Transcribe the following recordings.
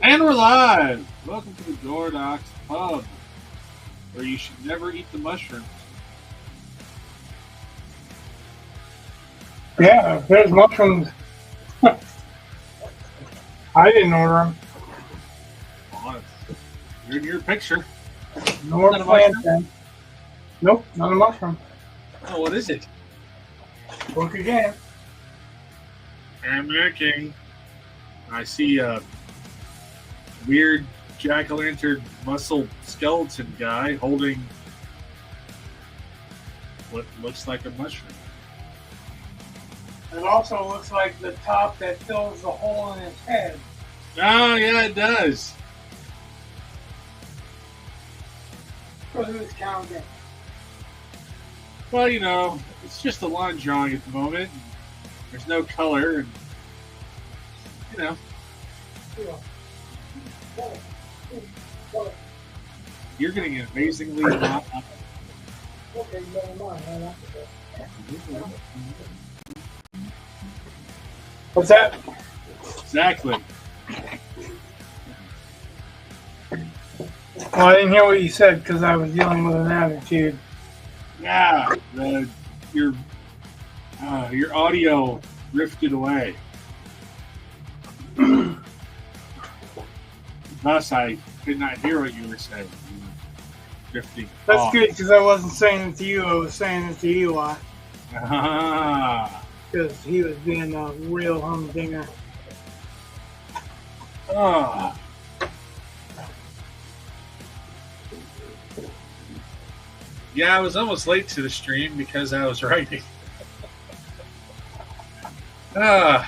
And we're live! Welcome to the Gored pub, where you should never eat the mushrooms. Yeah, there's mushrooms. I didn't order them. Oh, you're in your picture. No plantain. Nope, not a mushroom. Oh, what is it? Look again. I'm looking. I see a weird jack-o'-lantern muscle skeleton guy holding what looks like a mushroom. It also looks like the top that fills the hole in his head. Oh, yeah, it does. So who's counting? Well, you know, it's just a line drawing at the moment. There's no color, and, you know. You're getting amazingly hot. Okay, never mind. What's that? Exactly. Well, I didn't hear what you said because I was dealing with an attitude. Yeah, your audio drifted away. Thus, I could not hear what you were saying. You were drifting. That's off. good because I wasn't saying it to you. I was saying it to Eli Ah. because he was being a real humdinger. Ah. Yeah, I was almost late to the stream because I was writing. I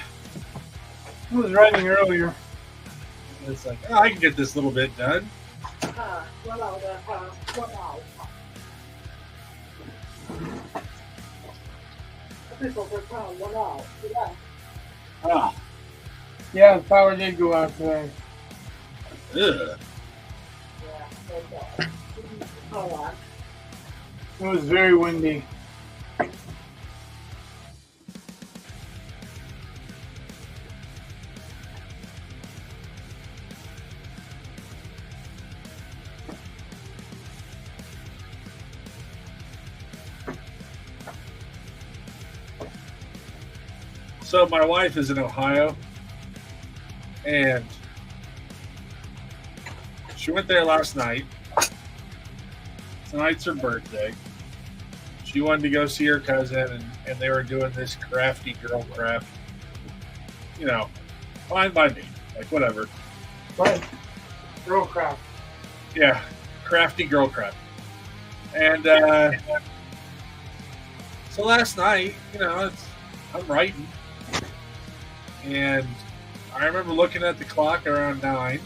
was writing earlier. It's like, oh, I can get this little bit done. Ah. Yeah, the power did go out today. Ugh. It was very windy. So my wife is in Ohio, and she went there last night. Tonight's her birthday. She wanted to go see her cousin, and they were doing this crafty girl crap. You know, fine by me. Like, whatever. Right. Girl crap. Yeah, crafty girl crap. And so last night, you know, I'm writing. And I remember looking at the clock around 9.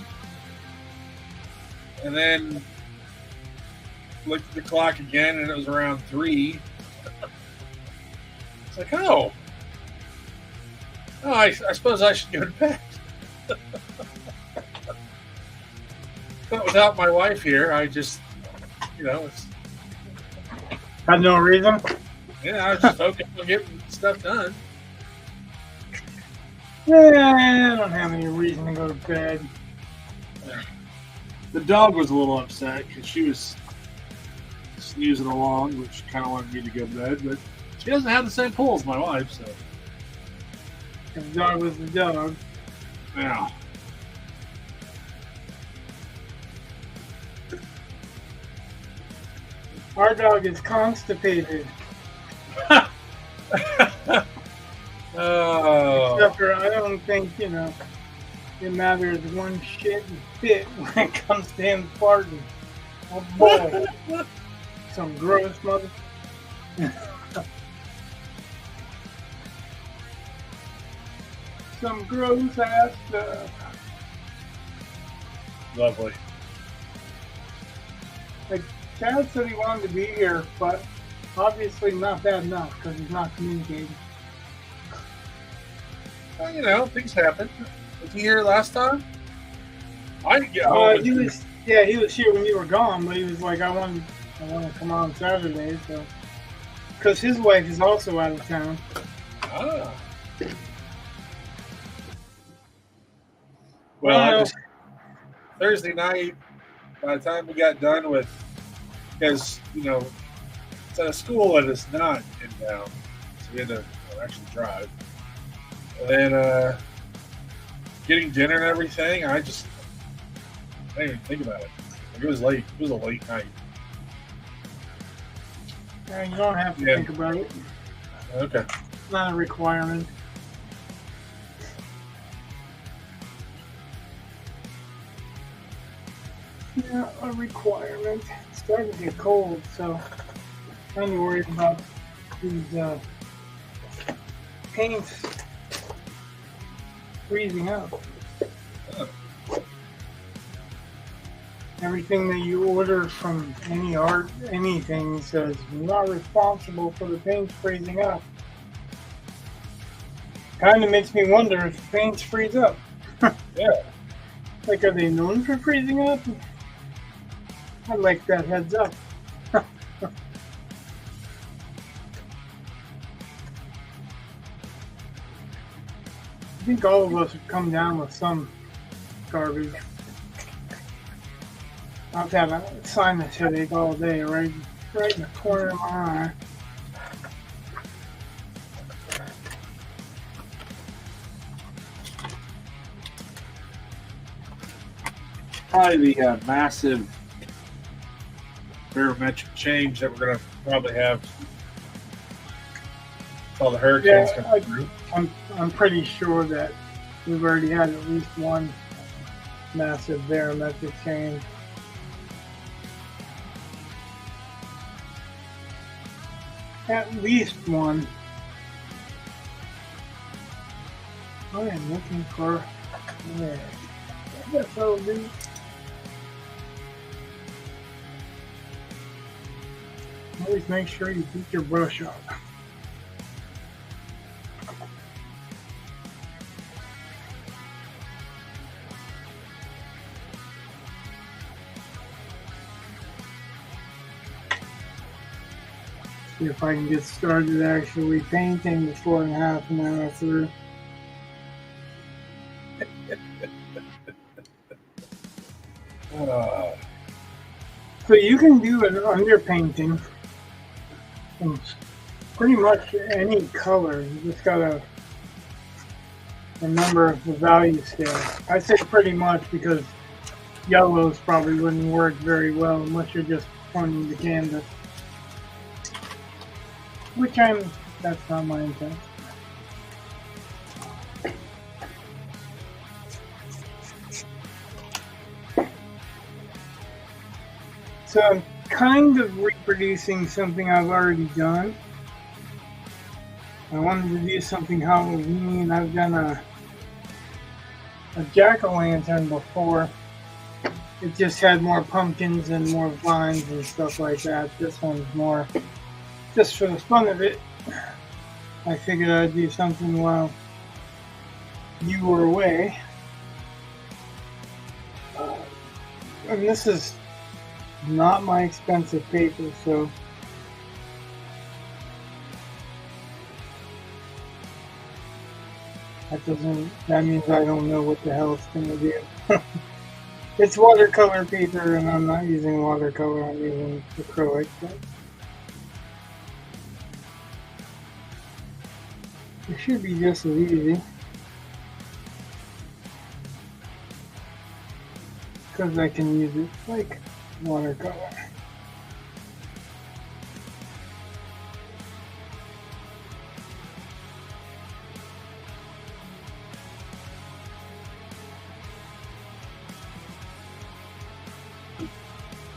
And then looked at the clock again, and it was around 3. It's like, oh, I suppose I should go to bed. But without my wife here, I just, you know, Had no reason? I was just focused on getting stuff done. Yeah, I don't have any reason to go to bed. The dog was a little upset because she was snoozing along, which kind of wanted me to go to bed, but she doesn't have the same pull as my wife, so. The dog was the dog. Yeah. Our dog is constipated. Oh. Except for I don't think, you know, it matters one shit and bit when it comes to him farting. Oh boy. Some gross mother. Some gross ass stuff. Lovely. Like, Chad said he wanted to be here, but obviously not bad enough because he's not communicating. Well, you know, things happen. Was he here last time? I didn't get home. He was here when you were gone, but he was like, I want to come on Saturday, so because his wife is also out of town. Well, Thursday night, by the time we got done with, because, it's at a school that is not in town, so we had to actually drive. And then getting dinner and everything, I didn't even think about it. Like, it was late. It was a late night. Yeah, you don't have to think about it. Okay. It's not a requirement. Yeah, a requirement. It's starting to get cold, so I'm kind of worried about these paints freezing up. Oh. Everything that you order from any art, anything says you're not responsible for the paints freezing up. Kind of makes me wonder if the paints freeze up. Yeah. Like, are they known for freezing up? I'd like that heads up. I think all of us have come down with some garbage. I've had a sinus headache all day, right in the corner of my eye. Probably the massive barometric change that we're going to probably have. All the hurricanes come through. I'm pretty sure that we've already had at least one massive barometric change. At least one. I am looking for. Yeah, I guess that'll do. Always make sure you keep your brush up. See if I can get started actually painting before half an hour through. So you can do an underpainting in pretty much any color. You just gotta remember the value scale. I say pretty much because yellows probably wouldn't work very well unless you're just pointing the canvas. That's not my intent. So I'm kind of reproducing something I've already done. I wanted to do something Halloween. I've done a jack-o'-lantern before. It just had more pumpkins and more vines and stuff like that. This one's more just for the fun of it. I figured I'd do something while you were away. And this is not my expensive paper, so that means I don't know what the hell it's gonna do. It's watercolor paper, and I'm not using watercolor, I'm using acrylic. But it should be just as easy. Because I can use it like watercolor.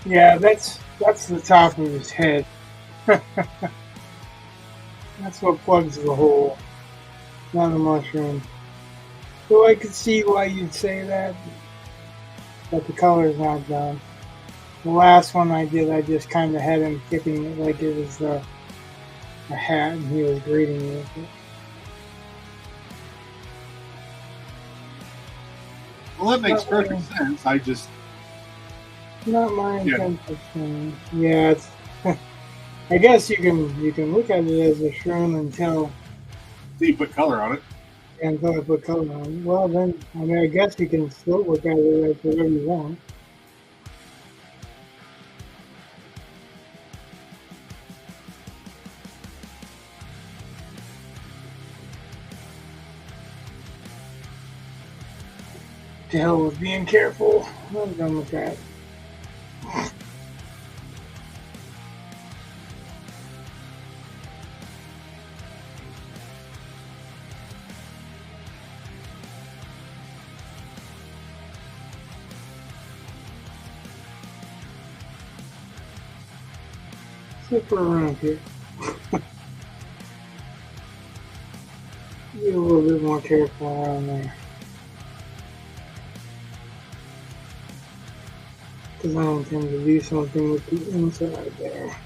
Yeah, that's the top of his head. That's what plugs the hole, not a mushroom. So I could see why you'd say that, but the color's not done. The last one I did, I just kind of had him tipping it like it was a hat, and he was greeting me with it. Well, that makes perfect sense. I just... Not my intention. Yeah, it's... I guess you can look at it as a shroom until... you put color on it. And until I put color on. Well, then, I mean, I guess you can still look at it as whatever you want. To hell with being careful. I'm done with that. Super around here. Be a little bit more careful around there. Because I intend to do something with the inside there.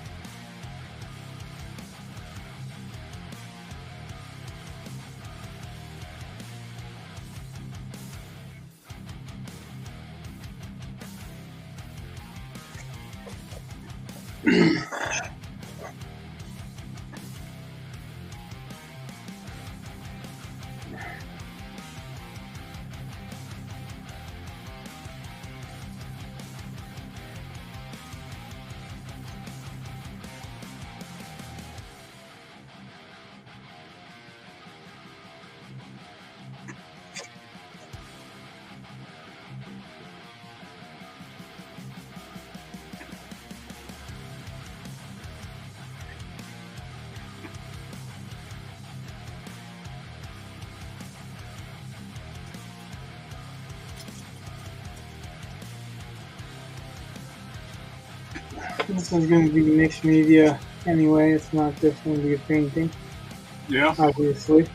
This is going to be mixed media anyway. It's not just going to be a painting. Yeah. Obviously.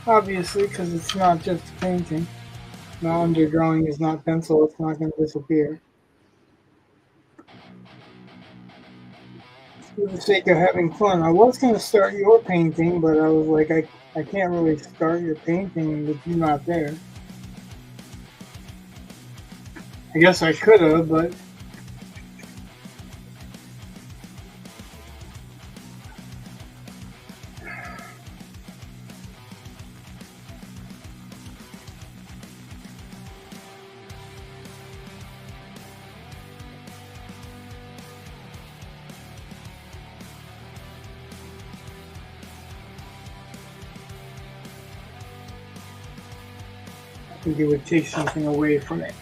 Obviously, because it's not just a painting. The underdrawing is not pencil. It's not going to disappear. For the sake of having fun. I was going to start your painting, but I was like, I can't really start your painting with you not there. I guess I could have, but I think it would take something away from it.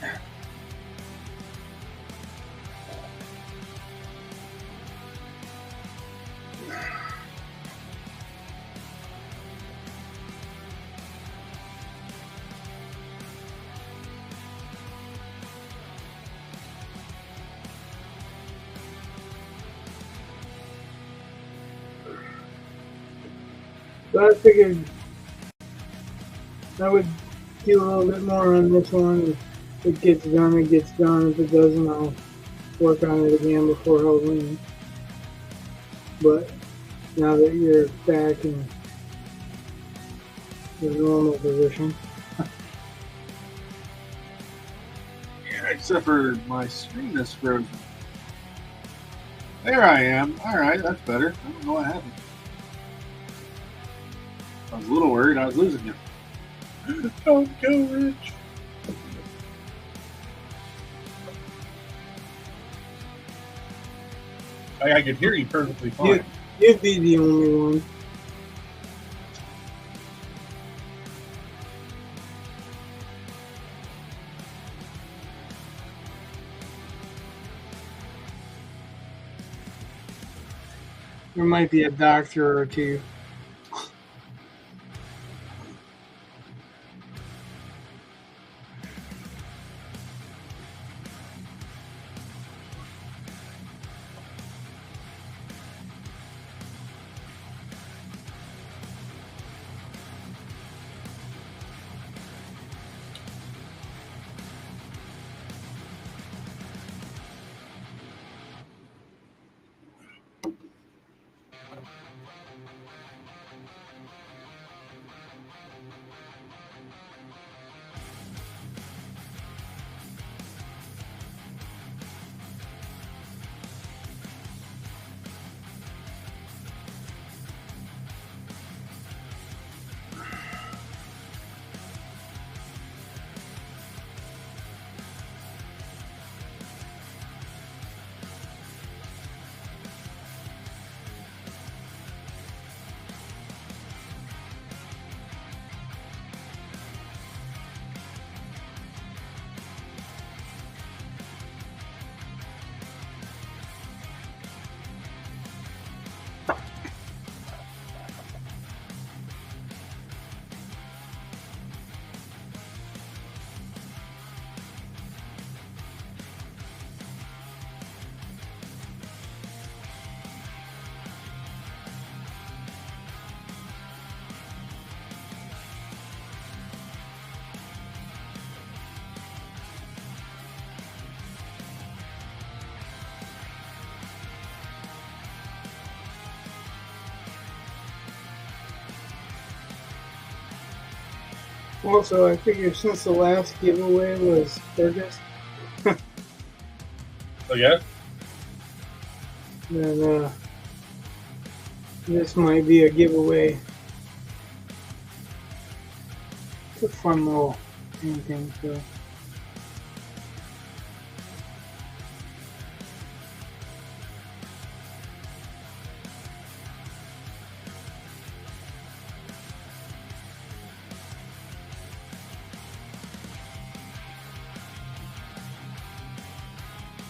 But I figured I would do a little bit more on this one. If it gets done, it gets done. If it doesn't, I'll work on it again before Halloween. But now that you're back in the normal position. Yeah, except for my screen is frozen. There I am. Alright, that's better. I don't know what happened. I was a little worried I was losing you. Don't go, Rich. I can hear you perfectly fine. You'd be the only one. There might be a doctor or two. Also, I figure since the last giveaway was Burgess, Okay. then this might be a giveaway. It's a fun little painting, so.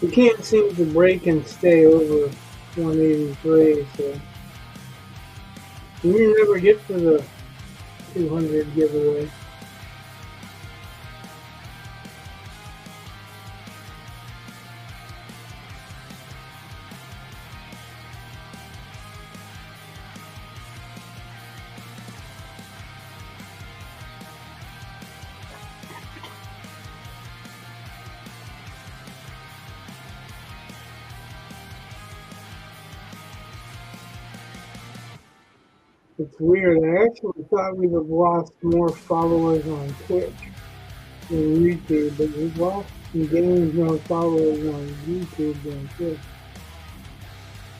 You can't seem to break and stay over 183, so you never get to the 200 giveaway. It's weird. I actually thought we'd have lost more followers on Twitch than YouTube, but we've lost and gained more followers on YouTube than Twitch.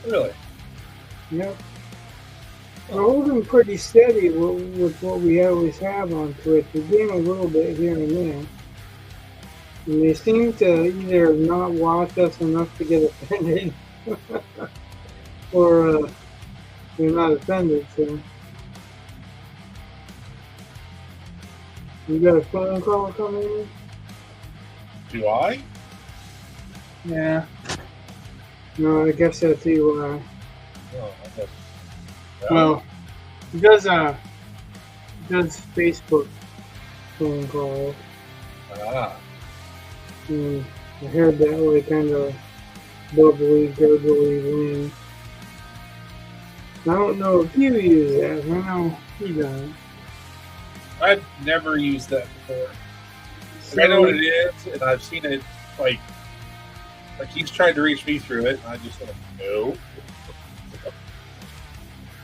Really? Yep. We're holding pretty steady with what we always have on Twitch. We gain a little bit here and there. And they seem to either not watch us enough to get offended, or they're not offended, so. You got a phone call coming in? Do I? Yeah. No, I guess that's Eli. Oh, okay. Well, he does Facebook phone calls. Ah. And I heard that like kind of bubbly, gurgly ring. I don't know if you use that. I know he does. I've never used that before. So, I know what it is, and I've seen it, like he's tried to reach me through it, and I just said, no.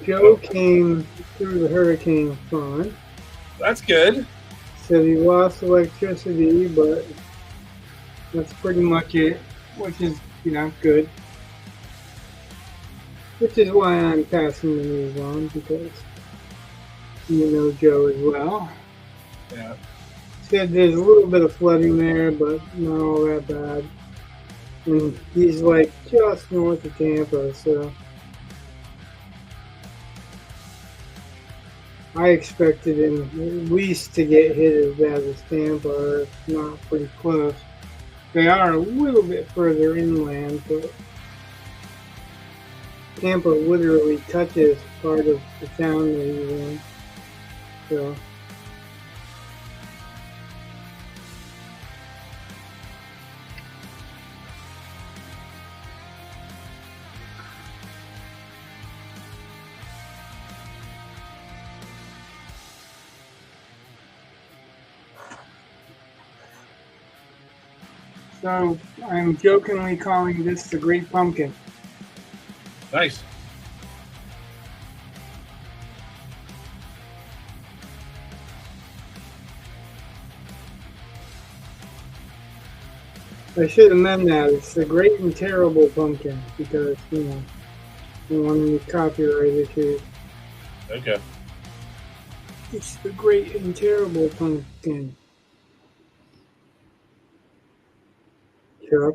Joe came through the hurricane fine. That's good. Said he lost electricity, but that's pretty much it, which is, good. Which is why I'm passing the news on, because you know Joe as well. Yeah. Said there's a little bit of flooding there, but not all that bad. And he's like just north of Tampa, so I expected him at least to get hit as bad as Tampa, or if not pretty close. They are a little bit further inland, but Tampa literally touches part of the town that he's in. So I'm jokingly calling this the Great Pumpkin. Nice. I should amend that. It's the Great and Terrible Pumpkin because, I don't want any copyright issues. Okay. It's the Great and Terrible Pumpkin. Chuck.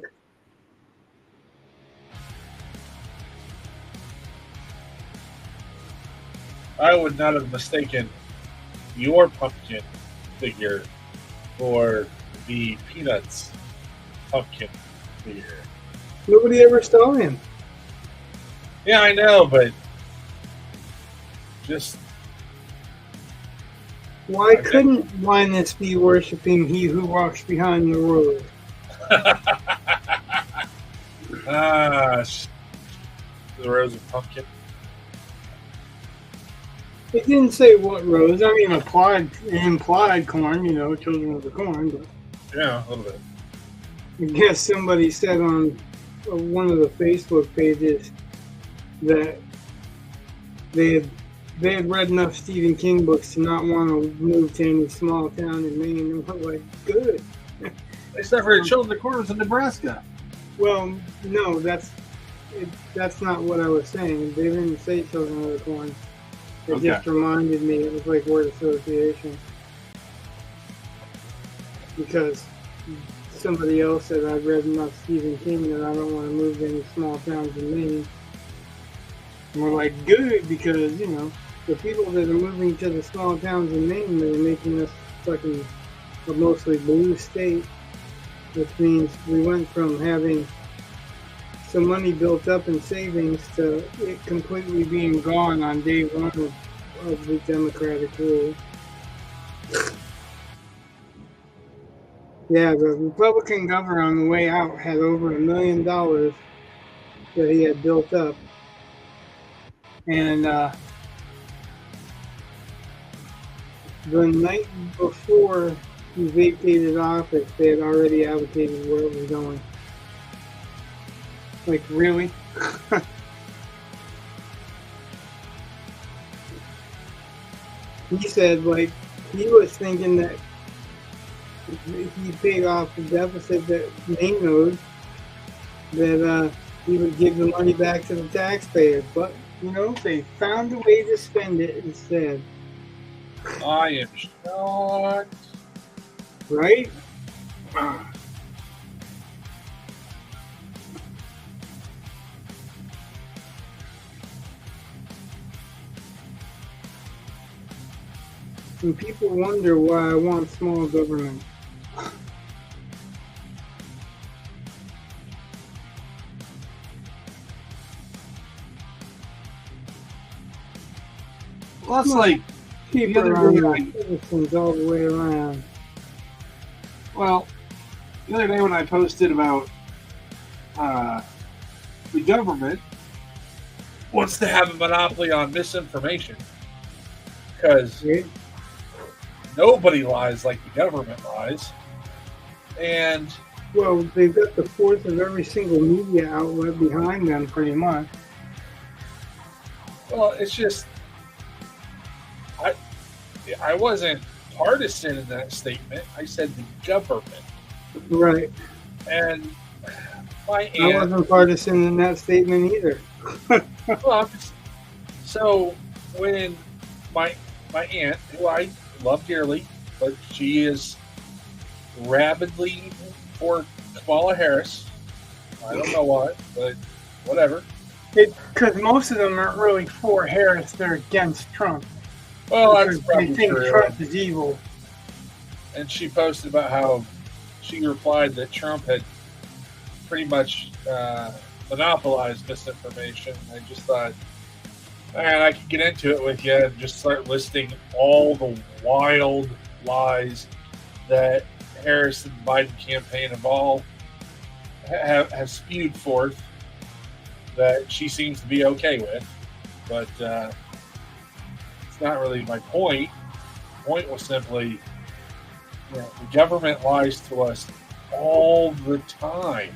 I would not have mistaken your pumpkin figure for the Peanuts pumpkin figure. Nobody ever saw him. Yeah, I know, but just Why couldn't Linus be worshiping he who walks behind the rose? The rose of pumpkin. It didn't say what rose. I mean, implied corn, children of the corn. But Yeah, a little bit. I guess somebody said on one of the Facebook pages that they had they had read enough Stephen King books to not want to move to any small town in Maine. And we're like, good. Except for children of corners in Nebraska. Well, no, that's not what I was saying. They didn't say children of the corn. It just reminded me. It was like word association. Because somebody else said I've read enough Stephen King that I don't want to move to any small towns in Maine. And we're like, good, because, you know, the people that are moving to the small towns in Maine that are making us fucking a mostly blue state, which means we went from having some money built up in savings to it completely being gone on day one of the Democratic rule. Yeah, the Republican governor on the way out had over $1 million that he had built up. And the night before he vacated office, they had already allocated where it was going. Like, really? He said, like, he was thinking that he paid off the deficit that Maine owed, that he would give the money back to the taxpayers. But, you know, they found a way to spend it instead. I am shocked. Right? And people wonder why I want small government. Well, that's like People the other are day, citizens all the way around. well, the other day when I posted about the government wants to have a monopoly on misinformation because Right? nobody lies like the government lies, and Well, they've got the force of every single media outlet behind them, pretty much. well, it's just I wasn't partisan in that statement. I said the government, Right. and my I aunt. wasn't partisan in that statement either. Well, so when my aunt, who I love dearly, but she is rabidly for Kamala Harris. I don't know why, but whatever. Because most of them aren't really for Harris, they're against Trump. Well, that's Because probably they think true. Trump is evil. And she posted about how she replied that Trump had pretty much monopolized misinformation. I just thought, man, I could get into it with you and just start listing all the wild lies that Harris and the Biden campaign have all have spewed forth that she seems to be okay with. But it's not really my point. The point was simply, you know, the government lies to us all the time.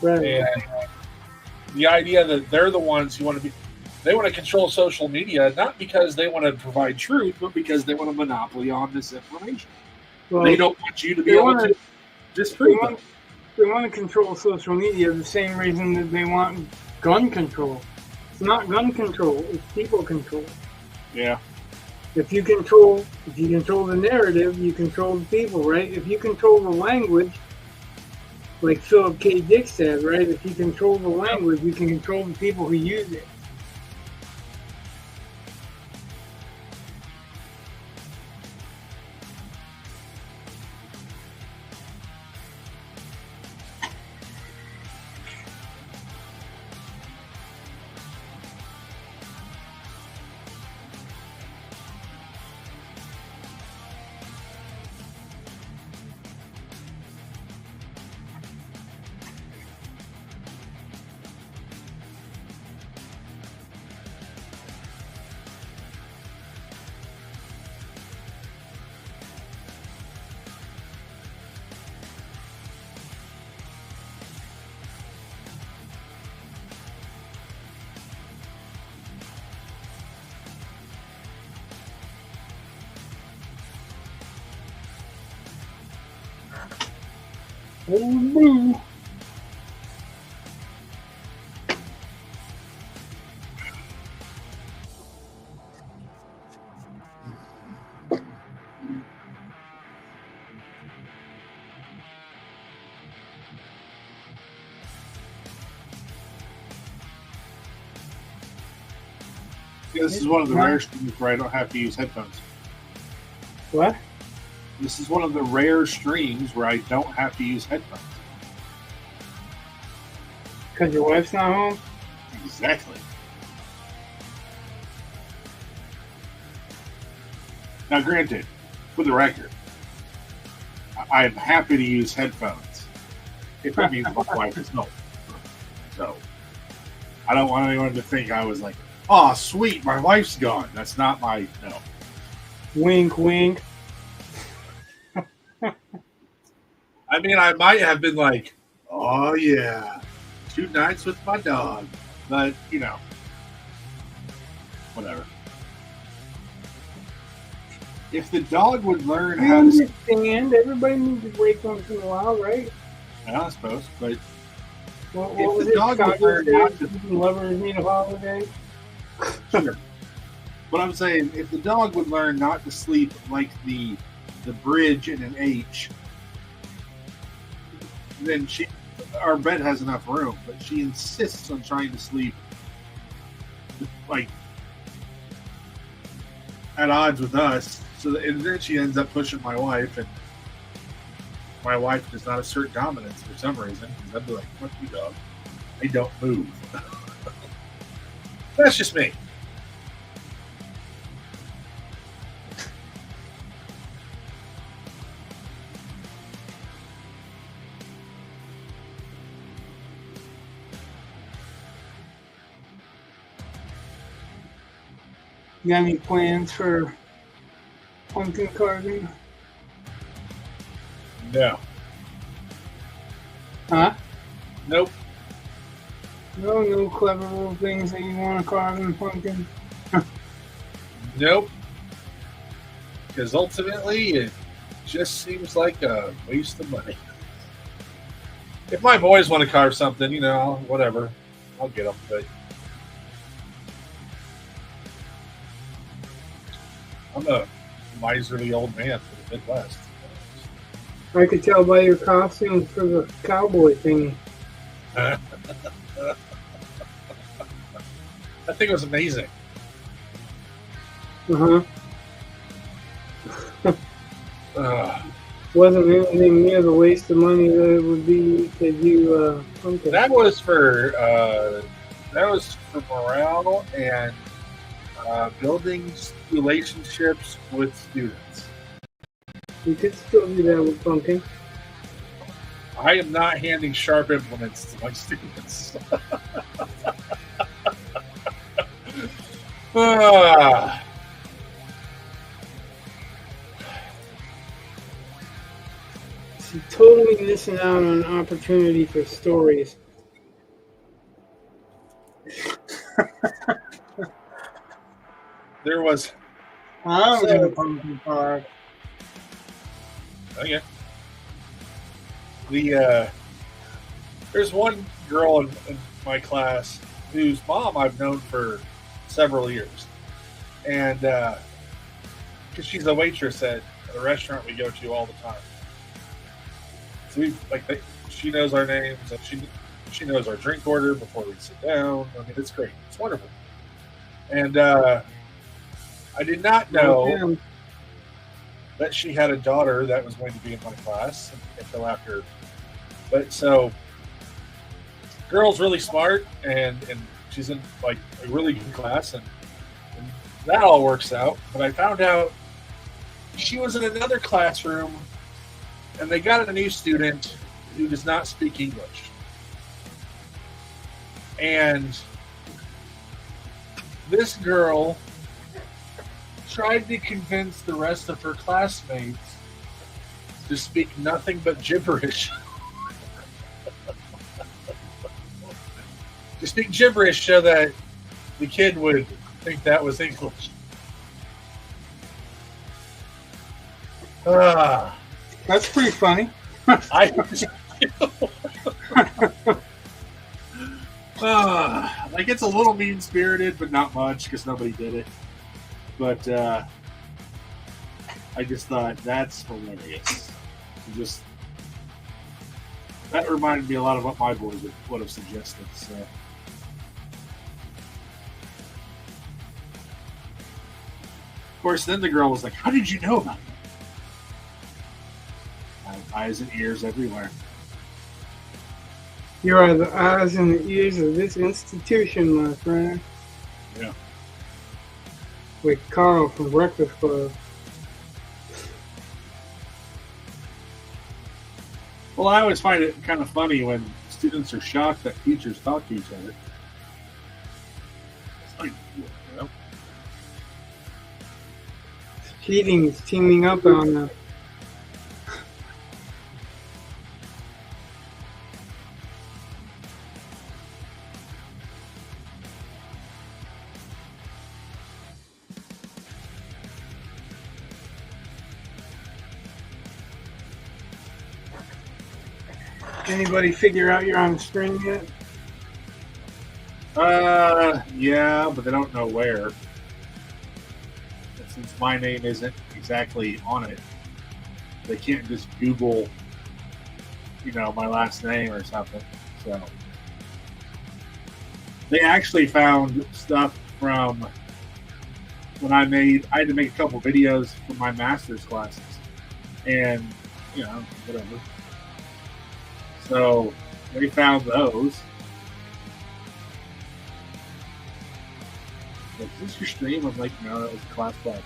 Right. And the idea that they're the ones who want to be, they want to control social media, not because they want to provide truth, but because they want a monopoly on this information. Well, They don't want you to be able to disprove them. They want to control social media the same reason that they want gun control. It's not gun control, it's people control. Yeah. If you control the narrative, you control the people, right? If you control the language, like Philip K. Dick said, right? If you control the language, you can control the people who use it. Old blue. This is one of the rare streams where I don't have to use headphones. What? This is one of the rare streams where I don't have to use headphones. Because your wife's not home? Exactly. Now, granted, for the record, I am happy to use headphones if it means my wife is home. So, I don't want anyone to think I was like, oh, sweet, my wife's gone. That's not my, no. Wink, wink. I mean, I might have been like, oh, yeah, 2 nights with my dog. But, you know, whatever. If the dog would learn I how to... understand. Everybody needs a break once in a while, right? Yeah, I suppose, but... What if was the it? dog would learn not to... Lovers need a holiday? Sure. But I'm saying, if the dog would learn not to sleep like the bridge in an H, then our bed has enough room, but she insists on trying to sleep like at odds with us. And then she ends up pushing my wife, and my wife does not assert dominance for some reason. Because I'd be like, "Fuck you, dog! I don't move." That's just me. You got any plans for pumpkin carving? No. Huh? Nope. No clever little things that you want to carve in pumpkin? Nope. Because ultimately, it just seems like a waste of money. If my boys want to carve something, you know, whatever, I'll get them. But I'm a miserly old man for the Midwest. I could tell by your costume for the cowboy thingy. I think it was amazing. Wasn't anything near the waste of money that it would be to do pumpkin. That was for morale and building relationships with students. You could still do that with pumpkin. I am not handing sharp implements to my students. So totally missing out on an opportunity for stories. There was. I don't know pumpkin carve. Okay. There's one girl in my class whose mom I've known for several years, and because she's a waitress at a restaurant we go to all the time. So she knows our names, and she knows our drink order before we sit down. I mean, it's great. It's wonderful. And I did not know that she had a daughter that was going to be in my class until after. But so, girl's really smart, and she's in like a really good class, and that all works out. But I found out she was in another classroom, and they got a new student who does not speak English. And this girl tried to convince the rest of her classmates to speak nothing but gibberish. To speak gibberish so that the kid would think that was English. That's pretty funny. I Like, it's a little mean-spirited, but not much because nobody did it. But I just thought that's hilarious. That reminded me a lot of what my boys would have suggested. So, of course, then the girl was like, "How did you know about that?" I have eyes and ears everywhere. You are the eyes and the ears of this institution, my friend. Yeah. With Carl from Breakfast Club. Well, I always find it kind of funny when students are shocked that teachers talk to each other. It's like, you know. Cheating is teaming up on them. Anybody figure out you're on the screen yet? Yeah, but they don't know where. And since my name isn't exactly on it, they can't just Google, my last name or something. So they actually found stuff from when I had to make a couple videos for my master's classes, and whatever. So they found those. Like, is this your stream? I'm like, no, that was a class project.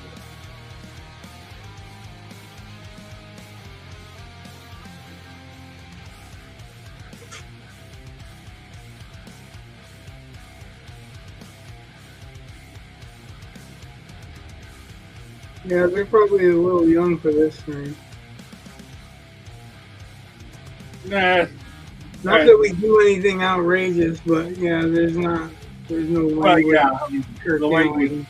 Yeah, they're probably a little young for this thing. Nah. Not that we do anything outrageous, but yeah, there's no Well, yeah, the language.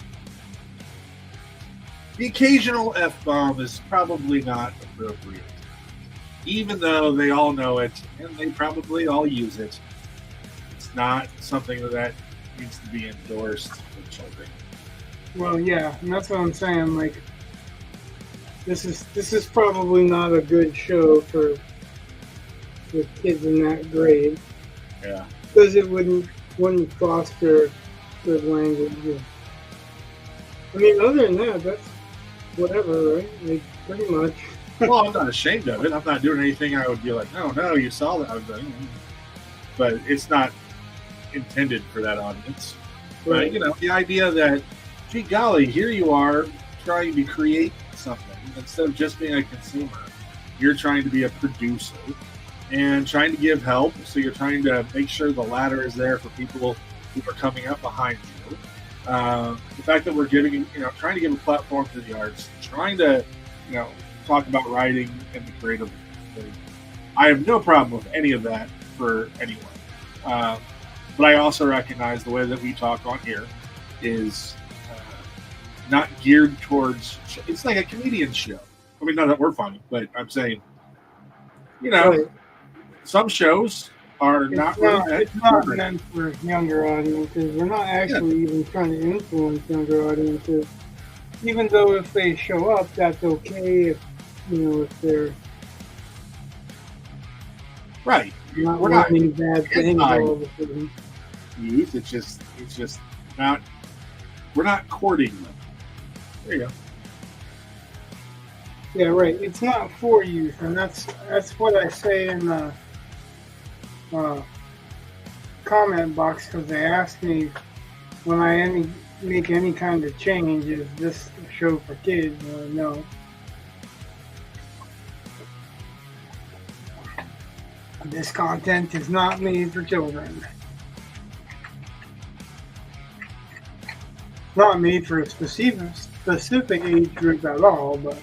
The occasional F-bomb is probably not appropriate. Even though they all know it, and they probably all use it, it's not something that needs to be endorsed for children. Well, yeah, and that's what I'm saying. Like, this is probably not a good show for kids in that grade. Yeah. Because it wouldn't foster good language. I mean, other than that, that's whatever, right? Like, pretty much. Well, I'm not ashamed of it. I'm not doing anything I would be like, oh, no, you saw that. But it's not intended for that audience. Right. But, the idea that, gee golly, here you are trying to create something. Instead of just being a consumer, you're trying to be a producer and trying to give help. So you're trying to make sure the ladder is there for people who are coming up behind you. The fact that we're giving, trying to give a platform to the arts, trying to, talk about writing and the creative thing. I have no problem with any of that for anyone. But I also recognize the way that we talk on here is not geared towards, it's like a comedian show. I mean, not that we're funny, but I'm saying, Right. Some shows are not meant for younger audiences. We're not actually even trying to influence younger audiences. Even though if they show up, that's okay. If they're right. not We're not learning bad things all of a sudden. Youth. It's just not. We're not courting them. There you go. Yeah, right. It's not for youth, and that's what I say in the comment box, because they asked me when I make any kind of change, is this a show for kids? No. This content is not made for children. Not made for a specific age group at all, but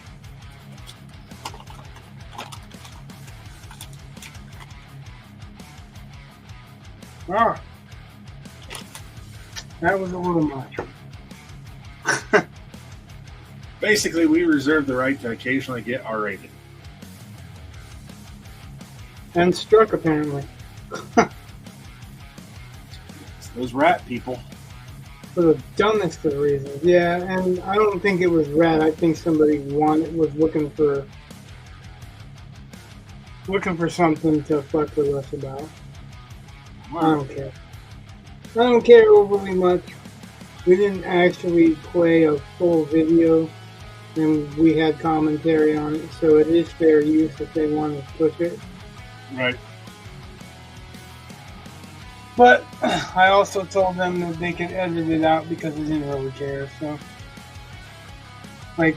that was a little much. Basically, we reserve the right to occasionally get R-rated. And struck, apparently. It's those rat people. For the dumbest of reasons. Yeah, and I don't think it was rat. I think somebody was looking for something to fuck with us about. I don't care. I don't care overly much. We didn't actually play a full video, and we had commentary on it, so it is fair use if they want to push it. Right. But I also told them that they could edit it out because I didn't really care. So, like,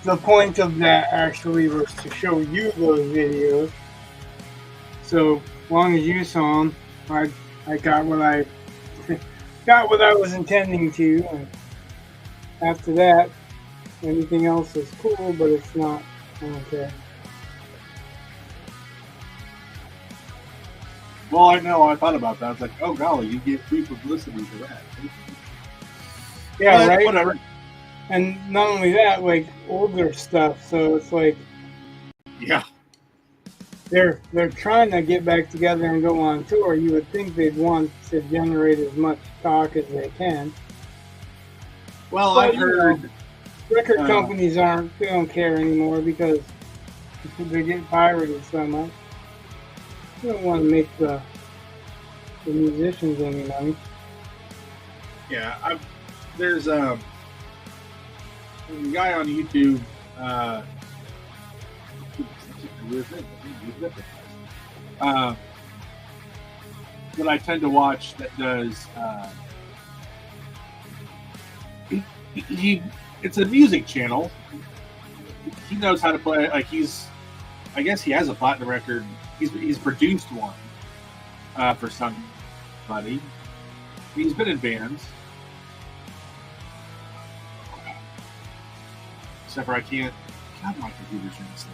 the point of that actually was to show you those videos. So, as long as you saw them, I got what I was intending to. And after that, anything else is cool, but it's not. I don't care. Well, I know. I thought about that. I was like, oh, golly, you get free publicity for that. Yeah, but, right? Whatever. And not only that, like, older stuff. So it's like... Yeah. They're trying to get back together and go on tour. You would think they'd want to generate as much talk as they can. Well, but, I've heard... record companies they don't care anymore because they get pirated so much. They don't want to make the musicians any money. Yeah, there's a guy on YouTube. That I tend to watch that does. It's a music channel. He knows how to play. Like I guess he has a platinum record. He's produced one for somebody. He's been in bands. Except for I can't. God, my computer's running slow.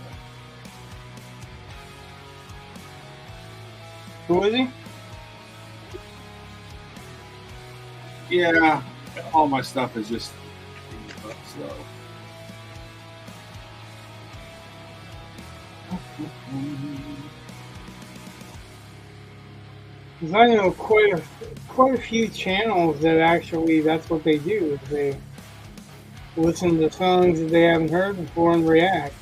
Who is he? Yeah, all my stuff is just slow. Because I know quite a few channels that actually that's what they do. Is they listen to songs that they haven't heard before and react.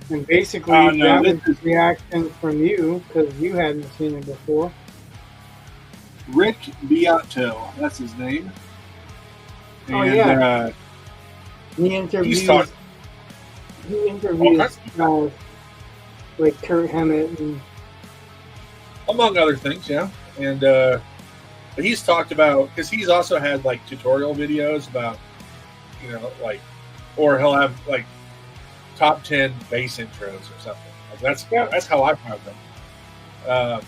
And basically, that was reaction from you because you hadn't seen it before. 𝑺𝒐𝒎𝒂𝒆𝒏𝒚, that's his name. And, oh yeah. He interviews like Kurt Hammett and among other things, yeah. And but he's talked about because he's also had like tutorial videos about or he'll have like top 10 bass intros or something. Like that's how I found them.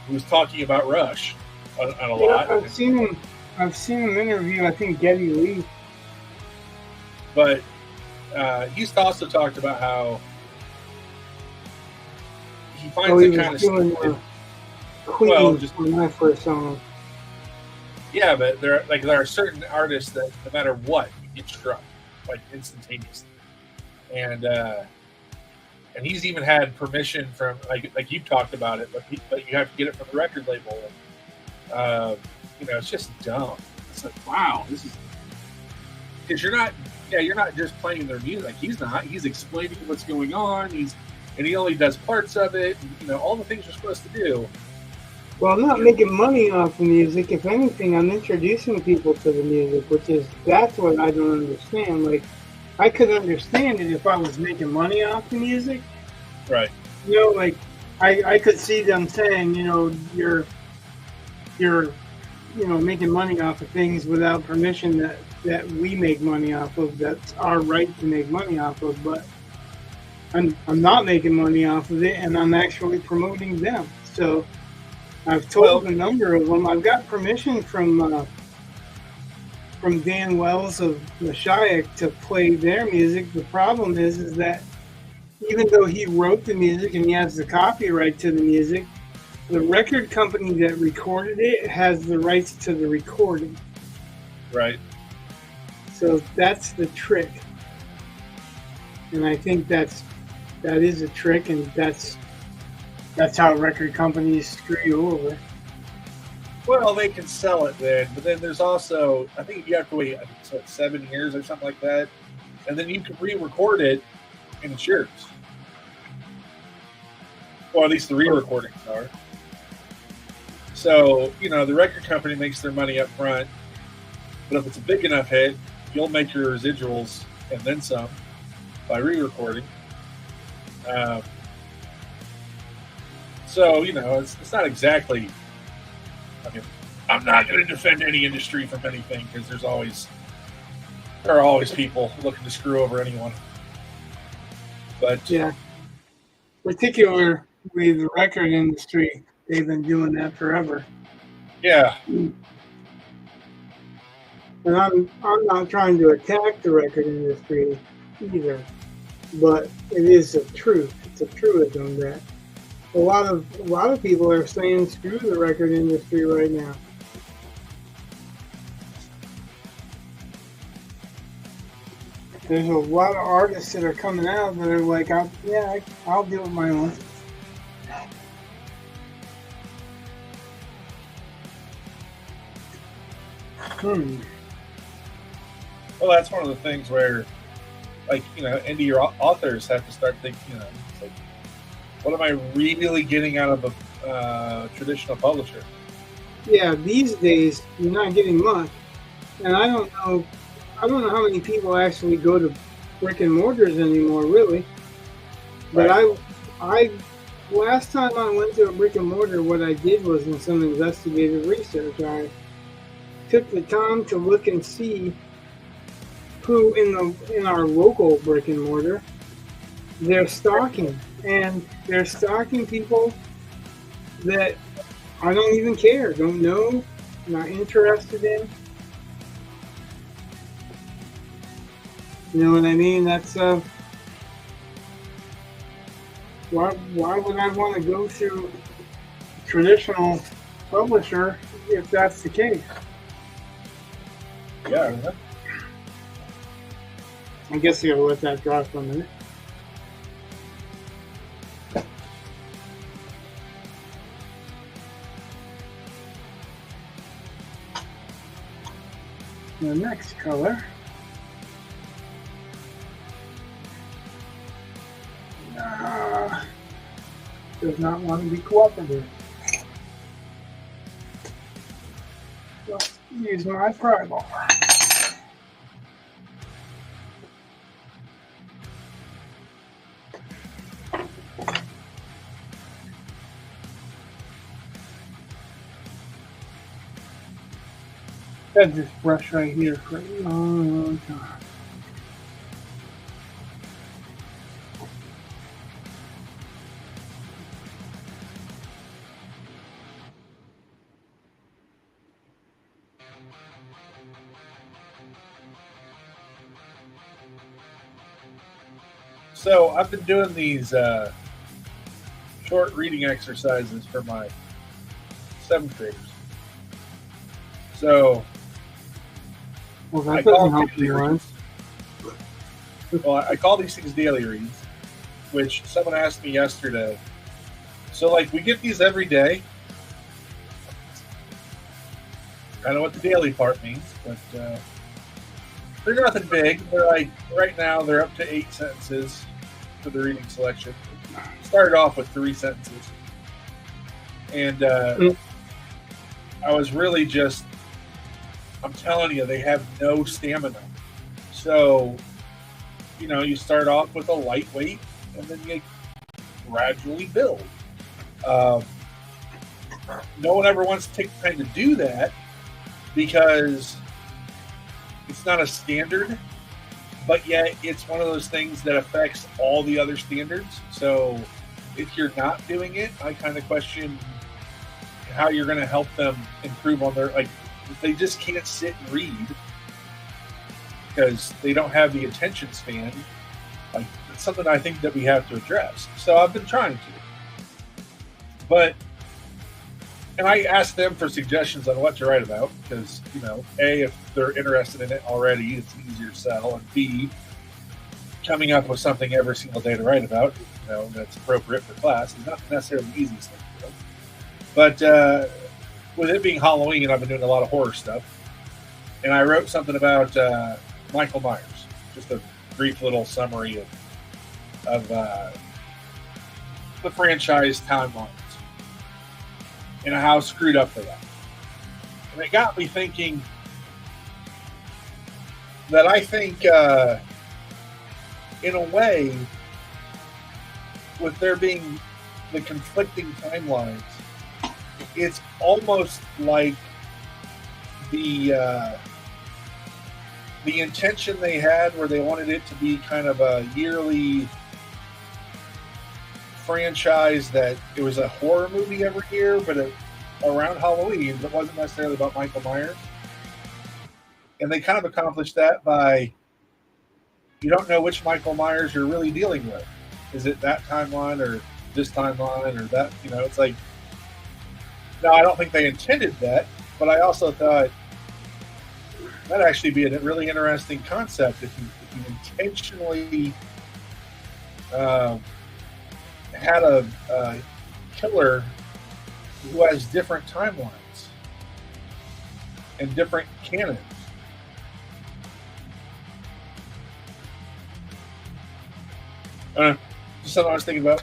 He was talking about Rush on a lot. I've seen him interview, I think, Geddy Lee. But he's also talked about how he finds it kind of stupid. Queen just when I first saw him. Yeah, but there are certain artists that no matter what, you get struck like instantaneously. And he's even had permission from like you talked about it, but you have to get it from the record label. And, it's just dumb. It's like, wow, this is because you're not just playing their music. Like he's explaining what's going on. And he only does parts of it. And, all the things you're supposed to do. Well, I'm not making money off the music. If anything, I'm introducing people to the music, that's what I don't understand. Like, I could understand it if I was making money off the music. Right. Like, I could see them saying, you're making money off of things without permission that we make money off of. That's our right to make money off of. But I'm not making money off of it, and I'm actually promoting them. So I've told a number of them. I've got permission from Dan Wells of 𝒂𝒐𝒆𝒏𝒚 to play their music. The problem is that even though he wrote the music and he has the copyright to the music, the record company that recorded it has the rights to the recording. Right. So that's the trick. And I think that is a trick, and that's That's how record companies screw you over. Well, they can sell it then, but then there's also, I think you have to wait, I think it's what, 7 years or something like that, and then you can re-record it, and it's yours. Or at least the re-recordings are. So, you know, the record company makes their money up front, but if it's a big enough hit, you'll make your residuals and then some by re-recording. So, you know, it's not exactly, I mean, I'm not going to defend any industry from anything because there are always people looking to screw over anyone. But yeah, particularly the record industry, they've been doing that forever. Yeah. And I'm not trying to attack the record industry either, but it is a truth. It's a truism that a lot of people are saying screw the record industry right now. There's a lot of artists that are coming out that are like, I'll deal with my own. Well, that's one of the things where, like, you know, indie authors have to start thinking, you know, it's like, what am I really getting out of a traditional publisher? Yeah, these days you're not getting much, and I don't know how many people actually go to brick and mortars anymore, really. But right. I last time I went to a brick and mortar, what I did was in some investigative research. I took the time to look and see who in our local brick and mortar they're stalking, and they're stalking people that I don't even care, don't know, not interested in. You know what I mean? That's why would I want to go through a traditional publisher if that's the case? Yeah. I guess I gotta let that dry for a minute. The next color does not want to be cooperative. Let's use my pry bar. Had this brush right here for a long, long time. So I've been doing these short reading exercises for my 7th graders. So well, that doesn't help you, well, I call these things daily reads, which someone asked me yesterday. So, like, we get these every day. I don't know what the daily part means, but they're nothing big. They're like, right now, they're up to 8 sentences for the reading selection. Started off with 3 sentences. And I was really just, I'm telling you, they have no stamina. So, you know, you start off with a lightweight, and then you gradually build. No one ever wants to take the time to do that because it's not a standard, but yet it's one of those things that affects all the other standards. So if you're not doing it, I kind of question how you're going to help them improve on their, like, if they just can't sit and read because they don't have the attention span, like, it's something I think that we have to address. So I've been trying to. But, and I asked them for suggestions on what to write about because, you know, A, if they're interested in it already, it's easier to sell, and B, coming up with something every single day to write about that's appropriate for class. It's not necessarily the easiest thing to do. But with it being Halloween, I've been doing a lot of horror stuff. And I wrote something about Michael Myers, just a brief little summary of the franchise timelines and how screwed up they are. And it got me thinking that I think, in a way, with there being the conflicting timelines, it's almost like the intention they had, where they wanted it to be kind of a yearly franchise, that it was a horror movie every year, but around Halloween, but it wasn't necessarily about Michael Myers. And they kind of accomplished that by, you don't know which Michael Myers you're really dealing with. Is it that timeline or this timeline or that? It's like, no, I don't think they intended that, but I also thought that'd actually be a really interesting concept if you intentionally had a killer who has different timelines and different canons. Just something I was thinking about.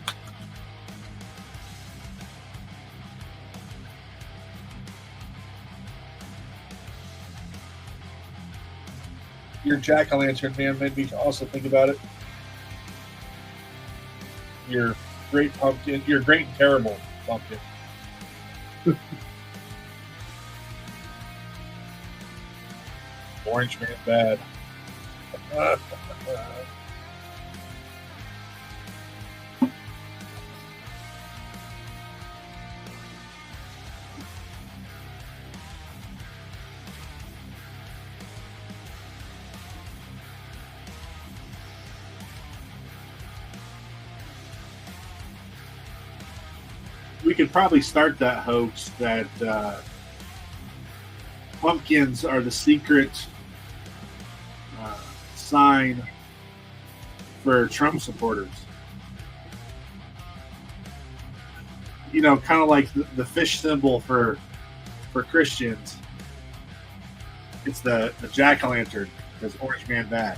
Your jack-o'-lantern man made me also think about it. Your great pumpkin, your great and terrible pumpkin. Orange man bad. We could probably start that hoax that pumpkins are the secret sign for Trump supporters. Kind of like the fish symbol for Christians. It's the jack-o'-lantern, because orange man bad.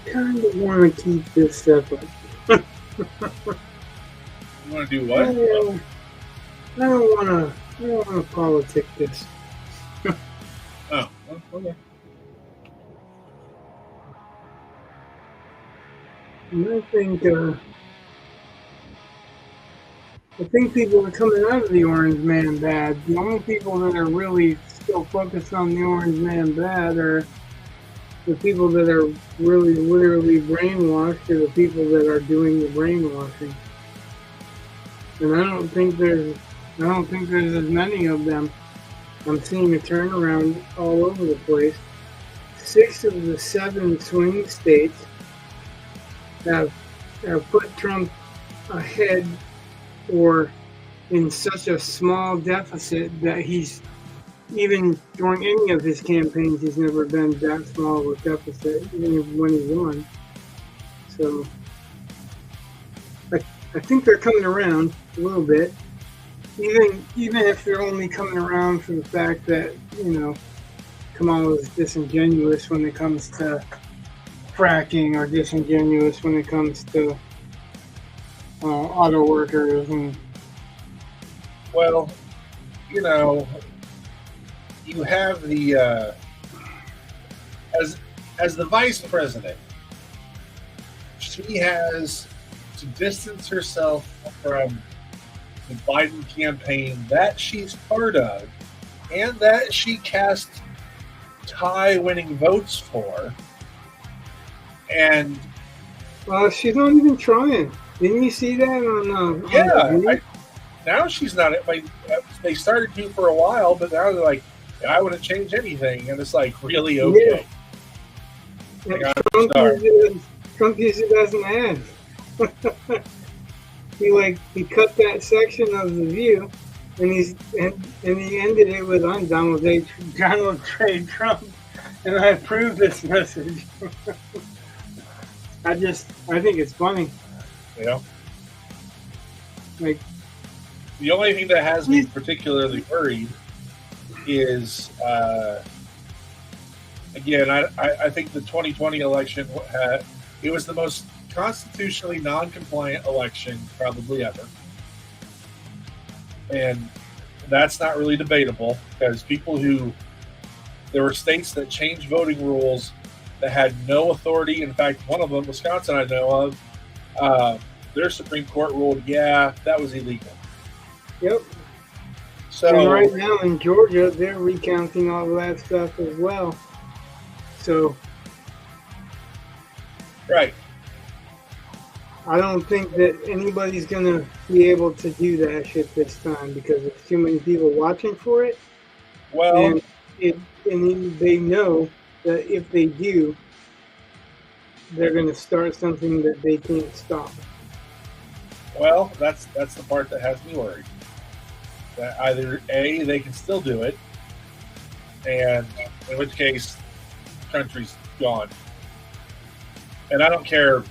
kind of want to keep this separate. You want to do what? I don't want to politic this. Oh, okay. And I think people are coming out of the Orange Man bad. The only people that are really still focused on the Orange Man bad are the people that are really literally brainwashed, or the people that are doing the brainwashing. And I don't think there's as many of them. I'm seeing a turnaround all over the place. 6 of the 7 swing states have put Trump ahead, or in such a small deficit that he's, even during any of his campaigns, he's never been that small of a deficit, even when he won. So I think they're coming around a little bit, even if they're only coming around for the fact that, Kamala is disingenuous when it comes to fracking, or disingenuous when it comes to auto workers. And well, you have the as the vice president, she has to distance herself from the Biden campaign that she's part of and that she cast tie-winning votes for. And she's not even trying. Didn't you see that on now she's not. They started to for a while, but now they're like, I wouldn't change anything, and it's like, really? Okay. Yeah. Trump usually doesn't ask. he cut that section of the View, and he ended it with, "I'm Donald J. Trump, and I approve this message." I think it's funny. Like, the only thing that has me particularly worried is, again, I think the 2020 election, it was the most constitutionally non-compliant election probably ever. And that's not really debatable, because there were states that changed voting rules that had no authority. In fact, one of them, Wisconsin, I know of, their Supreme Court ruled, that was illegal. Yep. So, and right now in Georgia, they're recounting all of that stuff as well. So, right. I don't think that anybody's going to be able to do that shit this time, because there's too many people watching for it. Well, and they know that if they do, they're going to start something that they can't stop. Well, that's the part that has me worried. That either A, they can still do it, and in which case, the country's gone. And I don't care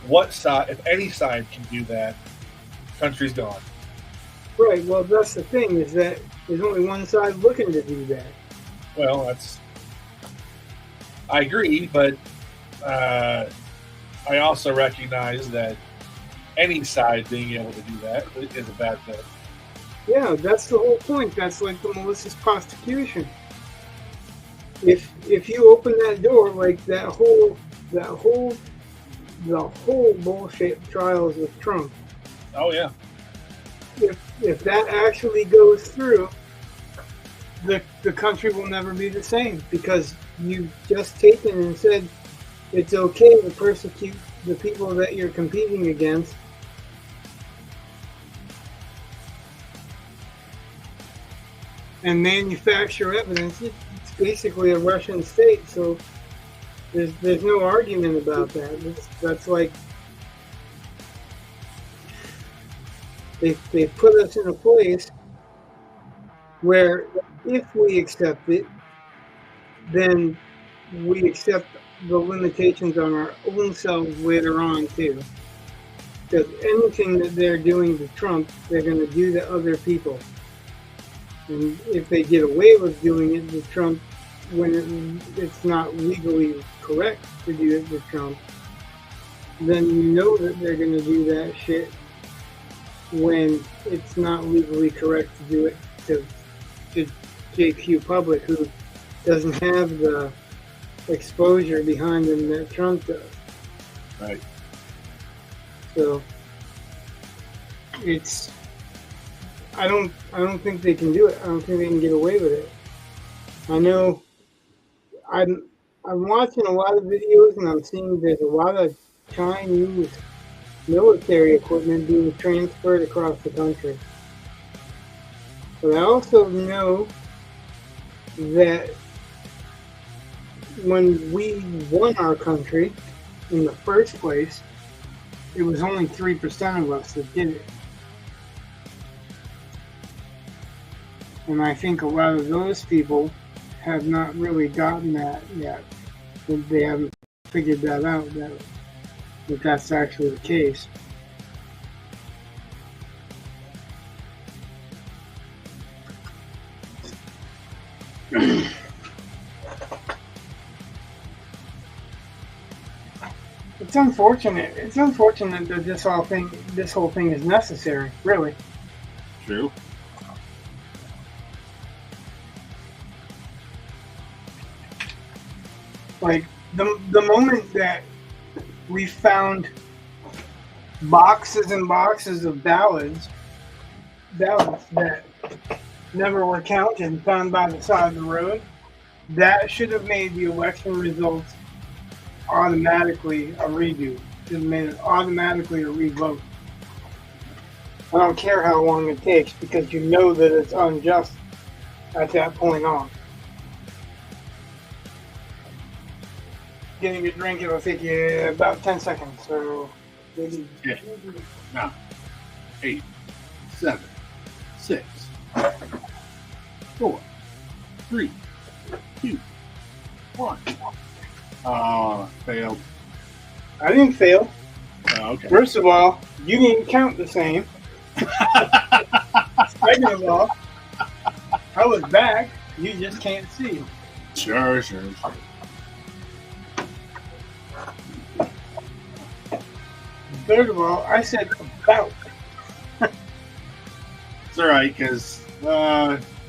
what side, if any side can do that, the country's gone. Right. Well, that's the thing, is that there's only one side looking to do that. Well, I agree, but I also recognize that any side being able to do that is a bad thing. Yeah, that's the whole point. That's like the malicious prosecution. If you open that door, like the whole bullshit trials with Trump. Oh yeah. If that actually goes through, the country will never be the same, because you've just taken and said it's okay to persecute the people that you're competing against. And manufacture evidence. It's basically a Russian state, so there's no argument about that. That's like they put us in a place where if we accept it, then we accept the limitations on our own selves later on too. Because anything that they're doing to Trump, they're going to do to other people. And if they get away with doing it to Trump, when it's not legally correct to do it with Trump, then you know that they're going to do that shit when it's not legally correct to do it to JQ Public, who doesn't have the exposure behind him that Trump does. Right. So I don't think they can do it. I don't think they can get away with it. I know I'm watching a lot of videos and I'm seeing there's a lot of Chinese military equipment being transferred across the country. But I also know that when we won our country in the first place, it was only 3% of us that did it. And I think a lot of those people have not really gotten that yet. They haven't figured that out, that that's actually the case. It's unfortunate. It's unfortunate that this whole thing is necessary, really. True. Like the moment that we found boxes and boxes of ballots that never were counted and found by the side of the road, that should have made the election results automatically a redo. Should have made it automatically a revote. I don't care how long it takes, because you know that it's unjust at that point on. Getting a drink, it'll take you about 10 seconds, so maybe. 10, 9, 8, 7, 6, 4, 3, 2, 1. Failed. I didn't fail. Oh, okay. First of all, you didn't count the same. Second of all, I was back. You just can't see. Sure. Third of all, I said about. It's alright, because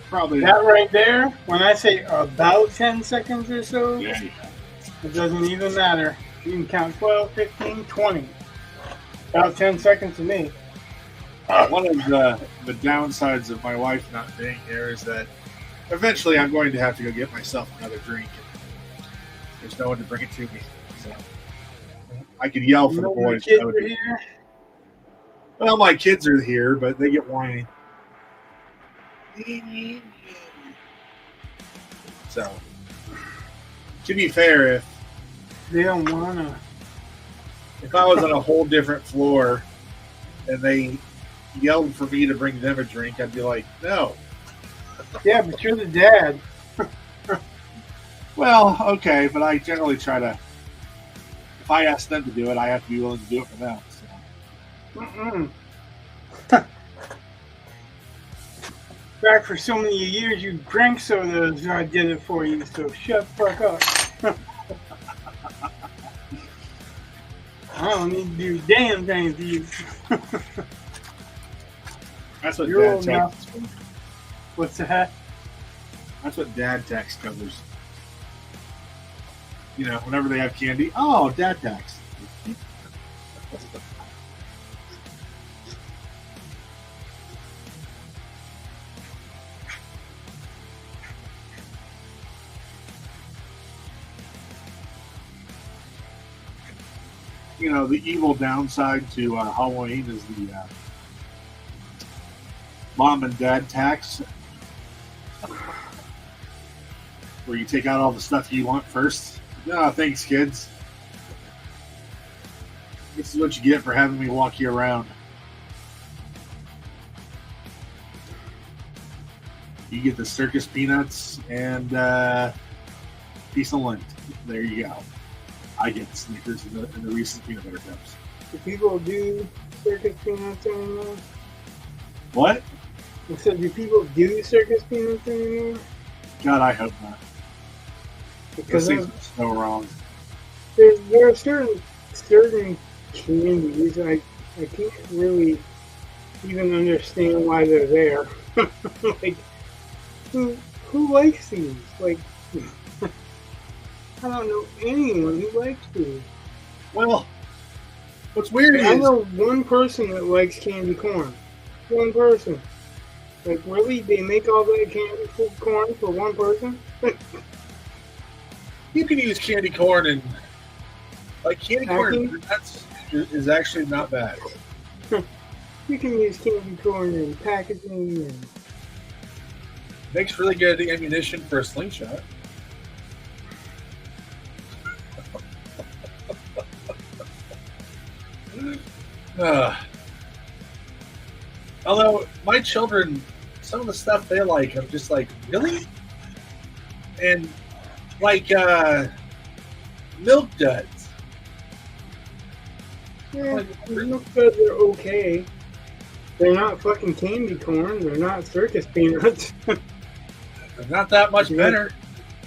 probably That right there, when I say about 10 seconds or so, Yeah. it doesn't even matter. You can count 12, 15, 20. About 10 seconds to me. One of the downsides of my wife not being here is that eventually I'm going to have to go get myself another drink. There's no one to bring it to me. So I could yell for the boys. Kids That would are be- here. Well, my kids are here, but they get whiny. So, to be fair, They don't wanna. if I was on a whole different floor and they yelled for me to bring them a drink, I'd be like, no. Yeah, but you're the dad. Well, okay, but I generally try to, if I ask them to do it, I have to be willing to do it for them. So. Mm-mm. Back for so many years, you drank sodas, I did it for you, so shut the fuck up. I don't need to do damn thing to you. That's what You're dad old tax. What's that? That's what dad tax covers. You know, whenever they have candy, oh, dad tax. You know, the evil downside to Halloween is the mom and dad tax, where you take out all the stuff you want first. No, thanks, kids. This is what you get for having me walk you around. You get the circus peanuts and piece of lint. There you go. I get the Snickers and the Reese's peanut butter cups. Do people do circus peanuts anymore? What? I said, do people do circus peanuts anymore? God, I hope not. because Those things are so wrong. there are certain candies I can't really even understand why they're there. Like, who likes these? Like, I don't know anyone who likes these. Well, what's weird I is know one person that likes candy corn. One person. Like, really? They make all that candy corn for one person? you can use candy corn and like candy corn. Is actually not bad. You can use candy corn in packaging and Makes really good ammunition for a slingshot. Although my children, some of the stuff they like, I'm just like, really? And like milk duds. yeah, milk duds are okay. They're not fucking candy corn. They're not circus peanuts. They're not that much better.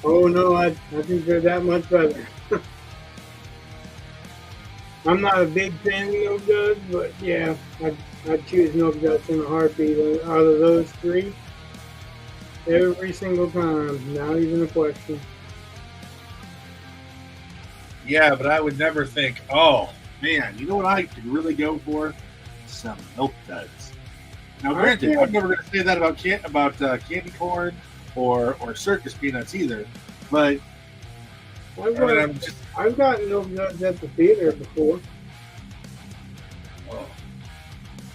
Oh no, I think they're that much better. I'm not a big fan of milk duds, but yeah, I'd choose milk duds in a heartbeat. Out of those three, every single time, not even a question. Yeah, but I would never think, oh man, you know what I could really go for? Some milk duds. Now, granted, I'm never going to say that about candy corn or circus peanuts either. But I've gotten milk duds at the theater before. Oh,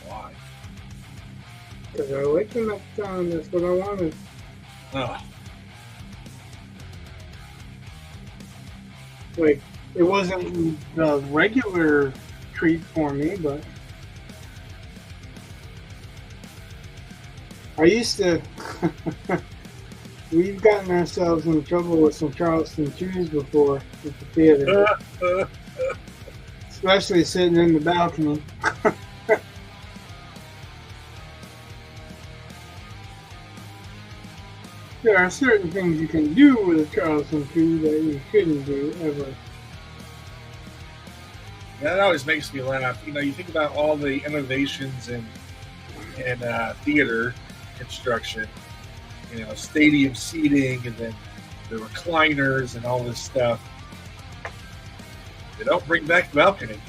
why? Because I liked them at the time. That's what I wanted. Oh. Like, it wasn't the regular treat for me, but I used to. We've gotten ourselves in trouble with some Charleston chews before at the theater. Especially sitting in the balcony. There are certain things you can do with a Charleston chew that you shouldn't do ever. That always makes me laugh. You know, you think about all the innovations in theater construction. You know, stadium seating, and then the recliners and all this stuff. They don't bring back the balcony.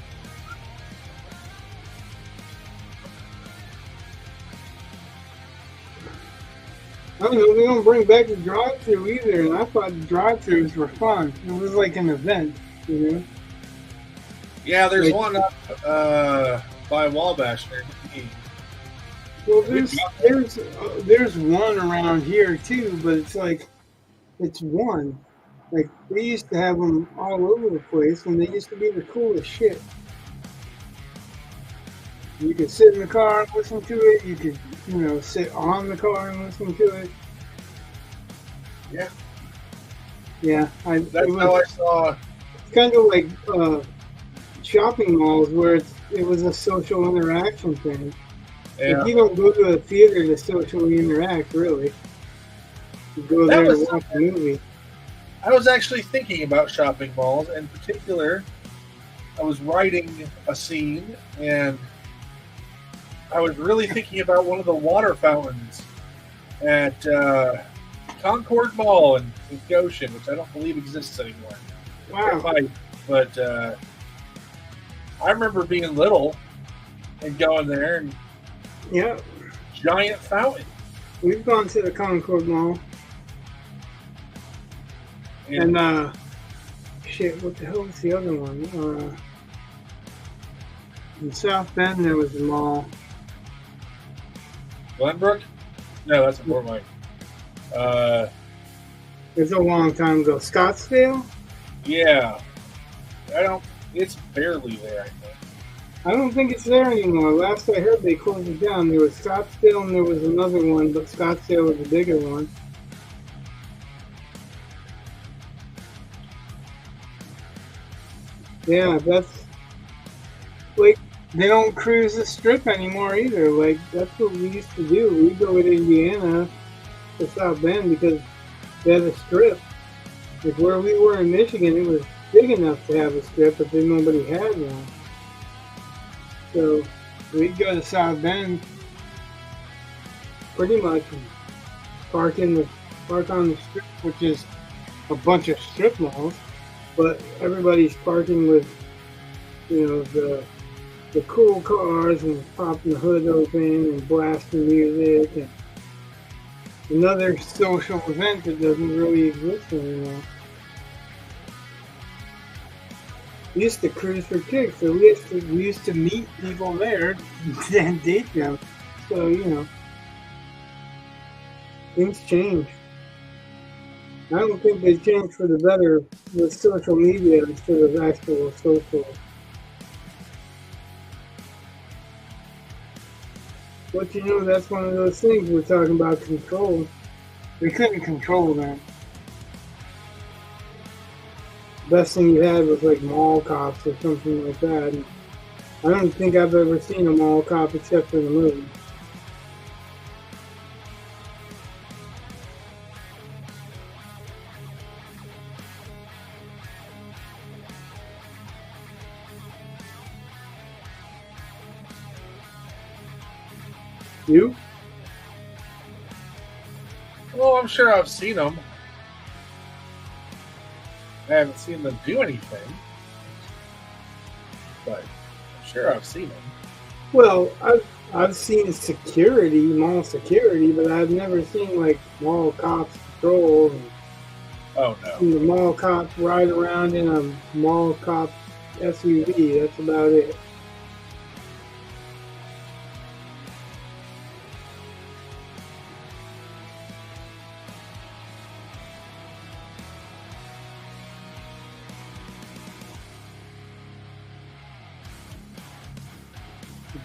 I don't know, they don't bring back the drive-thru either, and I thought the drive-thrus were fun. It was like an event, you know? Yeah, there's one up by Wabash near me. Well, there's one around here too, but it's like, it's one. Like, they used to have them all over the place, and they used to be the coolest shit. You could sit in the car and listen to it. You could, you know, sit on the car and listen to it. Yeah. Yeah. That's how I saw. It's kind of like shopping malls where it was a social interaction thing. Yeah. Like, you don't go to a theater to socially interact, really. You go there to watch a movie. I was actually thinking about shopping malls. In particular, I was writing a scene, and I was really thinking about one of the water fountains at Concord Mall in Goshen, which I don't believe exists anymore. Wow. But I remember being little and going there, and yeah, giant fountain. We've gone to the Concord Mall. And shit, what the hell was the other one? In South Bend there was a mall. Glenbrook? No, that's in Fort Wayne. It's a long time ago. Scottsdale? Yeah. It's barely there, I think. I don't think it's there anymore. Last I heard, they closed it down. There was Scottsdale and there was another one, but Scottsdale was the bigger one. Yeah, that's like, they don't cruise the strip anymore either. Like, that's what we used to do. We go to Indiana to South Bend because they had a strip. Like where we were in Michigan, it was big enough to have a strip, but then nobody had one. So we'd go to South Bend pretty much and park on the strip, which is a bunch of strip malls, but everybody's parking with, you know, the cool cars and popping the hood open and blasting music, and another social event that doesn't really exist anymore. We used to cruise for kicks, so we used to meet people there and date them. So, you know, things change. I don't think they changed for the better with social media instead of actual social. But you know, that's one of those things we're talking about control. We couldn't control that. Best thing you had was like mall cops or something like that. And I don't think I've ever seen a mall cop except for the movie. You? Well, I'm sure I've seen them. I haven't seen them do anything, but I'm sure I've seen them. Well, I've seen mall security, but I've never seen like mall cops patrol and Oh no! the mall cops ride around in a mall cop SUV. That's about it.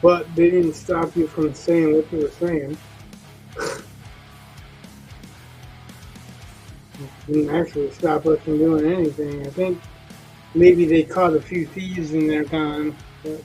But they didn't stop you from saying what you were saying. Didn't actually stop us from doing anything. I think maybe they caught a few thieves in their time. But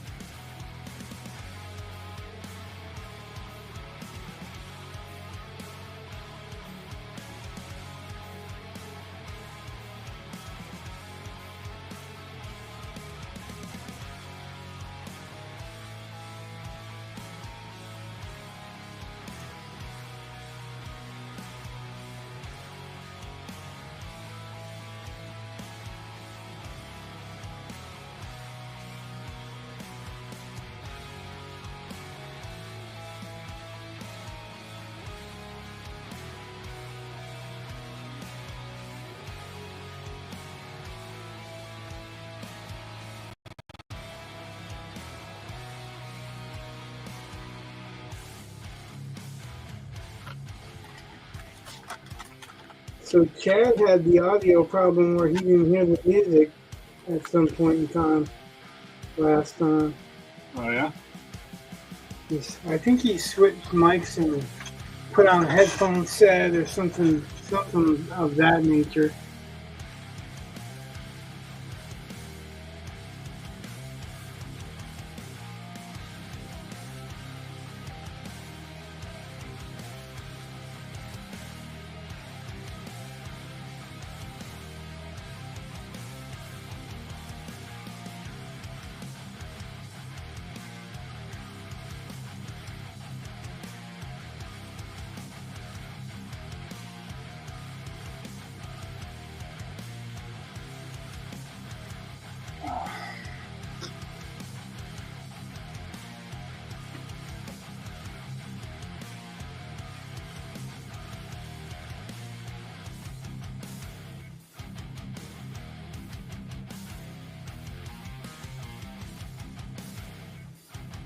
so Chad had the audio problem where he didn't hear the music at some point in time last time. Oh yeah. I think he switched mics and put on a headphone set or something of that nature.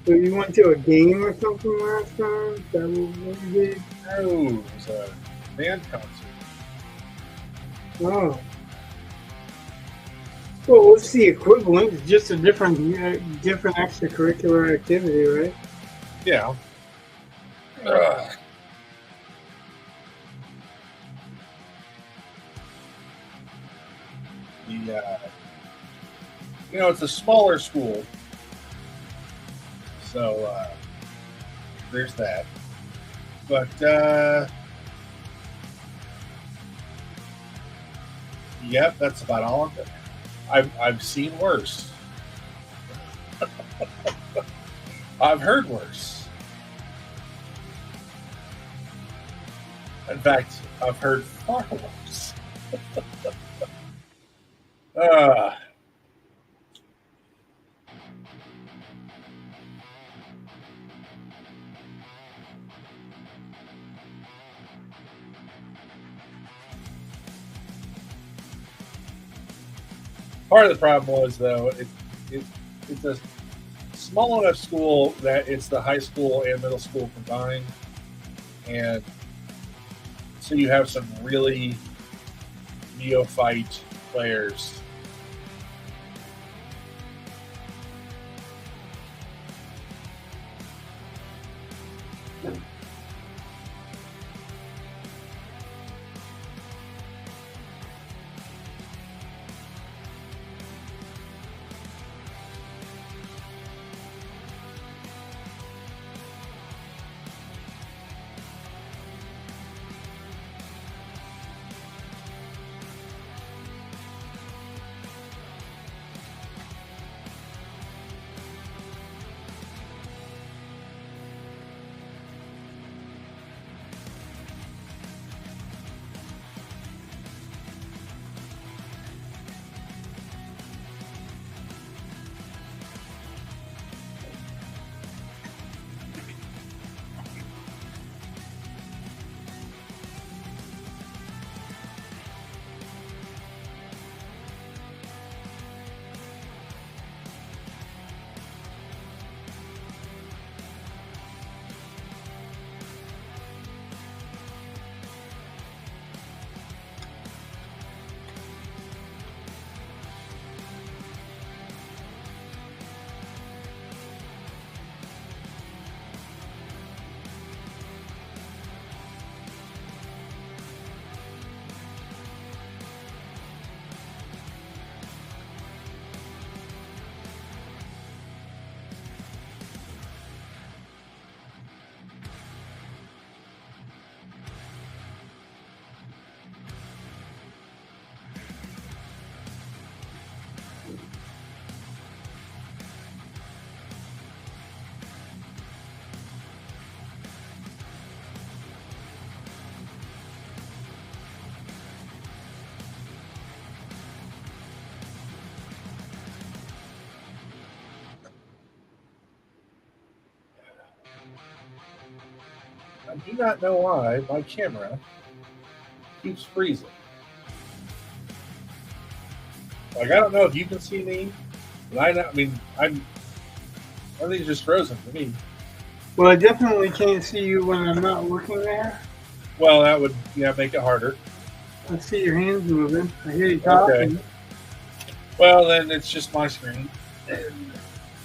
So you went to a game or something last time? Is that what you did? No, it was a band concert. Oh. Well, what's the equivalent? It's just a different extracurricular activity, right? Yeah. You know, it's a smaller school, so there's that. But Yep, that's about all of it. I've seen worse. I've heard worse. In fact, I've heard far worse. uh, Part of the problem was, though, it's a small enough school that it's the high school and middle school combined, and so you have some really neophyte players. I do not know why my camera keeps freezing. Like, I don't know if you can see me, but I mean, everything's just frozen for me. Well, I definitely can't see you when I'm not looking there. Well, that would make it harder. I see your hands moving. I hear you talking. Okay. Well, then it's just my screen.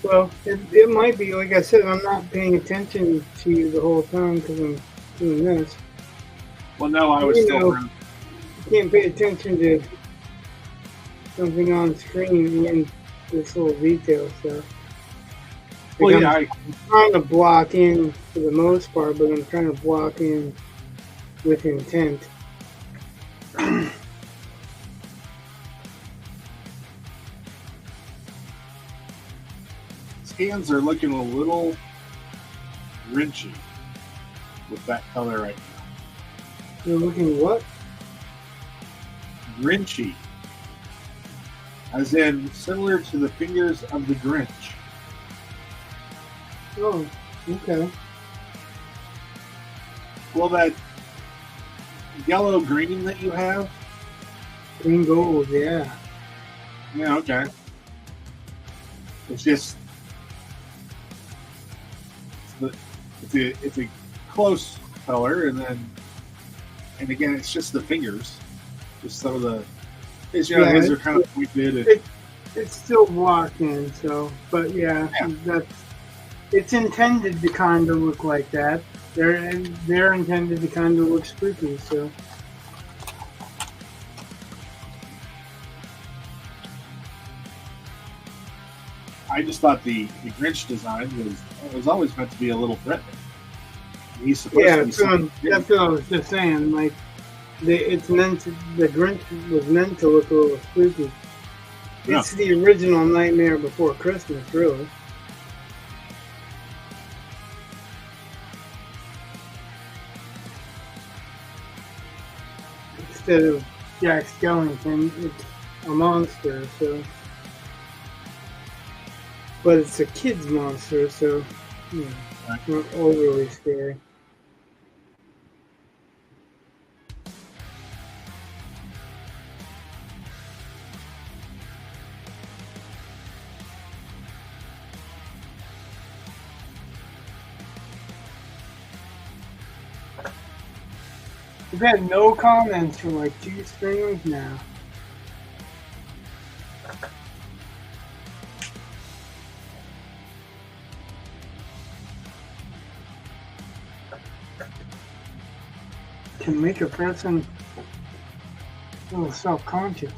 Well, it might be. Like I said, I'm not paying attention to you the whole time because I'm doing this. Well, no, I was You can't pay attention to something on screen and this little detail stuff. Well, Like yeah, I'm trying to block in for the most part, but I'm trying to block in with intent. Scans are looking a little wrinchy with that color right now. You're looking what? Grinchy. As in similar to the fingers of the Grinch. Oh, okay. Well, that yellow green that you have? Green gold, yeah. Yeah, okay. It's just it's a close color, and again, it's just the fingers. Just some of the his are kind of pointed. And, it's still blocked in, so but yeah. It's intended to kind of look like that. They're intended to kind of look spooky, so. I just thought the Grinch design was always meant to be a little threatening. He's supposed to be that's what I was just saying. Like, The Grinch was meant to look a little spooky. Yeah. It's the original Nightmare Before Christmas, really. Instead of Jack Skellington, it's a monster, so. But it's a kid's monster, so it's not overly scary. We've had no comments for like 2 streams now. Can make a person a little self-conscious.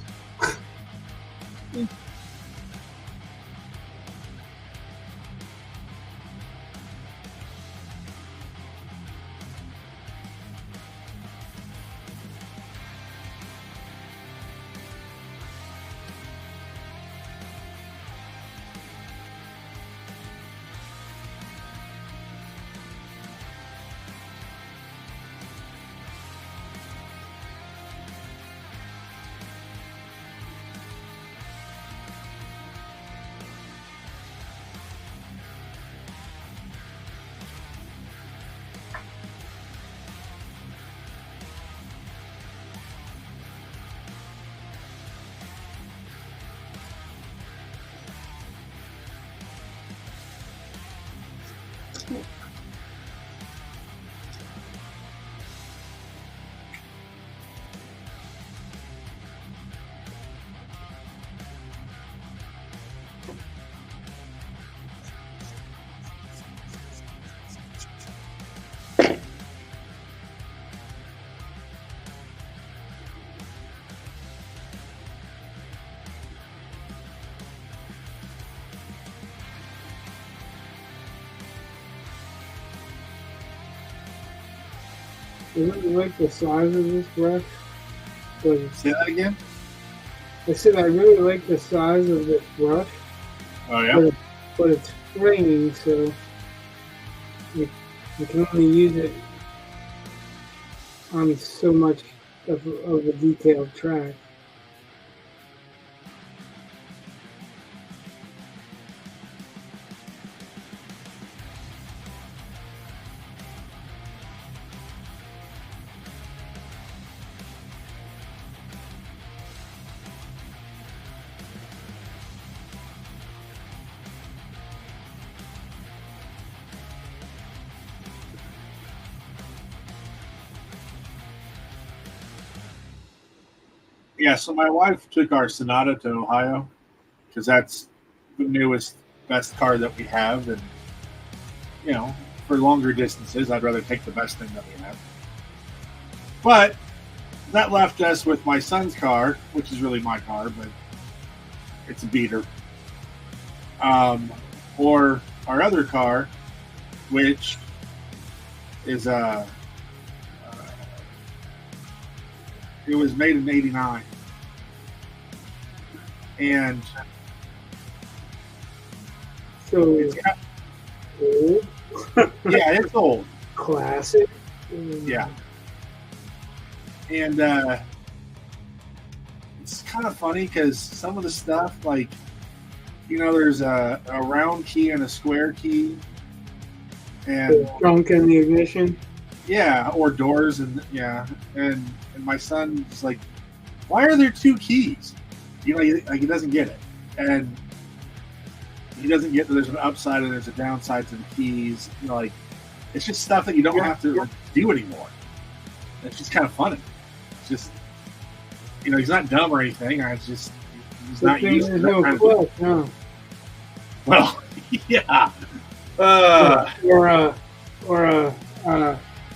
I really like the size of this brush. Say that again? I said I really like the size of this brush. Oh, yeah? But it's fraying, so you can only use it on so much of a detailed track. Yeah, so my wife took our Sonata to Ohio because that's the newest, best car that we have. And, for longer distances, I'd rather take the best thing that we have. But that left us with my son's car, which is really my car, but it's a beater. Or our other car, which is it was made in '89. And so it's old. Yeah, it's old. Classic. Yeah. And it's kind of funny because some of the stuff, like, there's a round key and a square key. And the trunk and the ignition. Yeah, or doors. And my son's like, why are there 2 keys? He doesn't get it. And he doesn't get that there's an upside and there's a downside to the keys. It's just stuff that you don't have to do anymore. It's just kind of funny. It's just, he's not dumb or anything. He's not used to that kind of thing. No. Well, yeah. Or a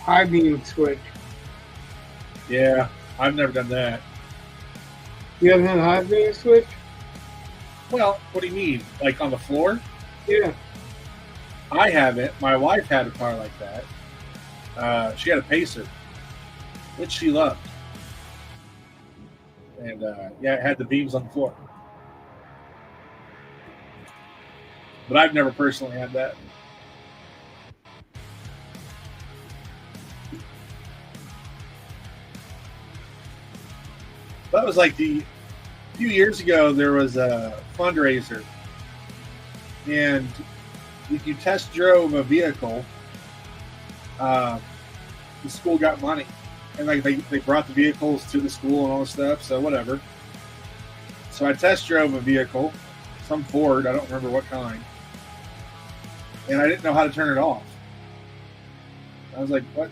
high beam switch. Yeah, I've never done that. You haven't had a high beam switch? Well, what do you mean? Like on the floor? Yeah. I haven't. My wife had a car like that. She had a Pacer, which she loved. and yeah, it had the beams on the floor. But I've never personally had that. That was like a few years ago. There was a fundraiser, and if you test drove a vehicle, the school got money, and like they brought the vehicles to the school and all this stuff. So whatever. So I test drove a vehicle, some Ford, I don't remember what kind, and I didn't know how to turn it off. I was like, "What?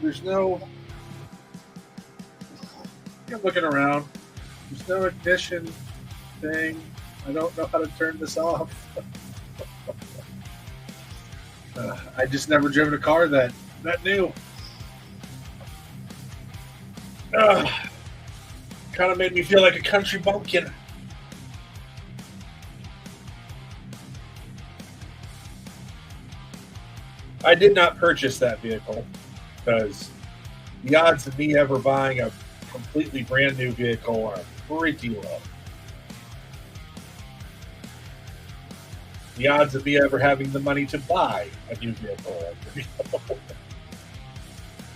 There's no." I'm looking around. There's no ignition thing. I don't know how to turn this off. I just never driven a car that new. Kind of made me feel like a country bumpkin. I did not purchase that vehicle because the odds of me ever buying a completely brand new vehicle are pretty low. The odds of me ever having the money to buy a new vehicle are pretty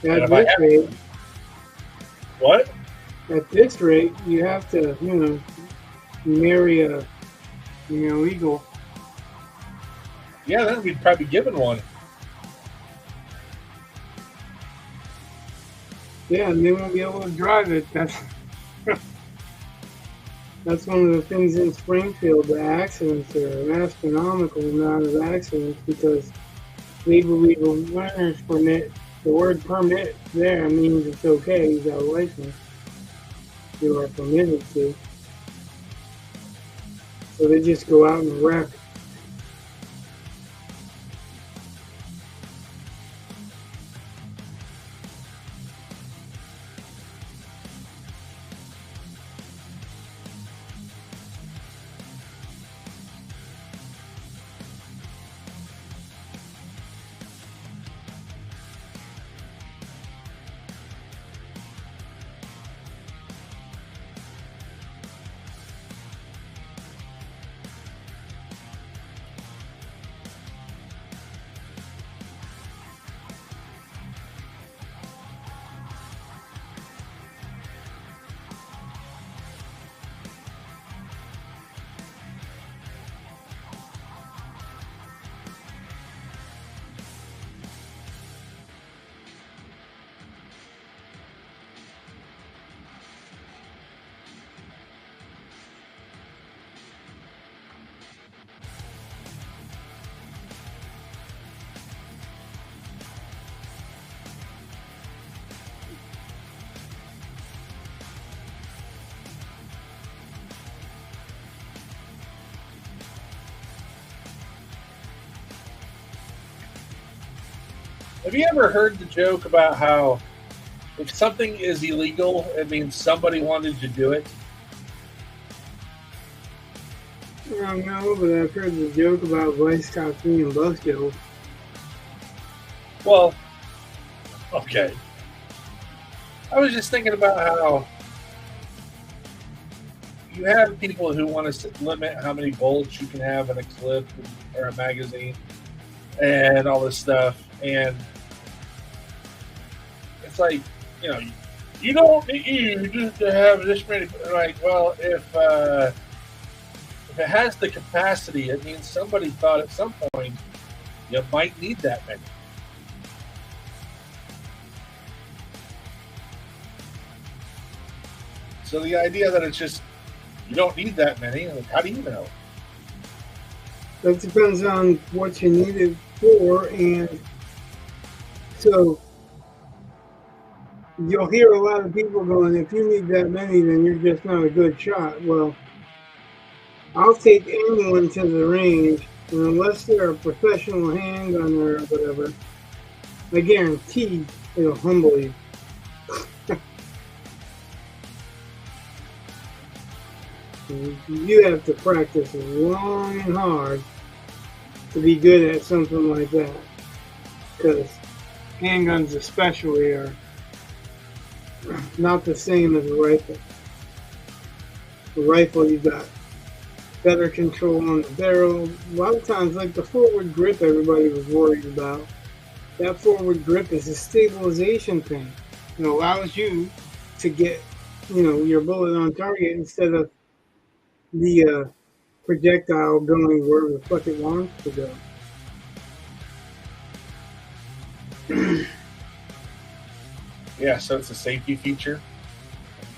low. At this rate, what? At this rate, you have to, marry a, eagle. Yeah, then we'd probably be given one. Yeah, and they won't be able to drive it. That's one of the things in Springfield. The accidents are an astronomical amount of accidents because they believe a learner's permit. The word permit there means it's okay. You got a license. You are permitted to. So they just go out and wreck. Have you ever heard the joke about how if something is illegal, it means somebody wanted to do it? I don't know, but I've heard the joke about 𝑯𝒂𝒂𝒏𝒚. Well, okay. I was just thinking about how you have people who want to limit how many bullets you can have in a clip or a magazine and all this stuff. And it's like, you don't need to have this many. Like, well, if it has the capacity, it means somebody thought at some point you might need that many. So the idea that it's just you don't need that many, like, how do you know? That depends on what you need it for, and so you'll hear a lot of people going, if you need that many, then you're just not a good shot. Well, I'll take anyone to the range, and unless they're a professional handgunner or whatever, I guarantee it'll humble you. You have to practice long and hard to be good at something like that, because handguns especially are not the same as a rifle. The rifle, you got better control on the barrel. A lot of times, like the forward grip, everybody was worried about. That forward grip is a stabilization thing. It allows you to get, your bullet on target instead of the projectile going wherever the fuck it wants to go. Yeah, so it's a safety feature.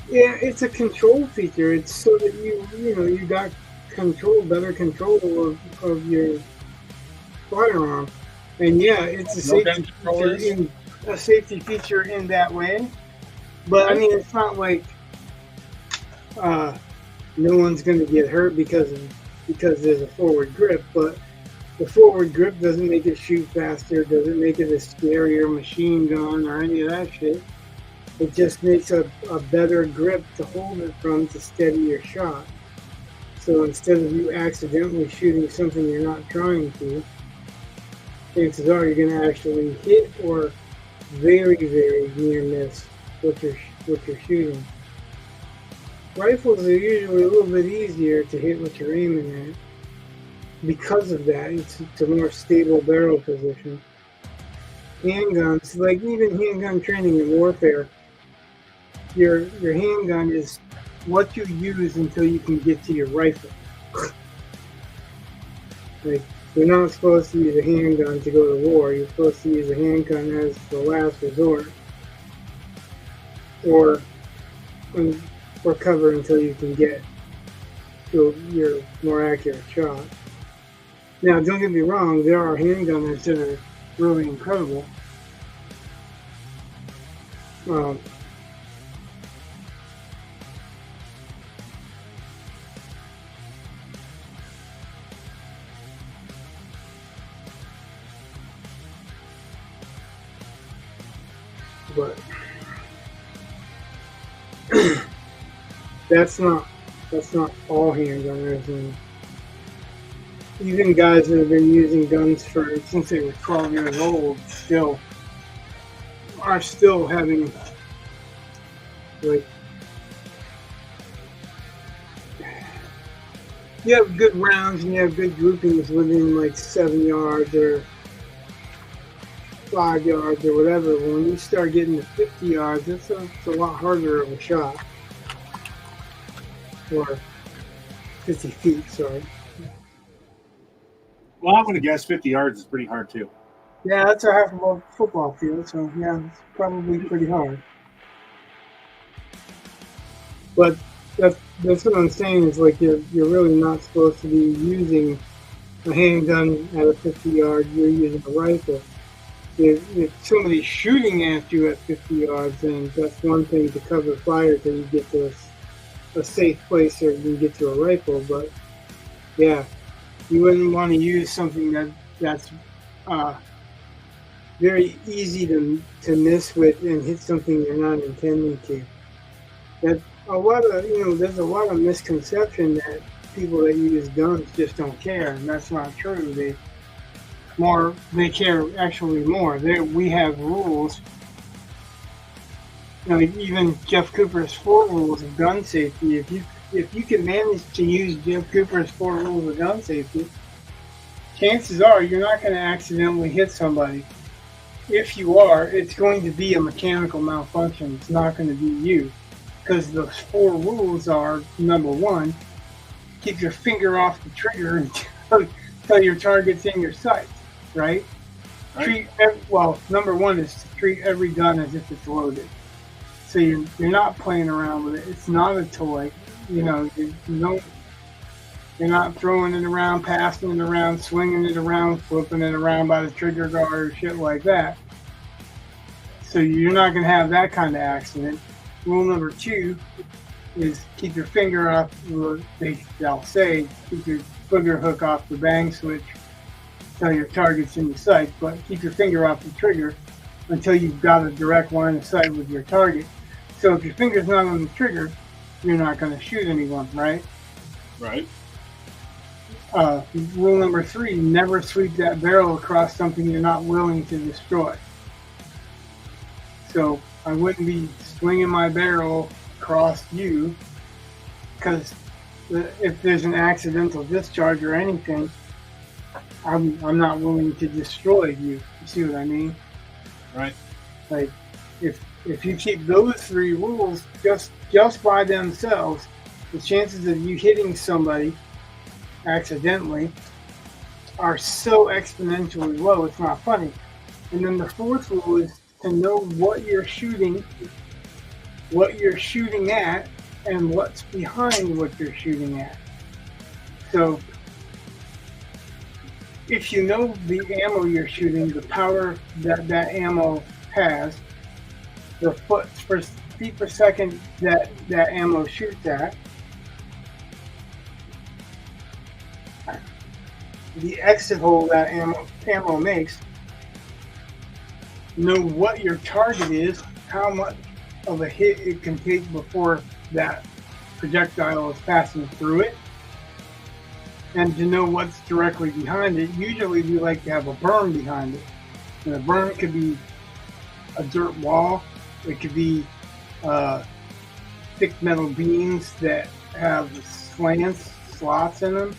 Yeah, it's a control feature. It's so that you got better control of your firearm. And yeah, it's a safety feature in that way. But I mean, it's not like no one's going to get hurt because there's a forward grip. But the forward grip doesn't make it shoot faster, doesn't make it a scarier machine gun or any of that shit. It just makes a better grip to hold it from to steady your shot. So instead of you accidentally shooting something you're not trying to, chances are you're going to actually hit or very, very near miss what you're shooting. Rifles are usually a little bit easier to hit what you're aiming at. Because of that, it's a more stable barrel position. Handguns, like even handgun training in warfare, your handgun is what you use until you can get to your rifle. Like, you're not supposed to use a handgun to go to war. You're supposed to use a handgun as the last resort, or cover until you can get to your more accurate shot. Now, don't get me wrong, there are handgunners that are really incredible. But that's not all handgunners, and even guys that have been using guns since they were 12 years old are still having, like, you have good rounds and you have good groupings within like 7 yards or 5 yards or whatever. When you start getting to 50 yards, it's a lot harder of a shot. Or 50 feet, sorry. Well, I'm going to guess 50 yards is pretty hard too. Yeah, that's a half of a football field, so yeah, it's probably pretty hard. But that's what I'm saying, is like you're really not supposed to be using a handgun at a 50 yard, you're using a rifle. If somebody's shooting at you at 50 yards, then that's one thing to cover fire till you get to a safe place or you can get to a rifle. But yeah, you wouldn't want to use something that's very easy to miss with and hit something you're not intending to. There's a lot of misconception that people that use guns just don't care, and that's not true. They care actually more. We have rules. Even Jeff Cooper's 4 rules of gun safety. If you can manage to use Jeff Cooper's 4 rules of gun safety, chances are you're not going to accidentally hit somebody. If you are, it's going to be a mechanical malfunction. It's not going to be you. Because those 4 rules are, number 1, keep your finger off the trigger until your target's in your sights, right? Number 1 is to treat every gun as if it's loaded. So you're not playing around with it. It's not a toy. You're not throwing it around, passing it around, swinging it around, flipping it around by the trigger guard or shit like that. So you're not going to have that kind of accident. Rule number 2 is keep your finger off. They'll say keep your trigger hook off the bang switch until your target's in your sight, but keep your finger off the trigger until you've got a direct line of sight with your target. So if your finger's not on the trigger, you're not going to shoot anyone, right? Right. Rule number 3, never sweep that barrel across something you're not willing to destroy. So I wouldn't be swinging my barrel across you, because if there's an accidental discharge or anything, I'm not willing to destroy you. You see what I mean? Right. Like, if you keep those three rules just by themselves, the chances of you hitting somebody accidentally are so exponentially low, it's not funny. And then the fourth rule is to know what you're shooting at, and what's behind what you're shooting at. So if you know the ammo you're shooting, the power that ammo has, the feet per second that ammo shoots at, the exit hole that ammo makes, know what your target is, how much of a hit it can take before that projectile is passing through it, and to know what's directly behind it. Usually we like to have a berm behind it. And a berm could be a dirt wall, it could be thick metal beams that have slots in them,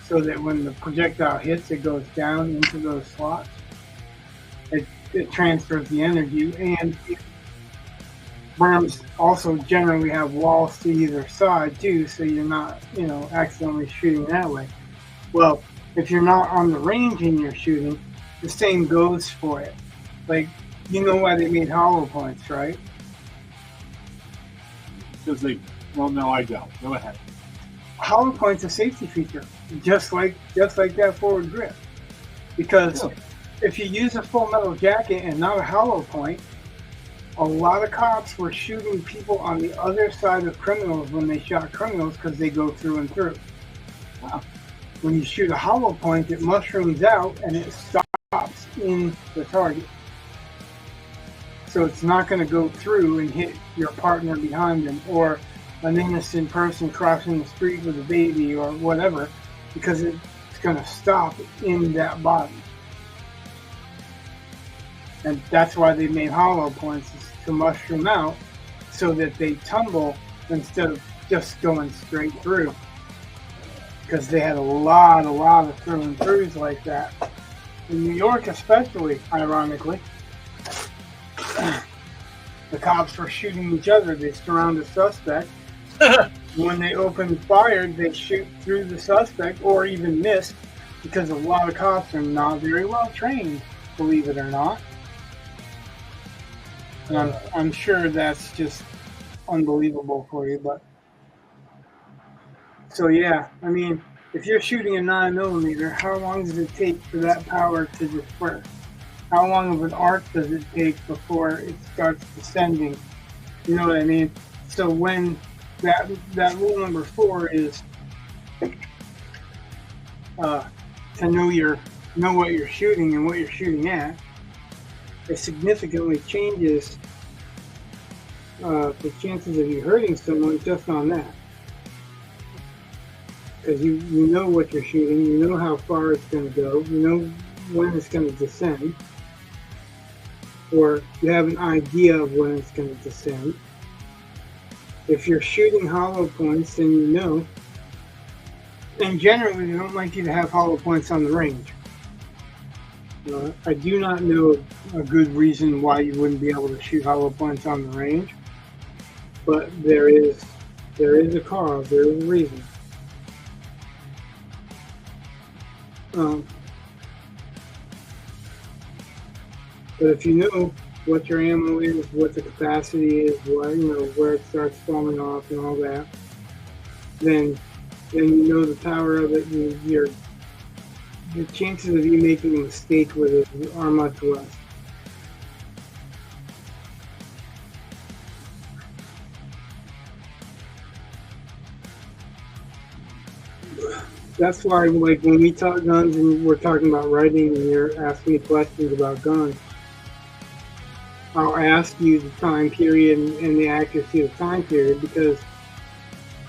so that when the projectile hits, it goes down into those slots. It transfers the energy, and berms also generally have walls to either side too, so you're not, accidentally shooting that way. Well, if you're not on the range and you're shooting, the same goes for it. Like, you know why they made hollow points, right? Because well, no, I don't. Go ahead. Hollow point's a safety feature, just like that forward grip. Because if you use a full metal jacket and not a hollow point, a lot of cops were shooting people on the other side of criminals when they shot criminals, because they go through and through. Wow. When you shoot a hollow point, it mushrooms out and it stops in the target. So it's not going to go through and hit your partner behind them, or an innocent person crossing the street with a baby or whatever, because it's going to stop in that body. And that's why they made hollow points, is to mushroom out so that they tumble instead of just going straight through. Because they had a lot of through and throughs like that. In New York especially, ironically, the cops were shooting each other. They surround the suspect. When they open fire, they shoot through the suspect or even miss, because a lot of cops are not very well trained, believe it or not. And I'm sure that's just unbelievable for you, but so yeah, I mean, if you're shooting a 9mm, how long does it take for that power to disperse? How long of an arc does it take before it starts descending? You know what I mean? So when that rule number 4 is to know what you're shooting and what you're shooting at, it significantly changes the chances of you hurting someone just on that. Because you know what you're shooting, you know how far it's going to go, you know when it's going to descend, or you have an idea of when it's going to descend. If you're shooting hollow points, then you know. And generally, they don't like you to have hollow points on the range. I do not know a good reason why you wouldn't be able to shoot hollow points on the range, but there is a cause, there is a reason. But if you know what your ammo is, what the capacity is, where it starts falling off and all that, then you know the power of it, and the chances of you making a mistake with it are much less. That's why, like, when we talk guns and we're talking about writing and you're asking me questions about guns, I'll ask you the time period and the accuracy of the time period, because,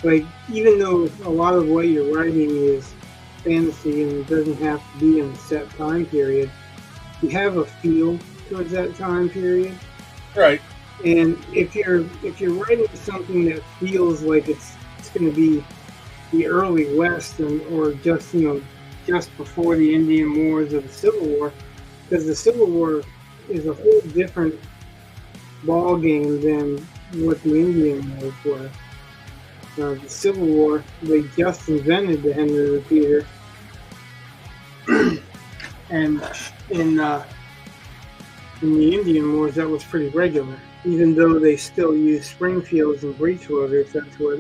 like, even though a lot of what you're writing is fantasy and it doesn't have to be in a set time period, you have a feel towards that time period. Right. And if you're writing something that feels like it's going to be, the early West, or just just before the Indian Wars of the Civil War, because the Civil War is a whole different ball game than what the Indian Wars were. The Civil War, they just invented the Henry repeater, and in the Indian Wars, that was pretty regular. Even though they still use Springfields and breechloaders, that's what.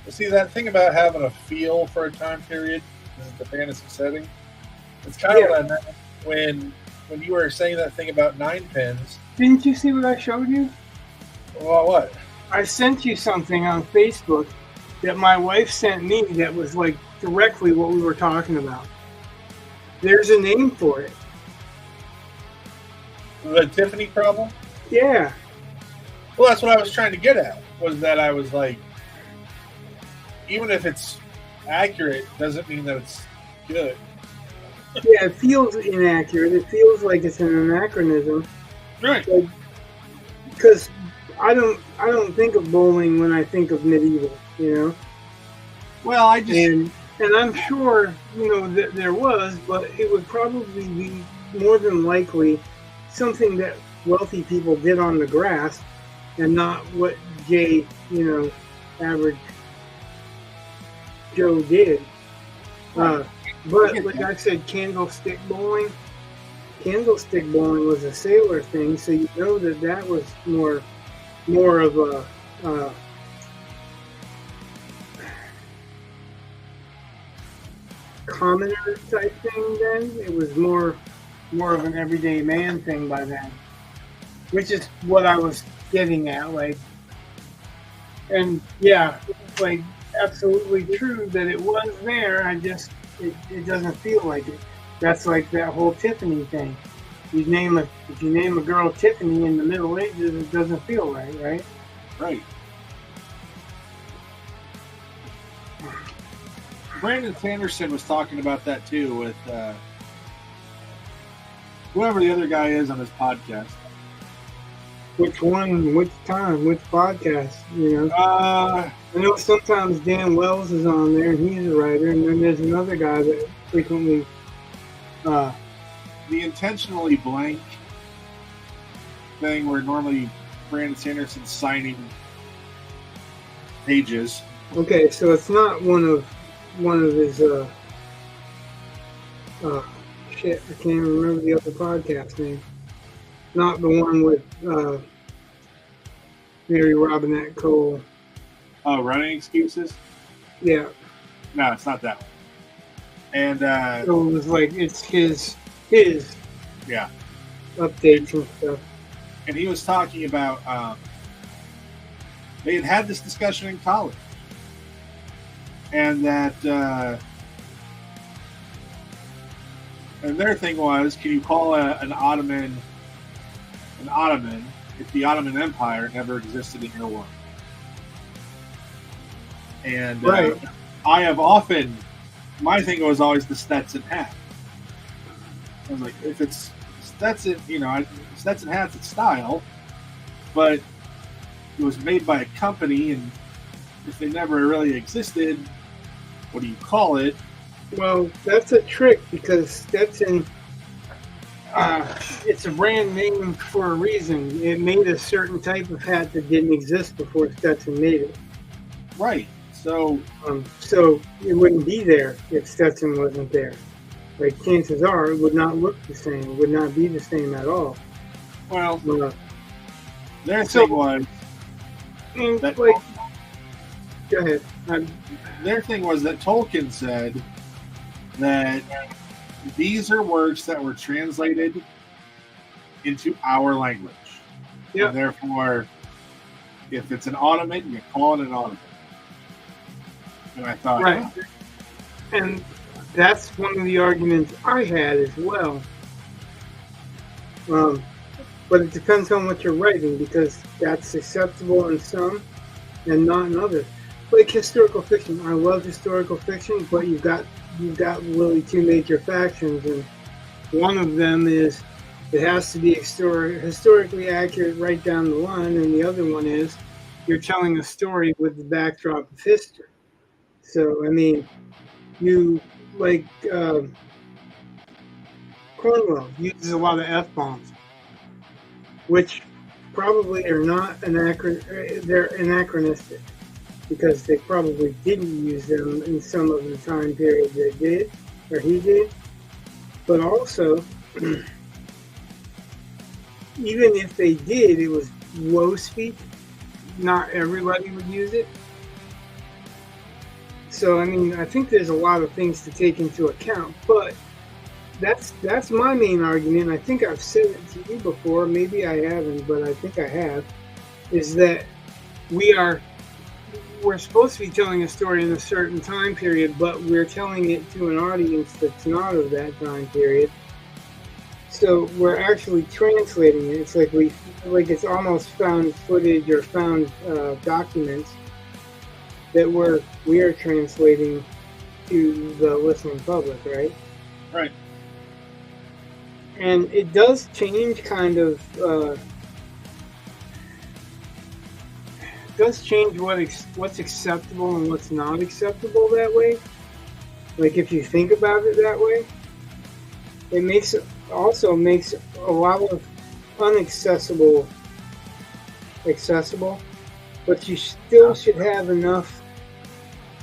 See, that thing about having a feel for a time period, this is the fantasy setting. It's kind of what I meant when you were saying that thing about 9 pins. Didn't you see what I showed you? Well, what? I sent you something on Facebook that my wife sent me that was like directly what we were talking about. There's a name for it. The Tiffany problem? Yeah. Well, that's what I was trying to get at, was that I was like, even if it's accurate, doesn't mean that it's good. Yeah, it feels inaccurate. It feels like it's an anachronism. Right. Because I don't think of bowling when I think of medieval, Well, I just... And I'm sure, that there was, but it would probably be more than likely something that wealthy people did on the grass and not what average Joe did. But like I said, candlestick bowling was a sailor thing, so that was more of a commoner type thing then. It was more of an everyday man thing by then, which is what I was getting at. Absolutely true that it was there. It doesn't feel like it. That's like that whole Tiffany thing. If you name a girl Tiffany in the Middle Ages, it doesn't feel right, right? Right. Brandon Sanderson was talking about that too with whoever the other guy is on his podcast. Which one? Which time? Which podcast? I know sometimes Dan Wells is on there, and he's a writer, and then there's another guy that frequently. The intentionally blank thing, where normally Brandon Sanderson's signing pages. Okay, so it's not one of his. Shit, I can't even remember the other podcast name. Not the one with Mary Robinette Cole. Oh, Running Excuses? Yeah. No, it's not that one. And so it was like it's his yeah, updates and stuff. And he was talking about they had this discussion in college, and that and their thing was, can you call an Ottoman if the Ottoman Empire never existed in your world? And right. I have often, my thing was always the Stetson hat. I was like, if it's Stetson, Stetson hat's its style, but it was made by a company, and if they never really existed, what do you call it? Well, that's a trick, because Stetson, it's a brand name for a reason. It made a certain type of hat that didn't exist before Stetson made it. Right. So it wouldn't be there if Stetson wasn't there. Like, chances are, it would not look the same. It would not be the same at all. Well, their thing was that. Go ahead. Their thing was that Tolkien said that these are works that were translated into our language. Yeah. And therefore, if it's an Ottoman, you call it an Ottoman. And I thought, right. And that's one of the arguments I had as well. But it depends on what you're writing, because that's acceptable in some and not in others. Like historical fiction, I love historical fiction, but you've got really two major factions, and one of them is it has to be historically accurate right down the line, and the other one is you're telling a story with the backdrop of history. So, I mean, you like Cornwell uses a lot of F-bombs, which probably are not they're anachronistic because they probably didn't use them in some of the time period they did, or he did. But also, even if they did, it was low speak. Not everybody would use it. So, I mean, I think there's a lot of things to take into account, but that's my main argument. I think I've said it to you before. Maybe I haven't, but I think I have. Is that we're supposed to be telling a story in a certain time period, but we're telling it to an audience that's not of that time period. So we're actually translating it. It's like it's almost found footage or found documents that we are translating to the listening public, right? Right. And it does change kind of what's acceptable and what's not acceptable that way. Like if you think about it that way, it also makes a lot of unaccessible accessible, but you still should have enough.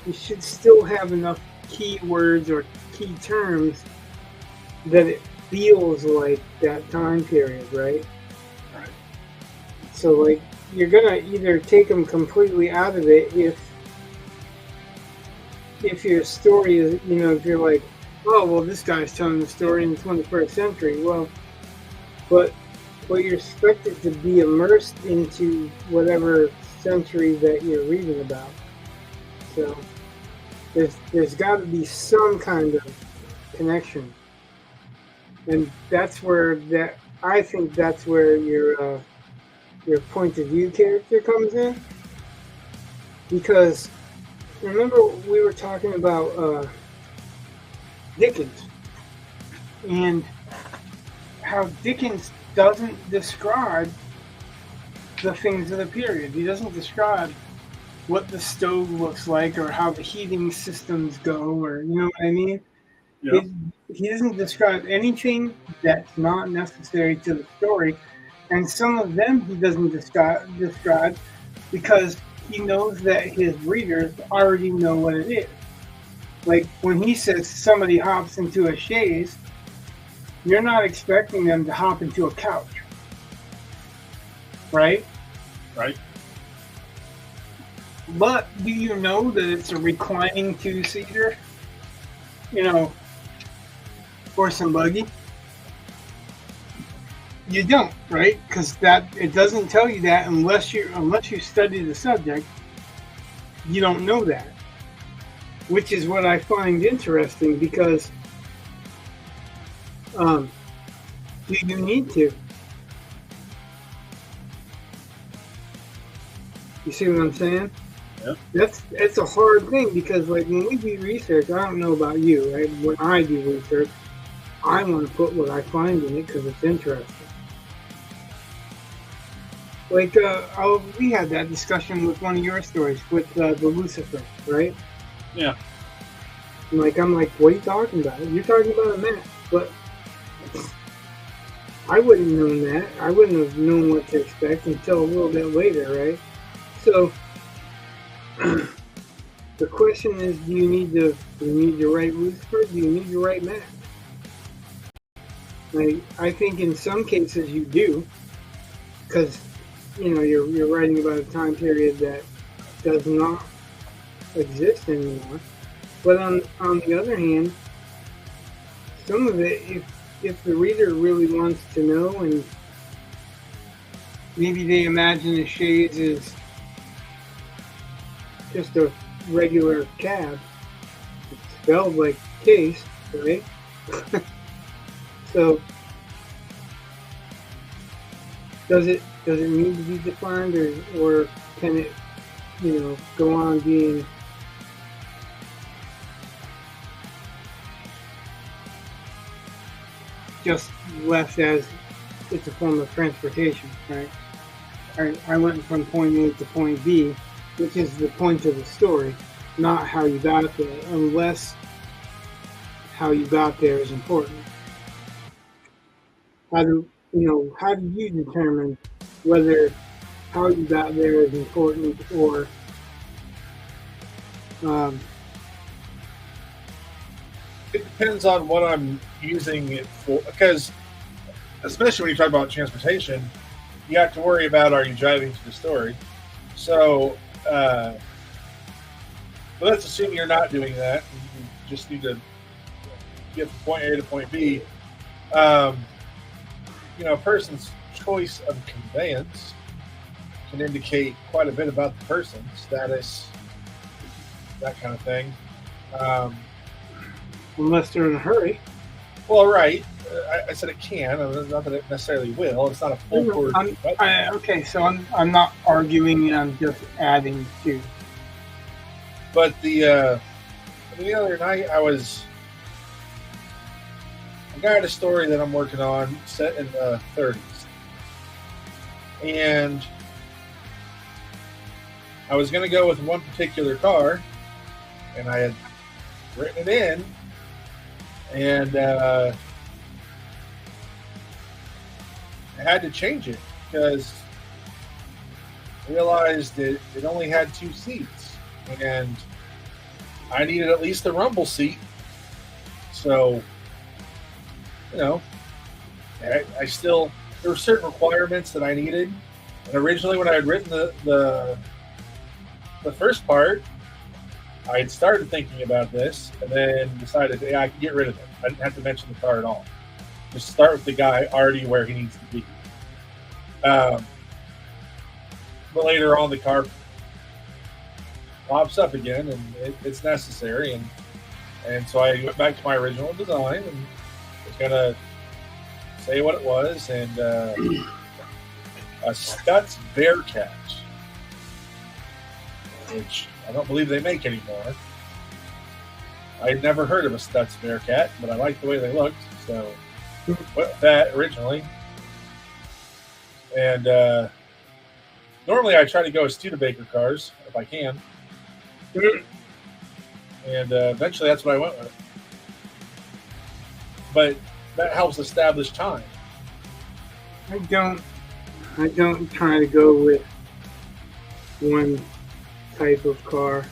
You should still have enough keywords or key terms that it feels like that time period, right? Right. So, like, you're gonna either take them completely out of it if your story is, if you're like, oh, well, this guy's telling the story in the 21st century. Well, but you're expected to be immersed into whatever century that you're reading about. So there's got to be some kind of connection, and I think that's where your point of view character comes in, because remember we were talking about Dickens and how Dickens doesn't describe the things of the period. He doesn't describe what the stove looks like or how the heating systems go, or you know what I mean? Yeah. He doesn't describe anything that's not necessary to the story, and some of them he doesn't describe because he knows that his readers already know what it is. Like when he says somebody hops into a chaise, you're not expecting them to hop into a couch, right? Right. But do you know that it's a reclining two-seater? Horse and buggy? You don't, right? Because it doesn't tell you that unless you study the subject. You don't know that, which is what I find interesting because do you need to? You see what I'm saying? Yeah. That's a hard thing because like when we do research, I don't know about you, right? When I do research, I want to put what I find in it because it's interesting. Like we had that discussion with one of your stories with the Lucifer, right? Yeah. I'm like, what are you talking about? You're talking about a map, but I wouldn't have known that. I wouldn't have known what to expect until a little bit later, right? So the question is, do you need to write Lucifer? Do you need to write map? Like, I think in some cases you do, because you're writing about a time period that does not exist anymore. But on the other hand, some of it, if the reader really wants to know, and maybe they imagine a chaise is just a regular cab, it's spelled like case, right? So does it need to be defined, or can it go on being just left as it's a form of transportation, right? I went from point A to point B, which is the point of the story, not how you got there, unless how you got there is important. How do you determine whether how you got there is important, or It depends on what I'm using it for, because especially when you talk about transportation, you have to worry about, are you driving to the story? So, but let's assume you're not doing that. You just need to get from point A to point B. A person's choice of conveyance can indicate quite a bit about the person, status, that kind of thing. Unless they're in a hurry. Well, right. I said it can. Not that it necessarily will. It's not a full court. Okay, so I'm not arguing. I'm just adding to. But the other night I got a story that I'm working on set in the 30s, and I was going to go with one particular car, and I had written it in, and I had to change it because I realized it only had 2 seats, and I needed at least a rumble seat. So, I still, there were certain requirements that I needed. And originally when I had written the first part, I had started thinking about this and then decided, yeah, I can get rid of it. I didn't have to mention the car at all. Just start with the guy already where he needs to be. But later on, the car pops up again, and it's necessary. And so I went back to my original design and was going to say what it was. And a 𝒂𝒐𝒆𝒏𝒈, which I don't believe they make anymore. I had never heard of a 𝒂𝒐𝒆𝒏𝒈, but I liked the way they looked, so went with that originally. And normally I try to go with Studebaker cars if I can, and eventually that's what I went with. But that helps establish time. I don't try to go with one type of car.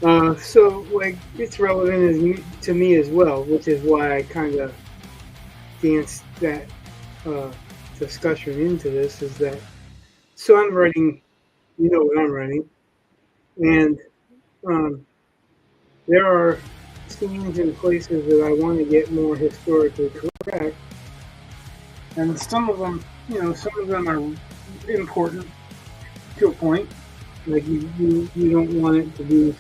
So it's relevant to me as well, which is why I kind of danced that discussion into this. Is that so? I'm writing, what I'm writing, and there are scenes and places that I want to get more historically correct, and some of them are important to a point. Like you don't want it to be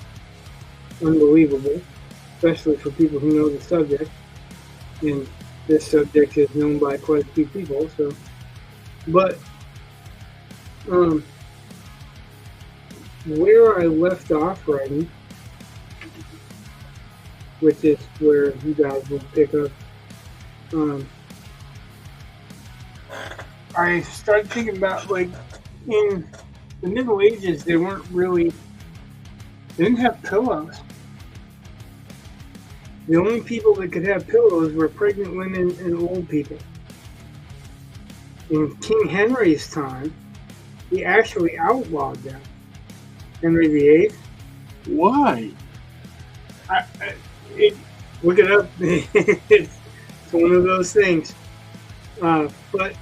unbelievable, especially for people who know the subject. And this subject is known by quite a few people. So, but where I left off writing, which is where you guys will pick up, I started thinking about in the Middle Ages, they didn't have pillows. The only people that could have pillows were pregnant women and old people. In King Henry's time, he actually outlawed them. Henry VIII. Why? Look it up. It's one of those things. But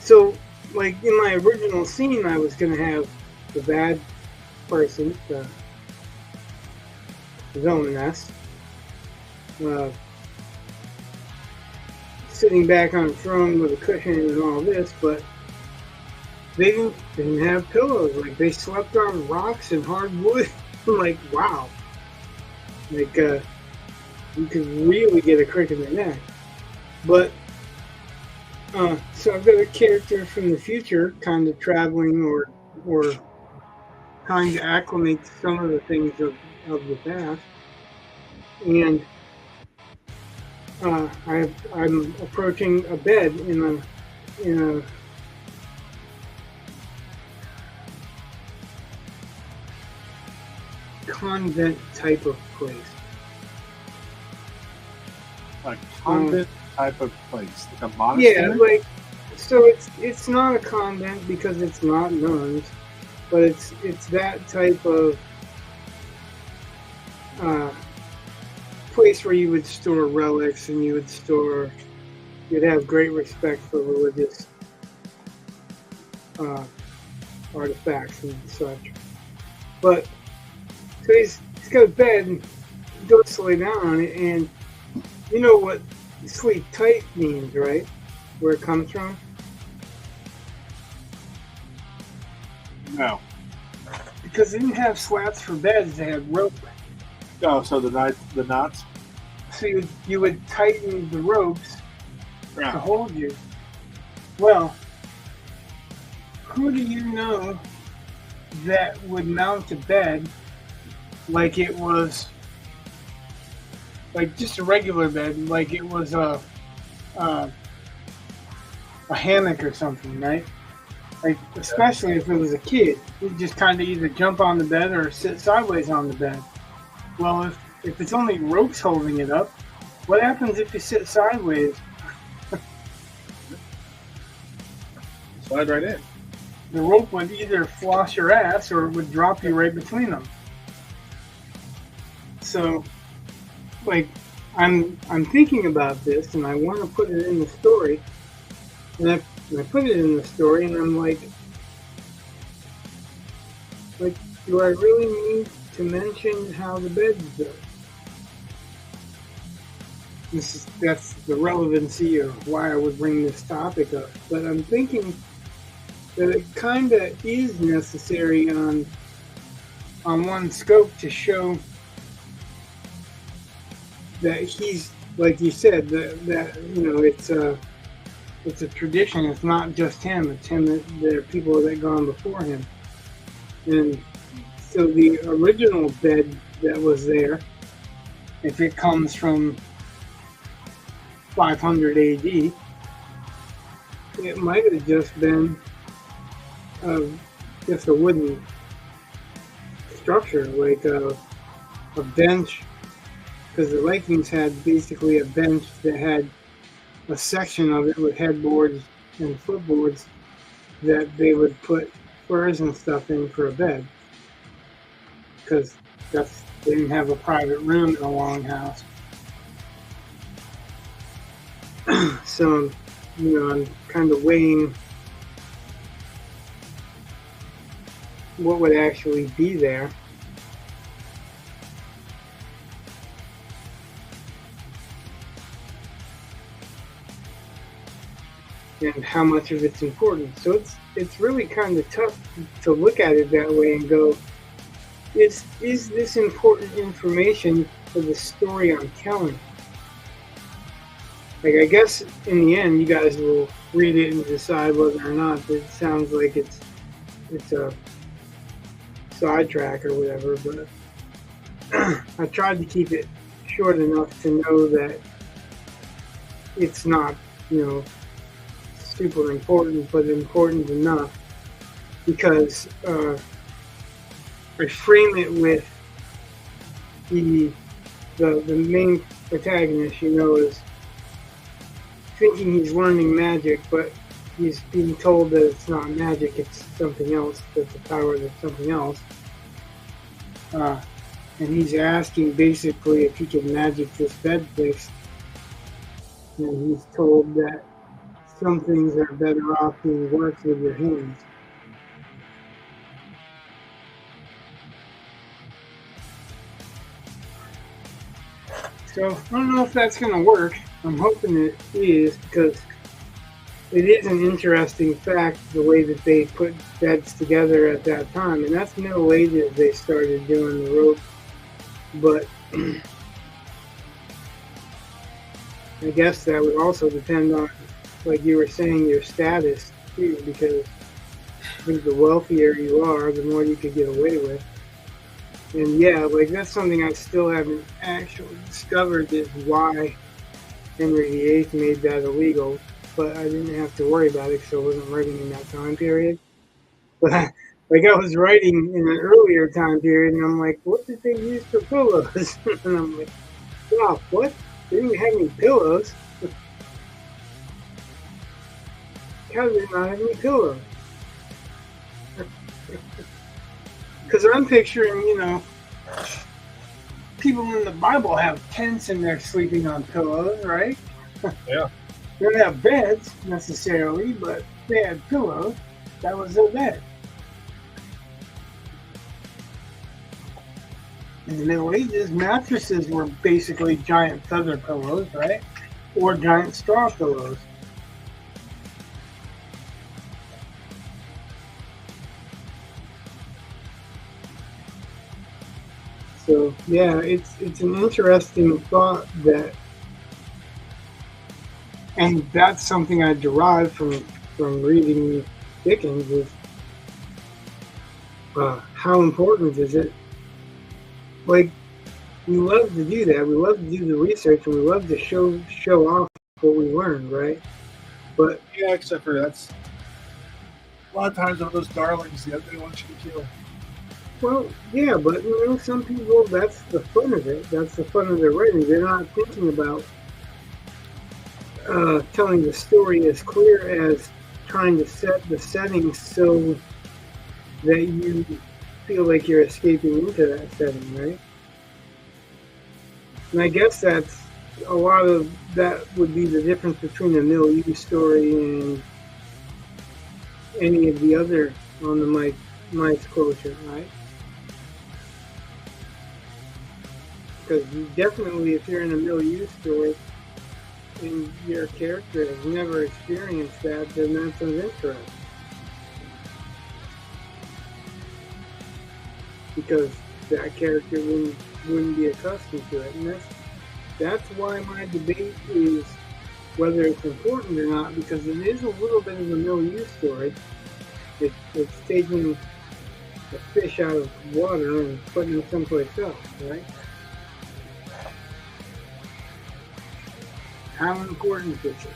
so, in my original scene, I was going to have the bad person, the villainess, sitting back on a throne with a cushion and all this, but they didn't have pillows. They slept on rocks and hardwood. Wow. You could really get a crick in the neck. But so I've got a character from the future kind of traveling or trying to acclimate to some of the things of the past. And I'm approaching a bed in a convent type of place. A convent type of place, like a monastery? Yeah, like, so it's not a convent because it's not nuns, but it's that type of place where you would store relics and you'd have great respect for religious artifacts and such. But so he's got a bed and he goes to lay down on it, and you know what sleep tight means, right? Where it comes from? No. Because they didn't have slats for beds, they had rope. Oh, so the knots? So you would tighten the ropes Yeah. to hold you. Well, who do you know that would mount a bed like it was like just a regular bed, like it was a hammock or something, right? Like, especially if it was a kid, you'd just kind of either jump on the bed or sit sideways on the bed. Well, if it's only ropes holding it up, what happens if you sit sideways? Slide right in. The rope would either floss your ass or it would drop you right between them. So, like, I'm thinking about this and I want to put it in the story. And I put it in the story and I'm like, do I really need to mention how the bed's built? That's the relevancy of why I would bring this topic up. But I'm thinking that it kind of is necessary on one scope to show that he's, like you said, that you know, it's a tradition. It's not just him. It's him. There are people that gone before him. And so the original bed that was there, if it comes from 500 AD, it might have just been just a wooden structure, like a bench, because the Vikings had basically a bench that had a section of it with headboards and footboards that they would put furs and stuff in for a bed, because they didn't have a private room in a longhouse. So, you know, I'm kind of weighing what would actually be there. And how much of it's important. So it's really kind of tough to look at it that way and go, is this important information for the story I'm telling? Like, I guess in the end, you guys will read it and decide whether or not it sounds like it's a sidetrack or whatever. But I tried to keep it short enough to know that it's not, you know, super important, but important enough, because I frame it with the main protagonist, you know, is thinking he's learning magic, but he's being told that it's not magic, it's something else, that's a power that's something else. And he's asking basically if he can magic this bed fixed, and he's told that some things are better off being worked with your hands. So I don't know if that's going to work. I'm hoping it is, because it is an interesting fact the way that they put beds together at that time. And that's Middle Ages they started doing the rope. But I guess that would also depend on, like you were saying, your status too, because I think the wealthier you are, the more you could get away with. And yeah, like, that's something I still haven't actually discovered, is why Henry VIII made that illegal. But I didn't have to worry about it because I wasn't writing in that time period. But Like I was writing in an earlier time period, and I'm like, what did they use for pillows? And I'm like, wow, what? They didn't have any pillows. How did they not have any pillows? Because I'm picturing, people in the Bible have tents and they're sleeping on pillows, right? Yeah. They don't have beds necessarily, but they had pillows. That was their bed. In the Middle Ages, mattresses were basically giant feather pillows, right? Or giant straw pillows. So yeah, it's an interesting thought that, and that's something I derived from reading Dickens is how important is it? Like, we love to do that. We love to do the research, and we love to show off what we learned, right? But Yeah, except for that's a lot of times on those darlings that they want you to kill. well, yeah, but some people, that's the fun of it. That's the fun of their writing. They're not thinking about telling the story as clear as trying to set the setting so that you feel like you're escaping into that setting, right? And I guess that's a lot of that would be the difference between a milieu story and any of the other on the Mike's quotient, right? Because definitely, if you're in a milieu story and your character has never experienced that, then that's of interest. Because that character wouldn't be accustomed to it. And that's why my debate is whether it's important or not, because it is a little bit of a milieu story. It's taking a fish out of water and putting it someplace else, right? How important is it?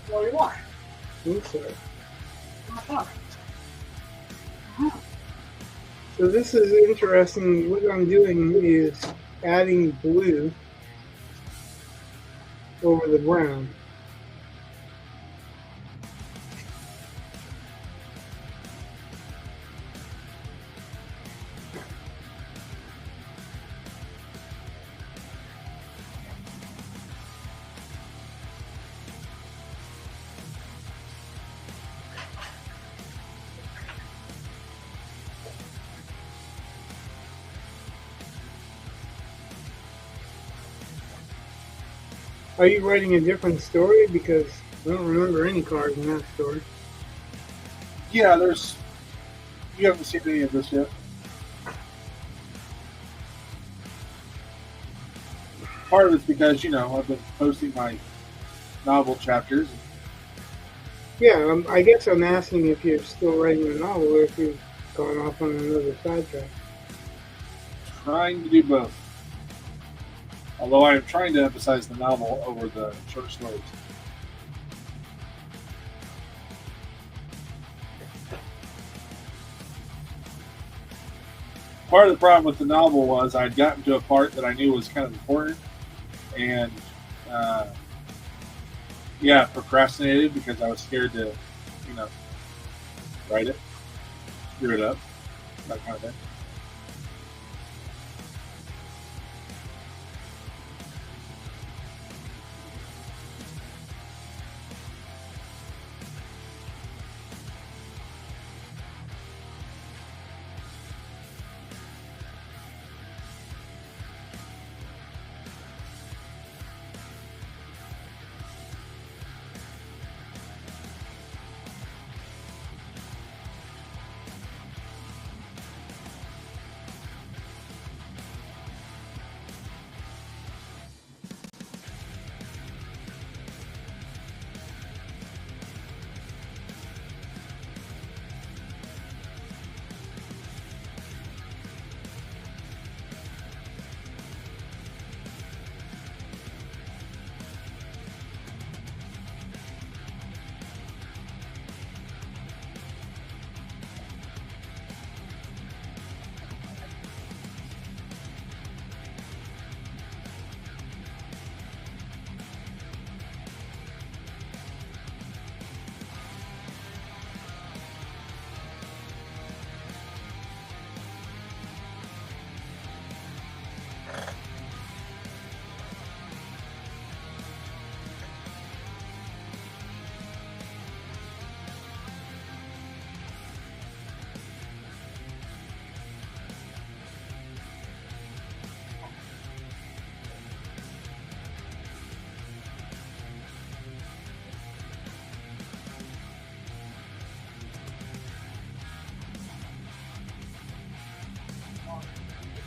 What do you want? Okay. Uh-huh. So this is interesting. What I'm doing is adding blue over the brown. Are you writing a different story? Because I don't remember any cards in that story. Yeah, you haven't seen any of this yet. Part of it's because, I've been posting my novel chapters. Yeah, I guess I'm asking if you're still writing a novel or if you've gone off on another sidetrack. Trying to do both. Although I am trying to emphasize the novel over the short stories. Part of the problem with the novel was I'd gotten to a part that I knew was kind of important, and procrastinated because I was scared to, write it, screw it up, that kind of thing.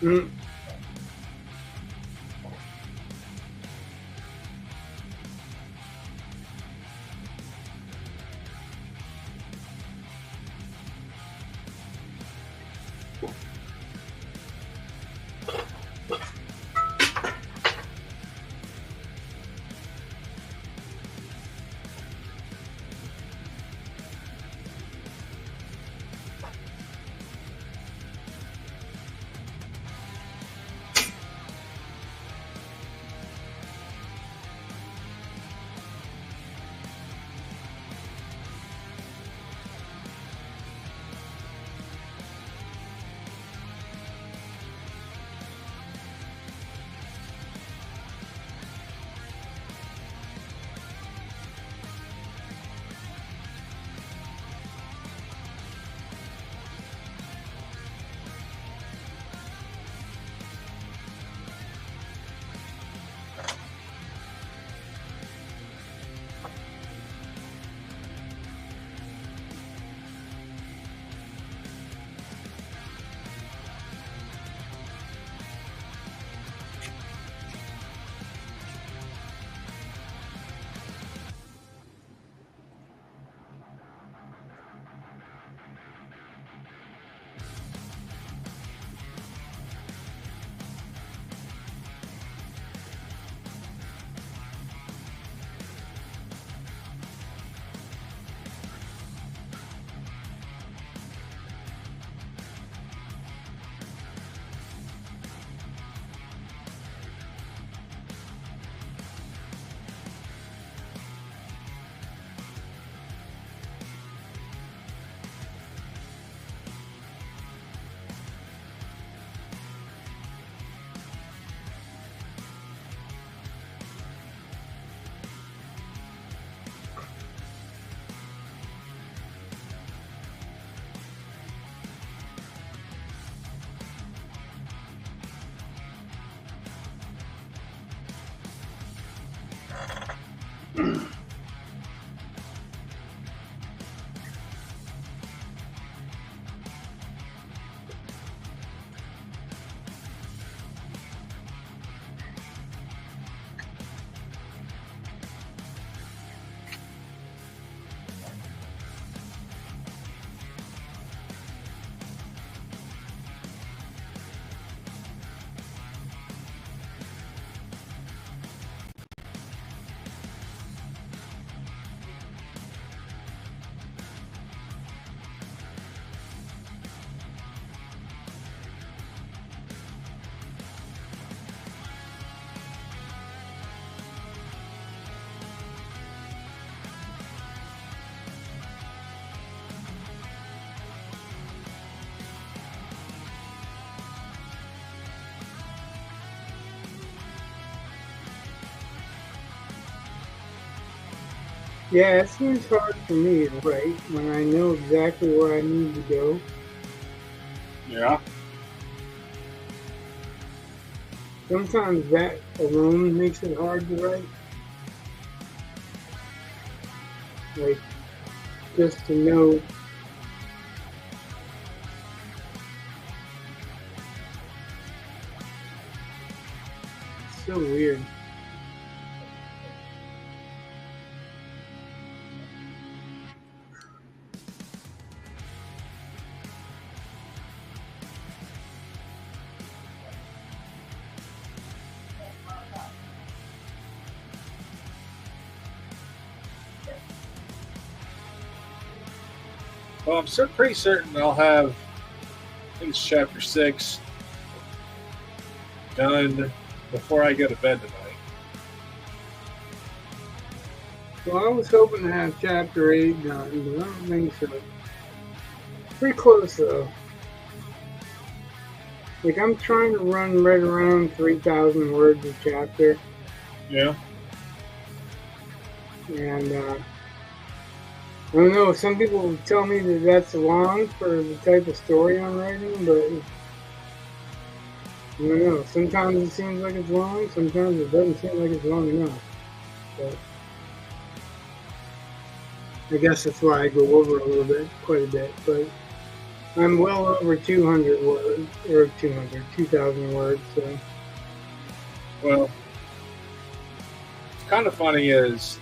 Mm. Yeah, it seems hard for me to write when I know exactly where I need to go. Yeah. Sometimes that alone makes it hard to write. Like, just to know. It's so weird. Well, I'm pretty certain I'll have, I think it's chapter 6, done before I go to bed tonight. Well, I was hoping to have chapter 8 done, but I don't think so. Pretty close, though. Like, I'm trying to run right around 3,000 words a chapter. Yeah. And, I don't know, some people tell me that that's long for the type of story I'm writing, but I don't know. Sometimes it seems like it's long, sometimes it doesn't seem like it's long enough. But I guess that's why I go over a little bit, quite a bit. But I'm well over 200 words, or 2,000 words. So, Well, what's kind of funny is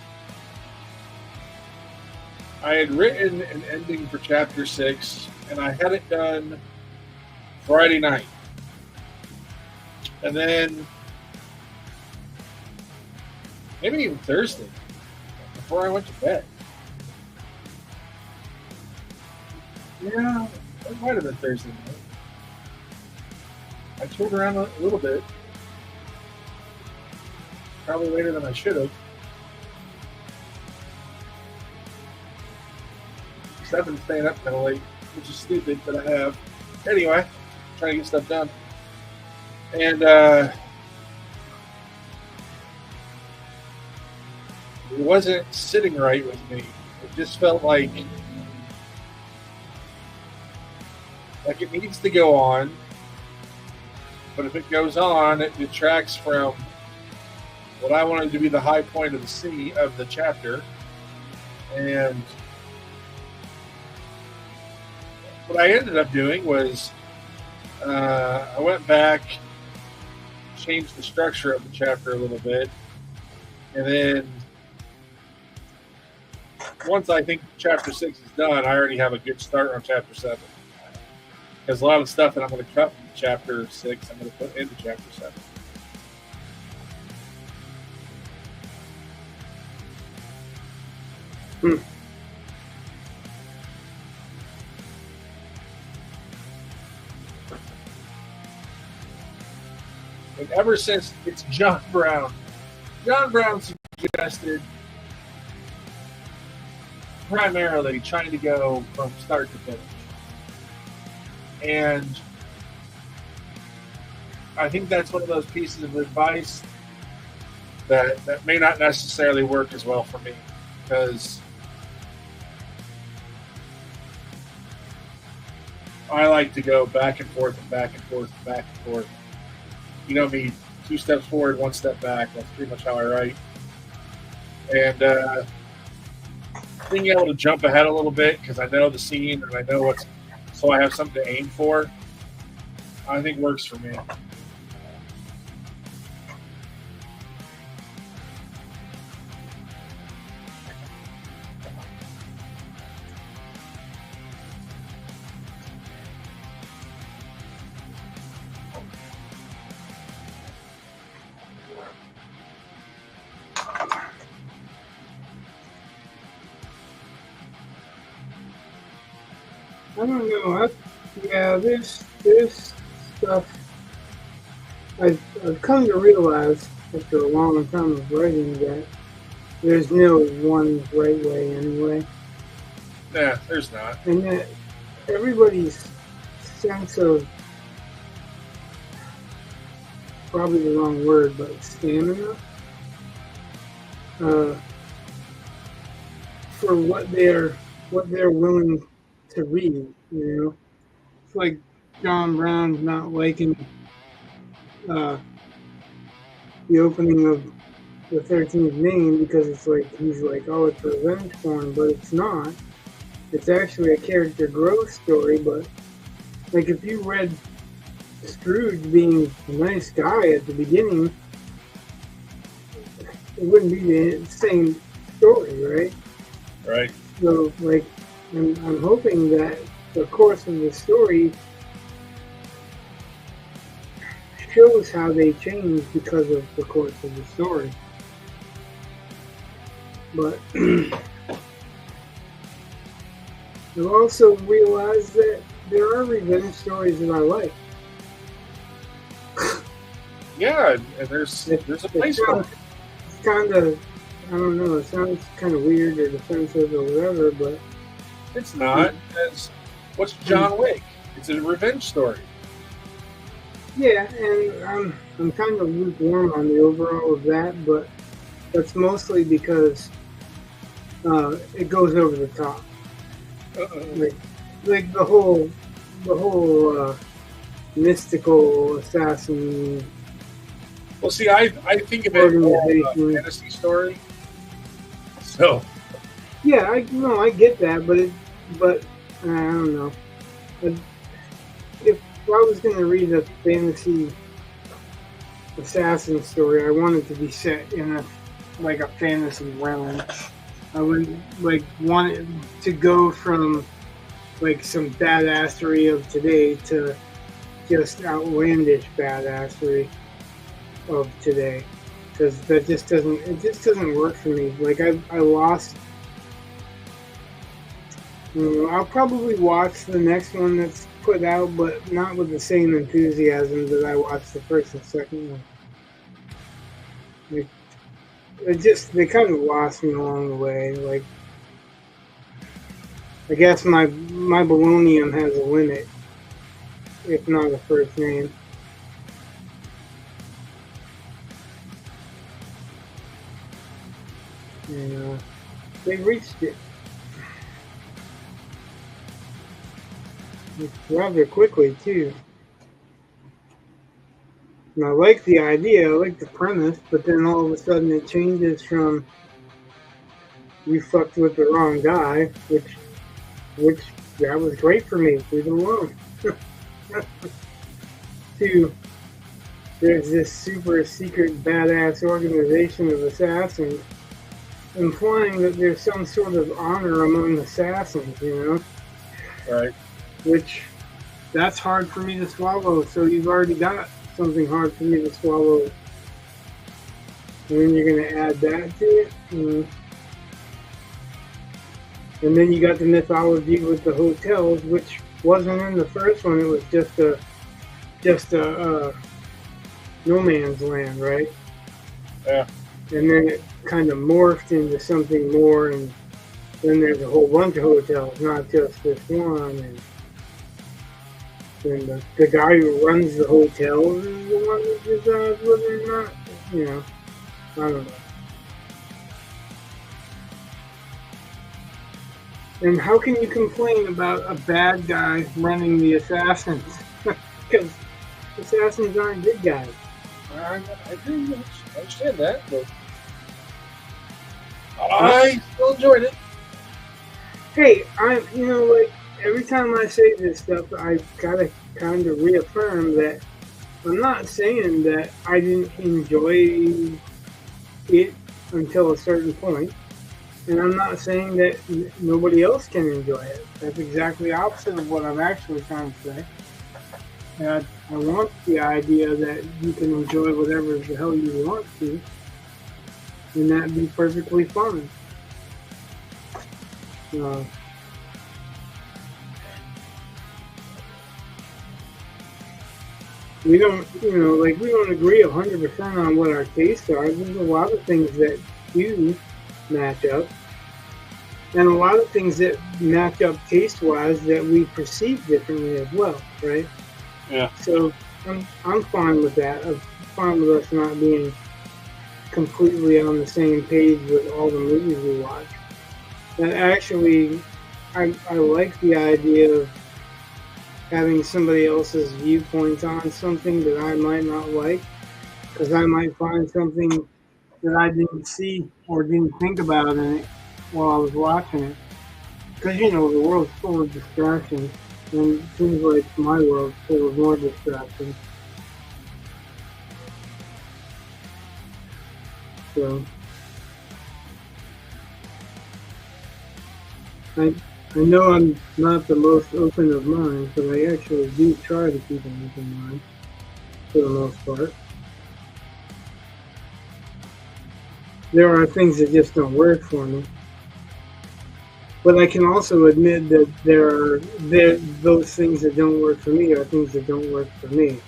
I had written an ending for chapter 6, and I had it done Friday night. And then, maybe even Thursday, before I went to bed. Yeah, it might have been Thursday night. I toured around a little bit. Probably later than I should have. I've been staying up kind of late, which is stupid, but I have. Anyway, trying to get stuff done. And it wasn't sitting right with me. It just felt like it needs to go on. But if it goes on, it detracts from what I wanted to be the high point of the chapter. And what I ended up doing was I went back, changed the structure of the chapter a little bit, and then once I think chapter 6 is done, I already have a good start on chapter 7. Because a lot of stuff that I'm going to cut from chapter 6, I'm going to put into chapter 7. And ever since it's John Brown suggested primarily trying to go from start to finish. And I think that's one of those pieces of advice that may not necessarily work as well for me, because I like to go back and forth and back and forth and back and forth. You know me, 2 steps forward, 1 step back. That's pretty much how I write. And being able to jump ahead a little bit because I know the scene and I know what's, so I have something to aim for, I think works for me. I don't know. This stuff I've come to realize after a long time of writing that there's no one right way anyway. Nah, there's not. And that everybody's sense of, probably the wrong word, but stamina for what they're willing to read, you know. It's like John Brown's not liking the opening of the 13th name because it's like, he's like, oh, it's revenge porn, but it's not. It's actually a character growth story. But like, if you read Scrooge being a nice guy at the beginning, it wouldn't be the same story, right? Right. So, like, I'm hoping that the course of the story shows how they change because of the course of the story. But I've also realized that there are revenge stories that I like. Yeah, and there's a place for it. It's kind of, I don't know, it sounds kind of weird or defensive or whatever, but It's not. Because what's John Wick? It's a revenge story. yeah, and I'm kind of lukewarm on the overall of that, but that's mostly because it goes over the top. Like the whole mystical assassin. Well, see, I think of it more as a fantasy story. So Yeah, I get that, but I don't know. if I was going to read a fantasy assassin story, I want it to be set in a fantasy realm. I would want it to go from some badassery of today to just outlandish badassery of today, because that just doesn't work for me. I lost. I'll probably watch the next one that's put out, but not with the same enthusiasm that I watched the first and second one. They kind of lost me along the way. I guess my balonium has a limit, if not a first name. And they reached it rather quickly too. And I like the idea, I like the premise, but then all of a sudden it changes from "you fucked with the wrong guy," which that was great for me, leave it alone, to there's this super secret badass organization of assassins, implying that there's some sort of honor among assassins, Right. Which, that's hard for me to swallow, so you've already got something hard for me to swallow. And then you're going to add that to it. And then you got the mythology with the hotels, which wasn't in the first one. It was just a no man's land, right? Yeah. And then it kind of morphed into something more, and then there's a whole bunch of hotels, not just this one. And the guy who runs the hotel is the one that decides whether or not, I don't know. And how can you complain about a bad guy running the assassins? Because assassins aren't good guys. I do understand that, but I still enjoyed it. Hey, every time I say this stuff, I gotta kind of reaffirm that I'm not saying that I didn't enjoy it until a certain point, and I'm not saying that nobody else can enjoy it. That's exactly the opposite of what I'm actually trying to say. And I want the idea that you can enjoy whatever the hell you want to, and that be perfectly fine. We don't agree 100% on what our tastes are. There's a lot of things that do match up, and a lot of things that match up taste-wise that we perceive differently as well, right? Yeah. So I'm fine with that. I'm fine with us not being completely on the same page with all the movies we watch. And actually, I like the idea of having somebody else's viewpoints on something that I might not like, because I might find something that I didn't see or didn't think about in it while I was watching it. Because, the world's full of distractions, and it seems like my world's full of more distractions. So, I know I'm not the most open of minds, but I actually do try to keep an open mind, for the most part. There are things that just don't work for me. But I can also admit that those things that don't work for me are things that don't work for me.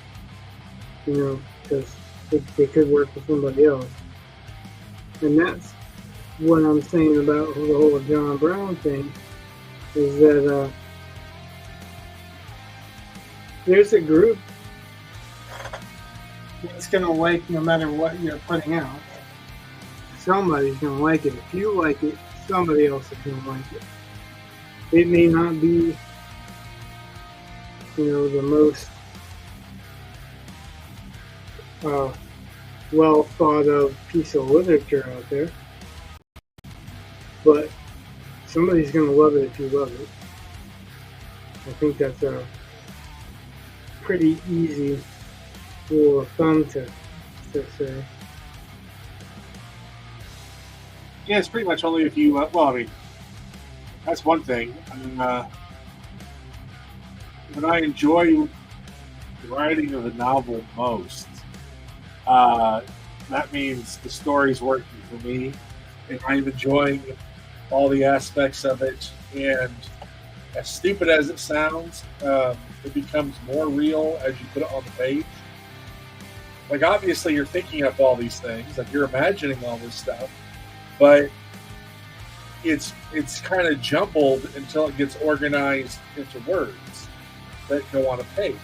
Because they could work for somebody else. And that's what I'm saying about the whole John Brown thing, is that there's a group that's going to like no matter what you're putting out. Somebody's going to like it. If you like it, somebody else is going to like it. It may not be, the most well thought of piece of literature out there, but somebody's going to love it if you love it. I think that's a pretty easy rule of thumb to say. Yeah, it's pretty much only if you. Well, I mean, that's one thing. I mean, when I enjoy the writing of a novel most, that means the story's working for me, and I'm enjoying all the aspects of it. And as stupid as it sounds, it becomes more real as you put it on the page. Like, obviously, you're thinking up all these things, like you're imagining all this stuff, but it's kind of jumbled until it gets organized into words that go on a page.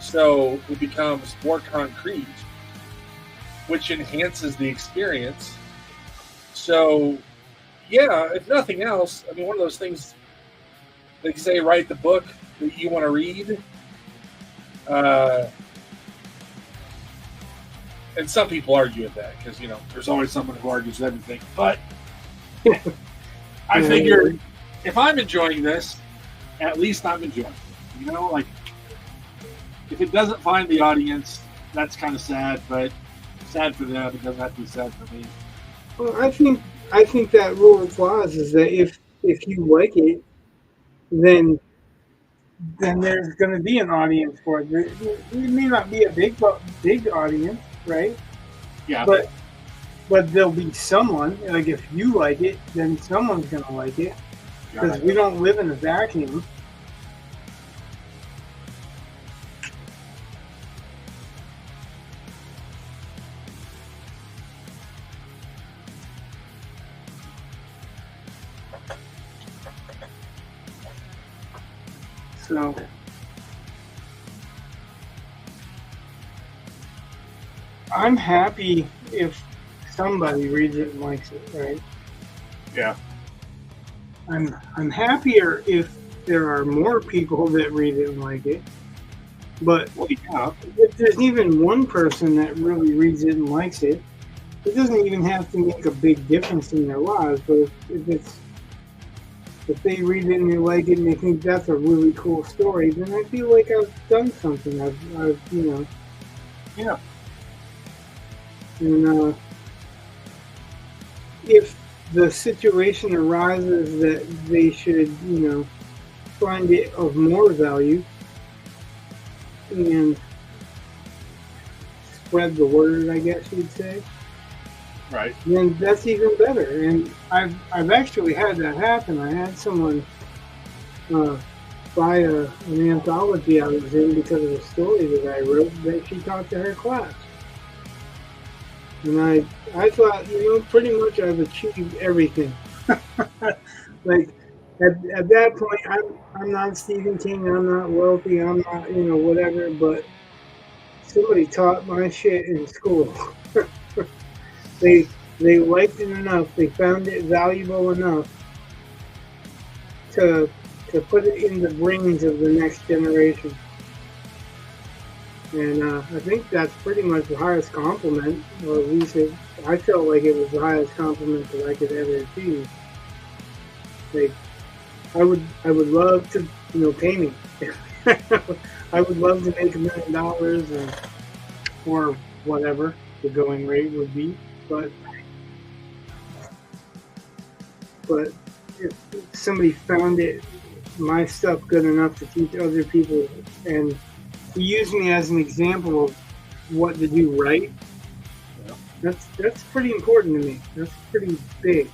So it becomes more concrete, which enhances the experience. So, yeah, if nothing else, I mean, one of those things, they say, write the book that you want to read. And some people argue with that because, you know, there's always someone who argues everything. But I figure if I'm enjoying this, at least I'm enjoying it. You know, like, if it doesn't find the audience, that's kind of sad, but sad for them. It doesn't have to be sad for me. Well, I think that rule of laws is that if you like it, then there's going to be an audience for it. It may not be a big audience, right? Yeah. But there'll be someone. Like, if you like it, then someone's going to like it, because we don't live in a vacuum. So, I'm happy if somebody reads it and likes it, right? Yeah. I'm happier if there are more people that read it and like it. But if there's even one person that really reads it and likes it, it doesn't even have to make a big difference in their lives. But if they read it and they like it and they think that's a really cool story, then I feel like I've done something. I've you know. Yeah. And if the situation arises that they should, you know, find it of more value and spread the word, I guess you'd say. Right. Then that's even better. And I've actually had that happen. I had someone buy an anthology I was in because of a story that I wrote that she taught to her class. And I thought, you know, pretty much I've achieved everything. Like, at that point, I'm not Stephen King, I'm not wealthy, I'm not, you know, whatever, but somebody taught my shit in school. They liked it enough, they found it valuable enough to put it in the brains of the next generation. And I think that's pretty much the highest compliment, or at least I felt like it was the highest compliment that I could ever achieve. Like, I would love to, you know, pay me. I would love to make $1 million or whatever the going rate would be. But if somebody found my stuff good enough to teach other people and to use me as an example of what to do right, that's pretty important to me. That's pretty big.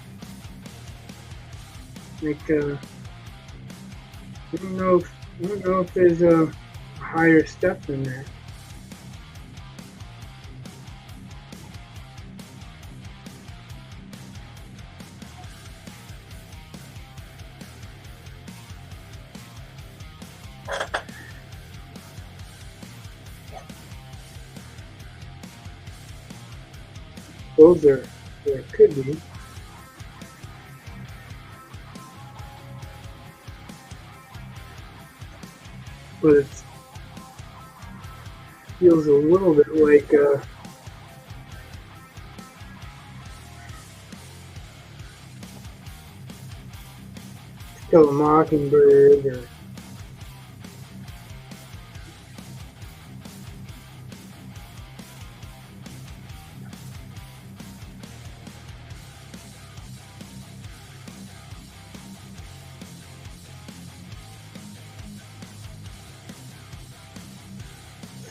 Like, I don't know if there's a higher step than that. There could be. But it feels a little bit like To Kill a Mockingbird or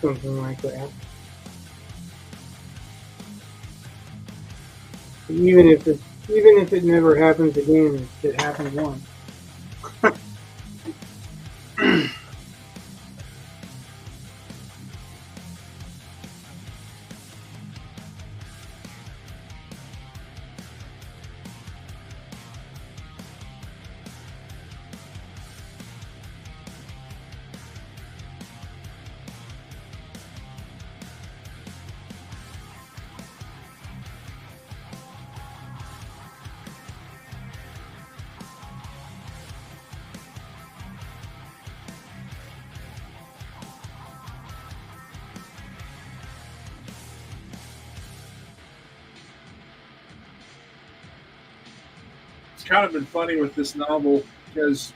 something like that. Even if it never happens again, it happened once. It's kind of been funny with this novel because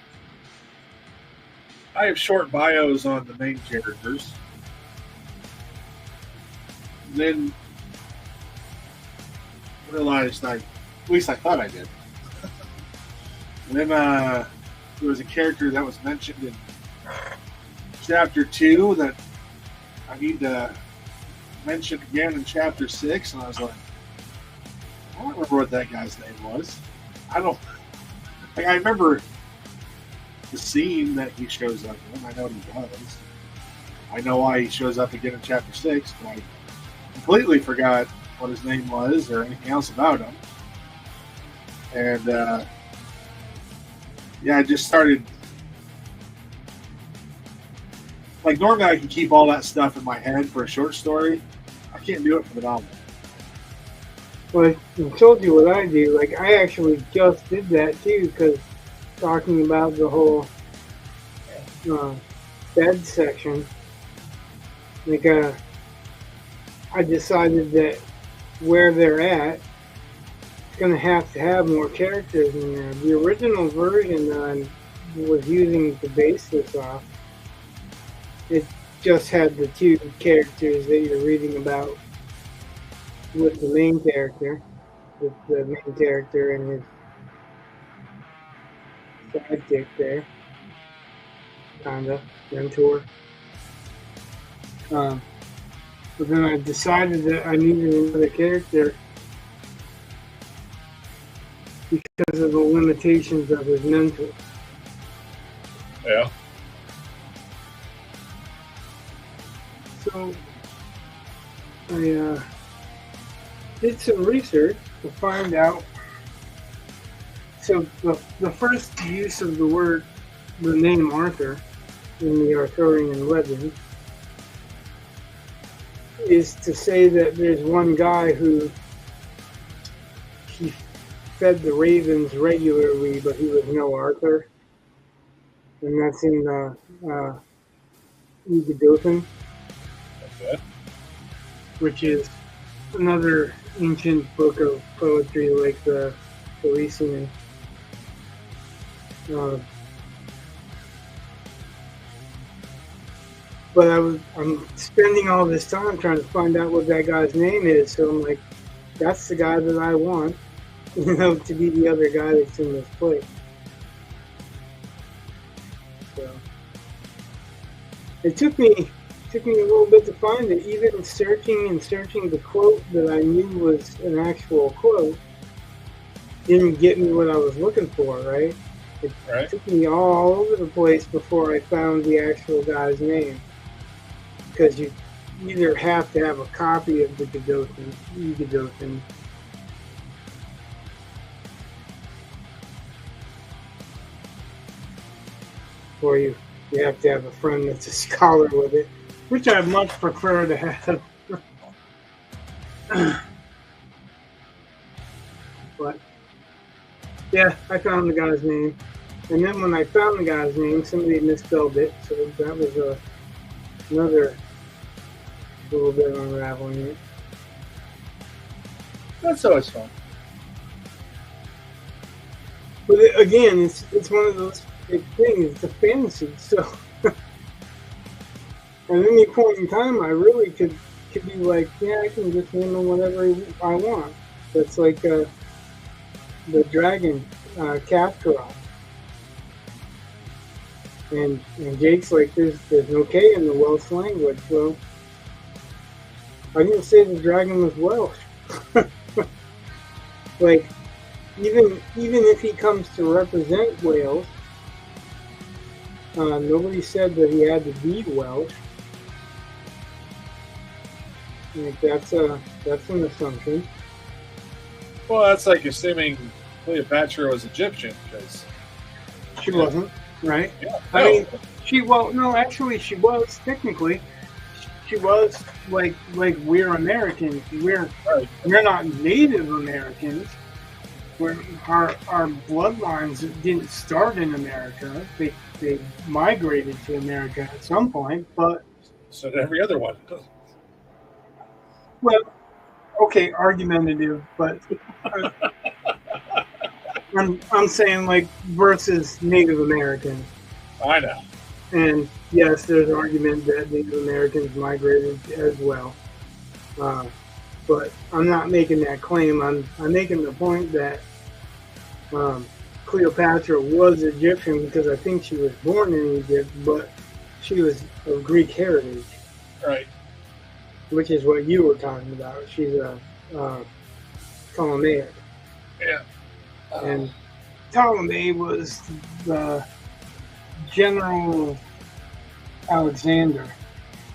I have short bios on the main characters. Then realized at least I thought I did. And then there was a character that was mentioned in chapter 2 that I need to mention again in chapter 6, and I was like, I don't remember what that guy's name was. I remember the scene that he shows up in. I know what he does. I know why he shows up again in chapter 6, but I completely forgot what his name was or anything else about him. And I just started. Like, normally I can keep all that stuff in my head for a short story. I can't do it for the novel. Well, I told you what I do. Like, I actually just did that too, because talking about the whole bed section, like, I decided that where they're at, it's going to have more characters in there. The original version that I was using to base this off, it just had the 2 characters that you're reading about with the main character, and his sidekick there, kinda mentor. But then I decided that I needed another character because of the limitations of his mentor. Yeah. So I did some research to find out. So the first use of the name Arthur in the Arthurian legend is to say that there's one guy who he fed the ravens regularly, but he was no Arthur, and that's in the 𝒂𝒍𝒐𝒘𝒆𝒆𝒏𝒚, Okay. which is another ancient book of poetry like the Kolinsky. But I'm spending all this time trying to find out what that guy's name is, so I'm like, that's the guy that I want, to be the other guy that's in this place. So it took me a little bit to find it. Even searching the quote that I knew was an actual quote didn't get me what I was looking for, right? It took me all over the place before I found the actual guy's name. Because you either have to have a copy of the 𝒂𝒍𝒐𝒘𝒆𝒏𝒚, or you have to have a friend that's a scholar with it, which I much prefer to have. But yeah, I found the guy's name, and then when I found the guy's name, somebody misspelled it, so that was another little bit unraveling it. That's always fun. But again, it's one of those big things. It's a fantasy, so at any point in time, I really could be like, yeah, I can just name him whatever I want. That's like the dragon, Kasparov. And Jake's like, there's no K in the Welsh language. Well, I didn't say the dragon was Welsh. Like, even if he comes to represent Wales, nobody said that he had to be Welsh. Like, that's an assumption. Well, that's like assuming Cleopatra was Egyptian, because She wasn't, right? yeah, I mean, she was technically. She was like we're Americans. We're not Native Americans. Our bloodlines didn't start in America. They migrated to America at some point, but so did every other one. well, okay, argumentative, but I'm saying like versus Native Americans. I know. And yes, there's an argument that Native Americans migrated as well. But I'm not making that claim. I'm making the point that Cleopatra was Egyptian because I think she was born in Egypt, but she was of Greek heritage. Right. Which is what you were talking about. She's a Ptolemaic. Yeah. And Ptolemy was the General Alexander,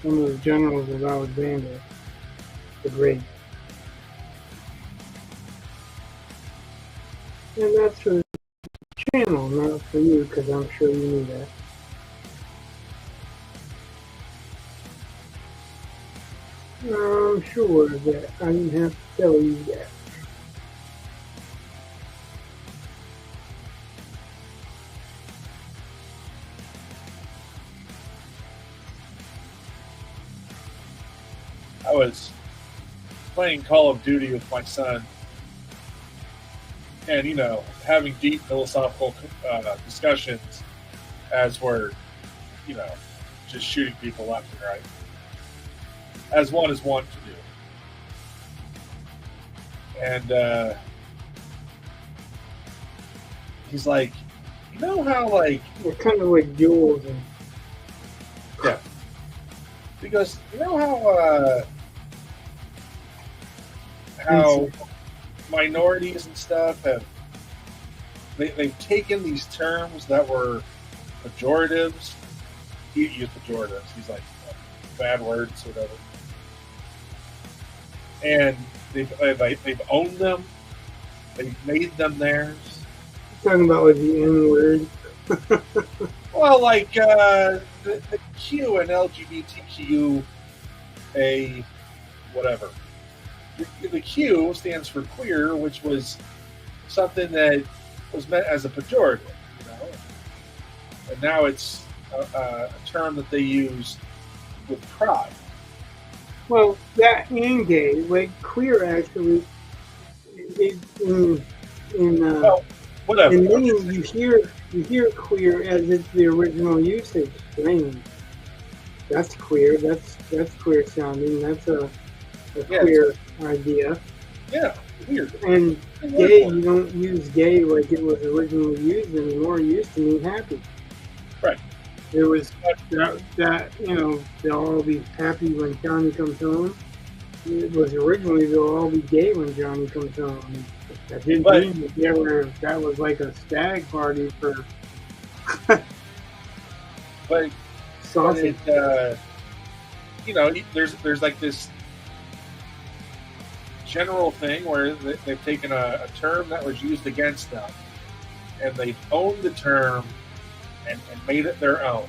one of the generals of Alexander the Great. And that's for the channel, not for you, because I'm sure you knew that. I'm sure that I didn't have to tell you that. I was playing Call of Duty with my son, and having deep philosophical discussions as we're, just shooting people left and right, as one is wont to do. And he's like, how like We're kind of like duels and yeah. He goes, how minorities and stuff they've taken these terms that were pejoratives. He used pejoratives. He's like, bad words, whatever. And they've owned them. They've made them theirs. You're talking about like the N word. Well, like the Q and LGBTQ, whatever. The Q stands for queer, which was something that was meant as a pejorative, and now it's a term that they use with pride. Well, that and gay, like queer actually, Whatever. in meaning you hear queer as it's the original usage. Strange. That's queer. That's queer sounding. That's a queer idea. Yeah, weird. And gay, you don't use gay like it was originally used anymore. It used to mean happy. Right. There was that they'll all be happy when Johnny comes home. It was originally they'll all be gay when Johnny comes home. That didn't mean that was like a stag party for but sausage. There's like this general thing where they've taken a term that was used against them, and they've owned the term and made it their own.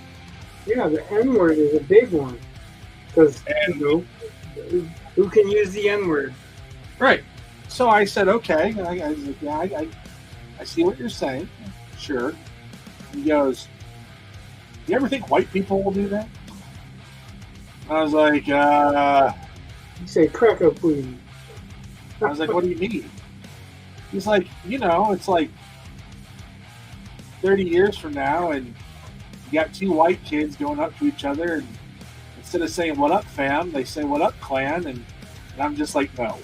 Yeah, the N word is a big one because who can use the N word? Right. So I said, okay. I see what you're saying. Sure. He goes, you ever think white people will do that? I was like, You say cracker, please. I was like, what do you mean? He's like, it's like 30 years from now, and you got two white kids going up to each other, and instead of saying, what up, fam, they say, what up, clan, and I'm just like, no.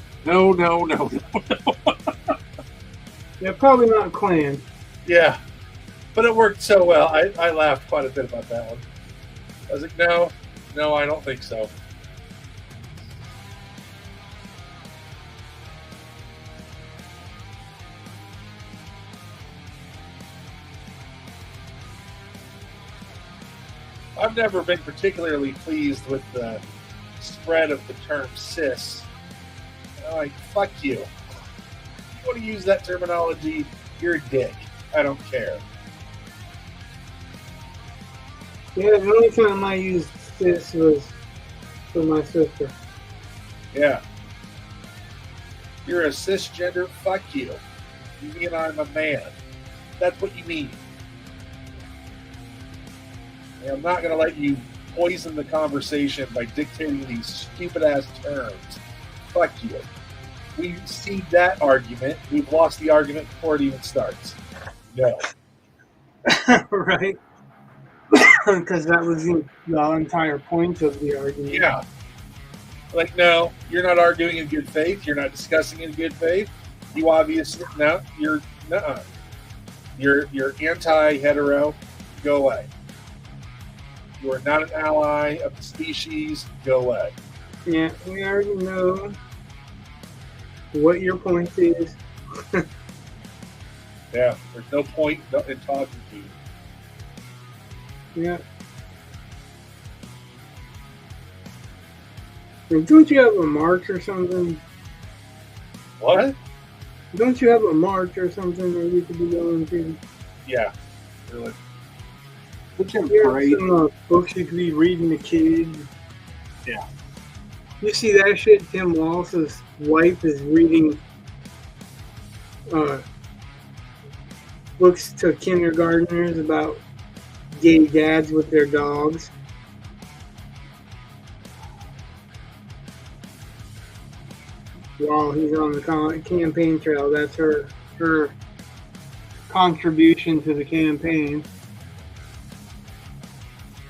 Yeah, probably not clan. Yeah, but it worked so well. I laughed quite a bit about that one. I was like, no, I don't think so. I've never been particularly pleased with the spread of the term cis. I'm like, fuck you. If you want to use that terminology, you're a dick. I don't care. Yeah, the only time I used cis was for my sister. Yeah. You're a cisgender, fuck you. You mean I'm a man. That's what you mean. And I'm not going to let you poison the conversation by dictating these stupid-ass terms. Fuck you. We see that argument. We've lost the argument before it even starts. No. Right? Because that was the entire point of the argument. Yeah. Like, no, you're not arguing in good faith. You're not discussing in good faith. You obviously, no, you're, nuh-uh. You're anti-hetero. Go away. You are not an ally of the species. Go away. Yeah, we already know what your point is. Yeah, there's no point in talking to you. Yeah. And don't you have a march or something? What? Don't you have a march or something that we could be going to? Yeah, really. Here's some books you could be reading to kids. Yeah. You see that shit? Tim Walsh's wife is reading books to kindergartners about gay dads with their dogs. While he's on the campaign trail, that's her contribution to the campaign.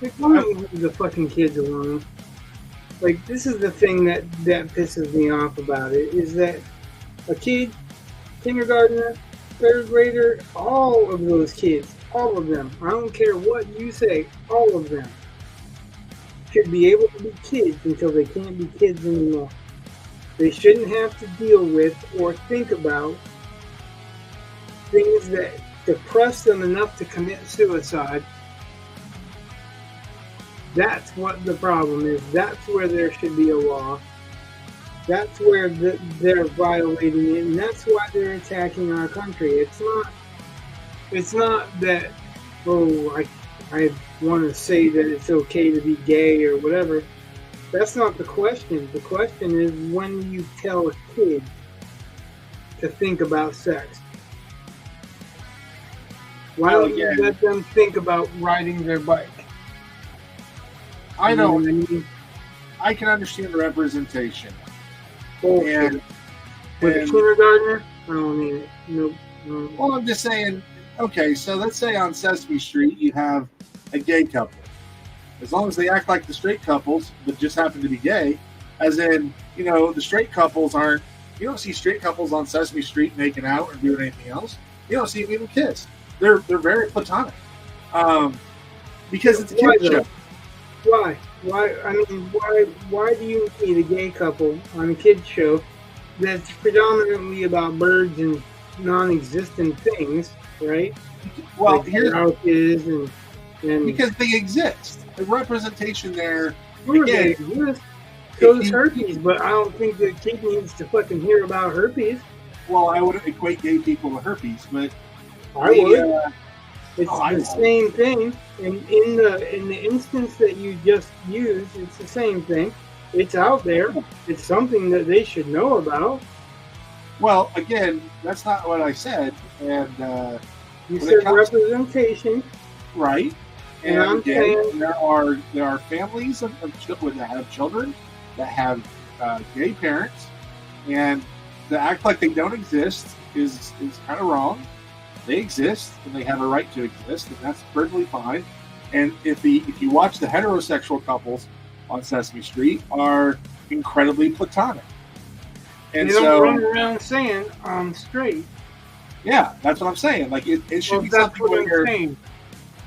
Like, why don't you leave the fucking kids alone? Like, this is the thing that pisses me off about it, is that a kid, kindergartner, third grader, all of those kids, all of them, I don't care what you say, all of them should be able to be kids until they can't be kids anymore. They shouldn't have to deal with or think about things that depress them enough to commit suicide. That's what the problem is. That's where there should be a law. That's where they're violating it, and that's why they're attacking our country. It's not that, oh, I want to say that it's okay to be gay or whatever. That's not the question. The question is when you tell a kid to think about sex. Why don't you let them think about riding their bike? I know. I can understand the representation. And with a kindergartner, I don't need it. Nope. Well, I'm just saying, okay, so let's say on Sesame Street you have a gay couple. As long as they act like the straight couples, but just happen to be gay, as in, the straight couples aren't, you don't see straight couples on Sesame Street making out or doing anything else. You don't see them even kiss. They're very platonic. Because it's a kid show. Why? Why do you need a gay couple on a kid's show that's predominantly about birds and non-existent things, right? Well, like here's and because they exist. The representation there. Sure, they exist. So does herpes, but I don't think the kid needs to fucking hear about herpes. Well, I wouldn't equate gay people with herpes, but I would. It's the same thing, and in the instance that you just used, it's the same thing. It's out there. It's something that they should know about. Well, again, that's not what I said. And you said representation, right? And I'm saying there are families of children that have children that have gay parents, and to act like they don't exist is kind of wrong. They exist, and they have a right to exist, and that's perfectly fine. And if you watch the heterosexual couples on Sesame Street, are incredibly platonic, and they don't run around saying I'm straight. Yeah, that's what I'm saying. Like it should be something where saying.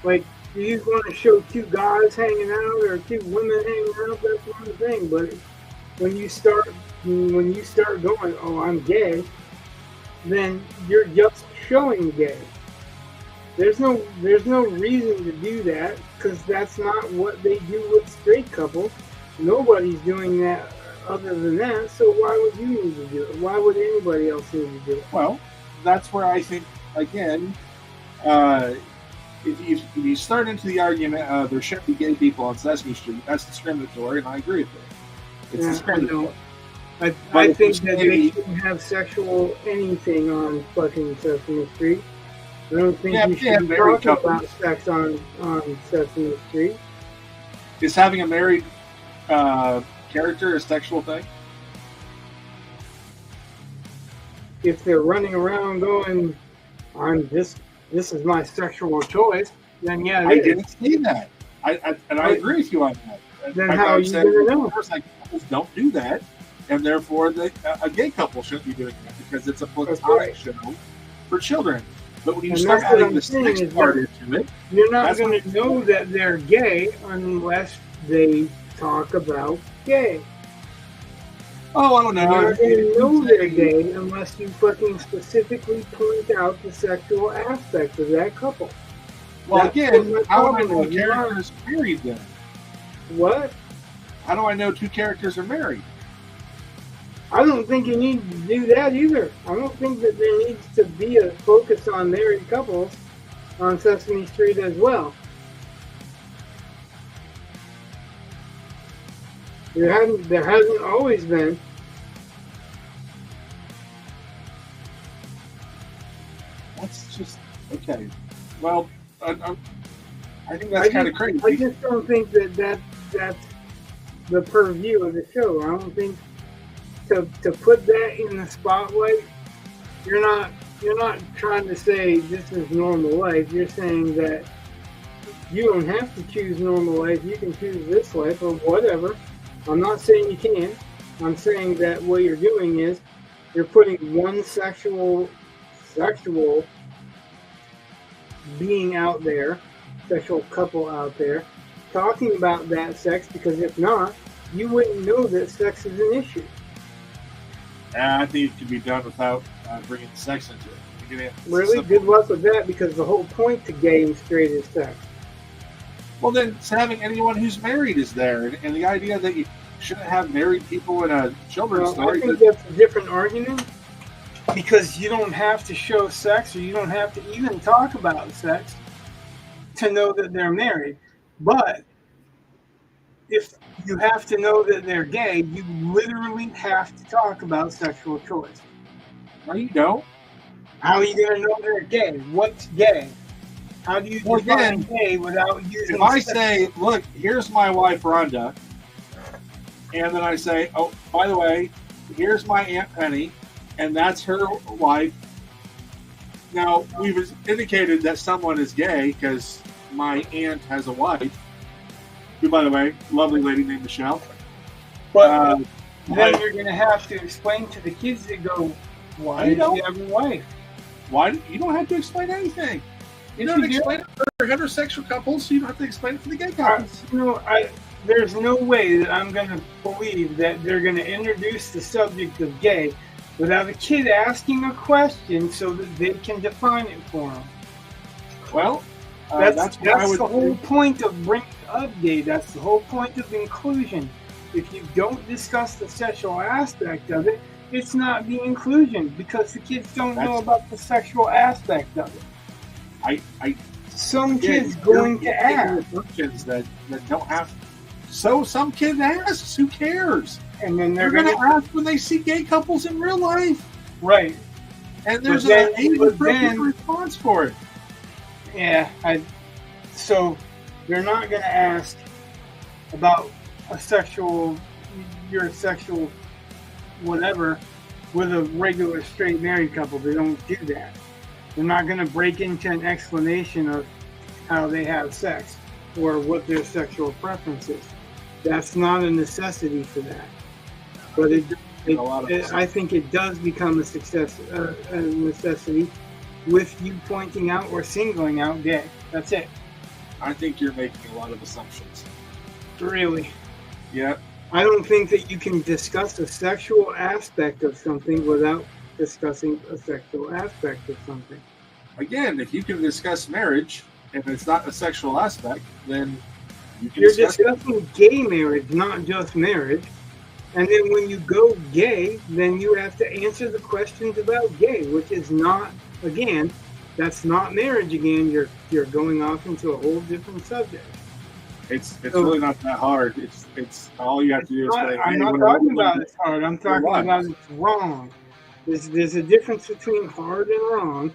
Like, you just want to show two guys hanging out or two women hanging out. That's one thing. But when you start going, oh, I'm gay, then you're just showing gay. There's no reason to do that because that's not what they do with straight couples. Nobody's doing that other than that. So why would you need to do it? Why would anybody else need to do it? Well, that's where I think again, if you start into the argument, there shouldn't be gay people on Sesame Street. That's discriminatory, and I agree with it. It's discriminatory. I think that they shouldn't have sexual anything on fucking Sesame Street. I don't think you should be talking about sex on Sesame Street. Is having a married character a sexual thing? If they're running around going, this is my sexual choice, then yeah, I didn't see that. I agree with you on that. Then how are you going to know? Like, couples don't do that, and therefore a gay couple shouldn't be doing that because it's a platonic show for children. But when you start adding the sex part into it, you're not going to know that they're gay unless they talk about gay. Oh, I don't know. You're not going to know they're gay unless you fucking specifically point out the sexual aspect of that couple. Well, again, how do I know a character is married then? What? How do I know two characters are married? I don't think you need to do that either. I don't think that there needs to be a focus on married couples on Sesame Street as well. There hasn't always been. That's just okay. Well, I think that's kind of crazy. I just don't think that's the purview of the show. I don't think to put that in the spotlight. You're not trying to say this is normal life. You're saying that you don't have to choose normal life. You can choose this life or whatever. I'm not saying you can. I'm saying that what you're doing is you're putting one sexual being out there, sexual couple out there, talking about that sex, because if not, you wouldn't know that sex is an issue. I think it can be done without bringing sex into it. Really? Good luck with that, because the whole point to gay and straight is sex. Well, then having anyone who's married is there, and the idea that you shouldn't have married people in a children's story. I think that's a different argument, because you don't have to show sex, or you don't have to even talk about sex to know that they're married. But if you have to know that they're gay, you literally have to talk about sexual choice. No, you don't. How are you going to know they're gay? What's gay? How do you define gay without using? If I say, "Look, here's my wife Rhonda," and then I say, "Oh, by the way, here's my Aunt Penny, and that's her wife." Now we've indicated that someone is gay because my aunt has a wife. Who, by the way, lovely lady named Michelle. But then you're going to have to explain to the kids that go, "Why do you have a wife?" Why? You don't have to explain anything. You don't explain it for heterosexual couples, so you don't have to explain it for the gay couples. There's no way that I'm going to believe that they're going to introduce the subject of gay without a kid asking a question so that they can define it for them. Well, that's the whole point of bringing up gay. That's the whole point of inclusion. If you don't discuss the sexual aspect of it, it's not the inclusion, because the kids don't know about the sexual aspect of it. Some kids going to ask that don't have. So some kid asks, who cares? And then they're going to ask when they see gay couples in real life, right? And there's an age-appropriate response for it. Yeah, so they're not going to ask about your sexual whatever with a regular straight married couple. They don't do that. They're not going to break into an explanation of how they have sex or what their sexual preference is. That's not a necessity for that. But I think it does become a necessity with you pointing out or singling out gay. That's it. I think you're making a lot of assumptions. Really? Yeah. I don't think that you can discuss a sexual aspect of something without discussing a sexual aspect of something. again, if you can discuss marriage and it's not a sexual aspect, then you can You're discuss discussing gay marriage, not just marriage. And then when you go gay, then you have to answer the questions about gay, which is not, again, that's not marriage again. You're going off into a whole different subject. It's really not that hard. It's all you have to do is say, I'm hey, not when talking a woman- about it's hard. I'm talking about it's wrong. There's a difference between hard and wrong.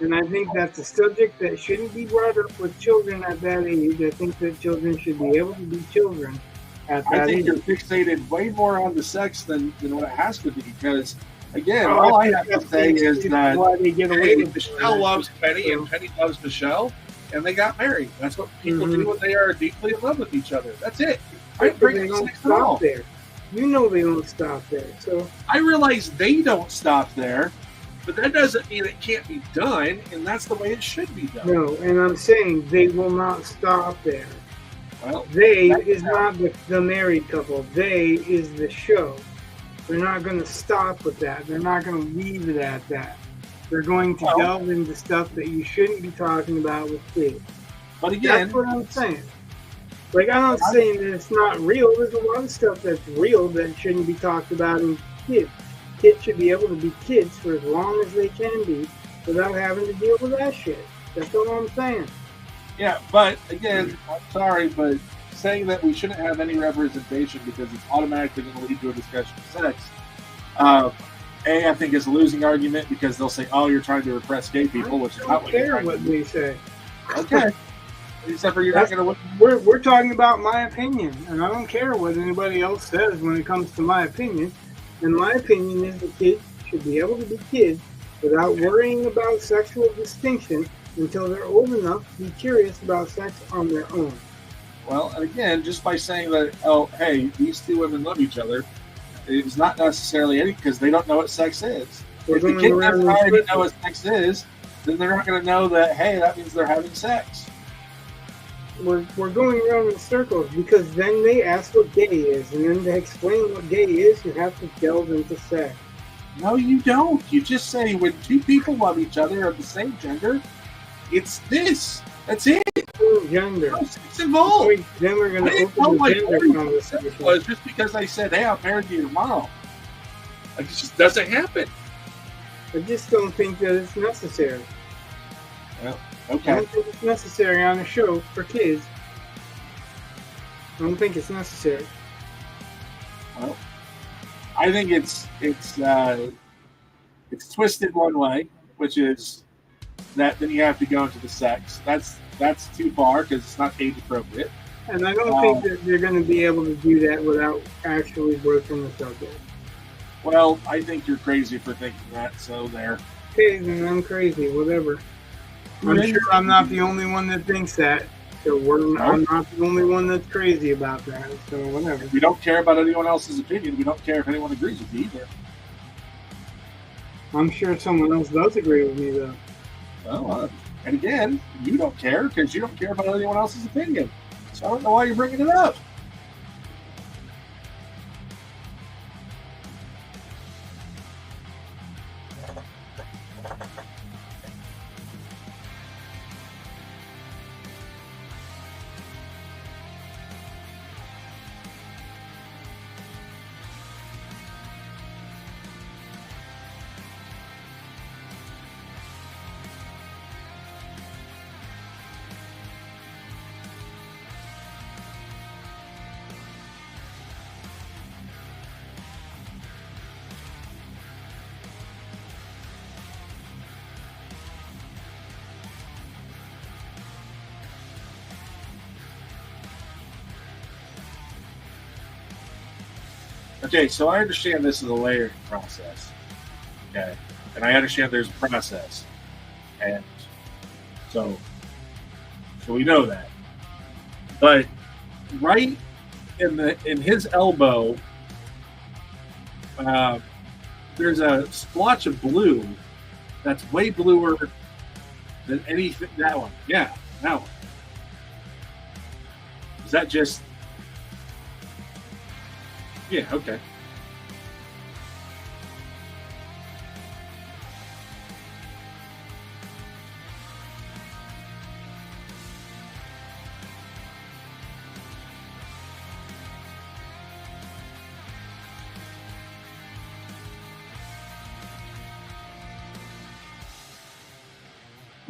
And I think that's a subject that shouldn't be brought up with children at that age. I think that children should be able to be children at that I think age. you're fixated way more on the sex than what it has to be. Because again, Oh, all I think have to that's say is that why they get away hey, with it. Michelle loves Penny and Penny loves Michelle, and they got married. That's what people do when they are deeply in love with each other. That's it. I But bring they don't sex at all. stop there. You know they don't stop there. So I realize they don't stop there, but that doesn't mean it can't be done, and that's the way it should be done. no, and I'm saying they will not stop there. Well, They is not the married couple. They is the show. They're not going to stop with that. They're not going to leave it at that. They're going to delve into stuff that you shouldn't be talking about with kids. but again, That's what I'm saying. Like, I'm not saying that it's not real. There's a lot of stuff that's real that shouldn't be talked about in kids. Kids should be able to be kids for as long as they can be without having to deal with that shit. That's all I'm saying. yeah, but again, I'm sorry, but saying that we shouldn't have any representation because it's automatically going to lead to a discussion of sex, I think is a losing argument because they'll say, "Oh, you're trying to repress gay people," which is not what you're I don't care trying to what do. they say. Okay, except for you're not going to. We're talking about my opinion, and I don't care what anybody else says when it comes to my opinion. And my opinion is that kids should be able to be kids without worrying about sexual distinction until they're old enough to be curious about sex on their own. Well, and again, just by saying that, oh, hey, these two women love each other, it's not necessarily any because they don't know what sex is. We're If the going kid around doesn't in already circles. know what sex is, then they're not going to know that, hey, that means they're having sex. We're going around in circles because then they ask what gay is, and then to explain what gay is, you have to delve into sex. No, you don't. You just say when two people love each other of the same gender, it's this. That's it. Gender. No sex involved. Then we're going I to didn't know open what the gender sex conversation. was just because I said, hey, I'm married to your mom. Like, it just doesn't happen. I just don't think that it's necessary. I Okay. don't think it's necessary on a show for kids. I don't think it's necessary. Well, I think it's twisted one way, which is that then you have to go into the sex. That's too far because it's not age appropriate. And I don't think that they're going to be able to do that without actually working the subject. Well, I think you're crazy for thinking that. So there. Okay, then I'm crazy, whatever. I'm sure I'm not the only one that thinks that. So I'm not the only one that's crazy about that. So whatever. We don't care about anyone else's opinion. We don't care if anyone agrees with you either. I'm sure someone else does agree with me, though. Well, and again, you don't care because you don't care about anyone else's opinion. So I don't know why you're bringing it up. Okay, so I understand this is a layering process. Okay, and I understand there's a process, and so we know that. But right in his elbow, there's a splotch of blue that's way bluer than anything. That one, yeah, that one. Is that just? Yeah, okay.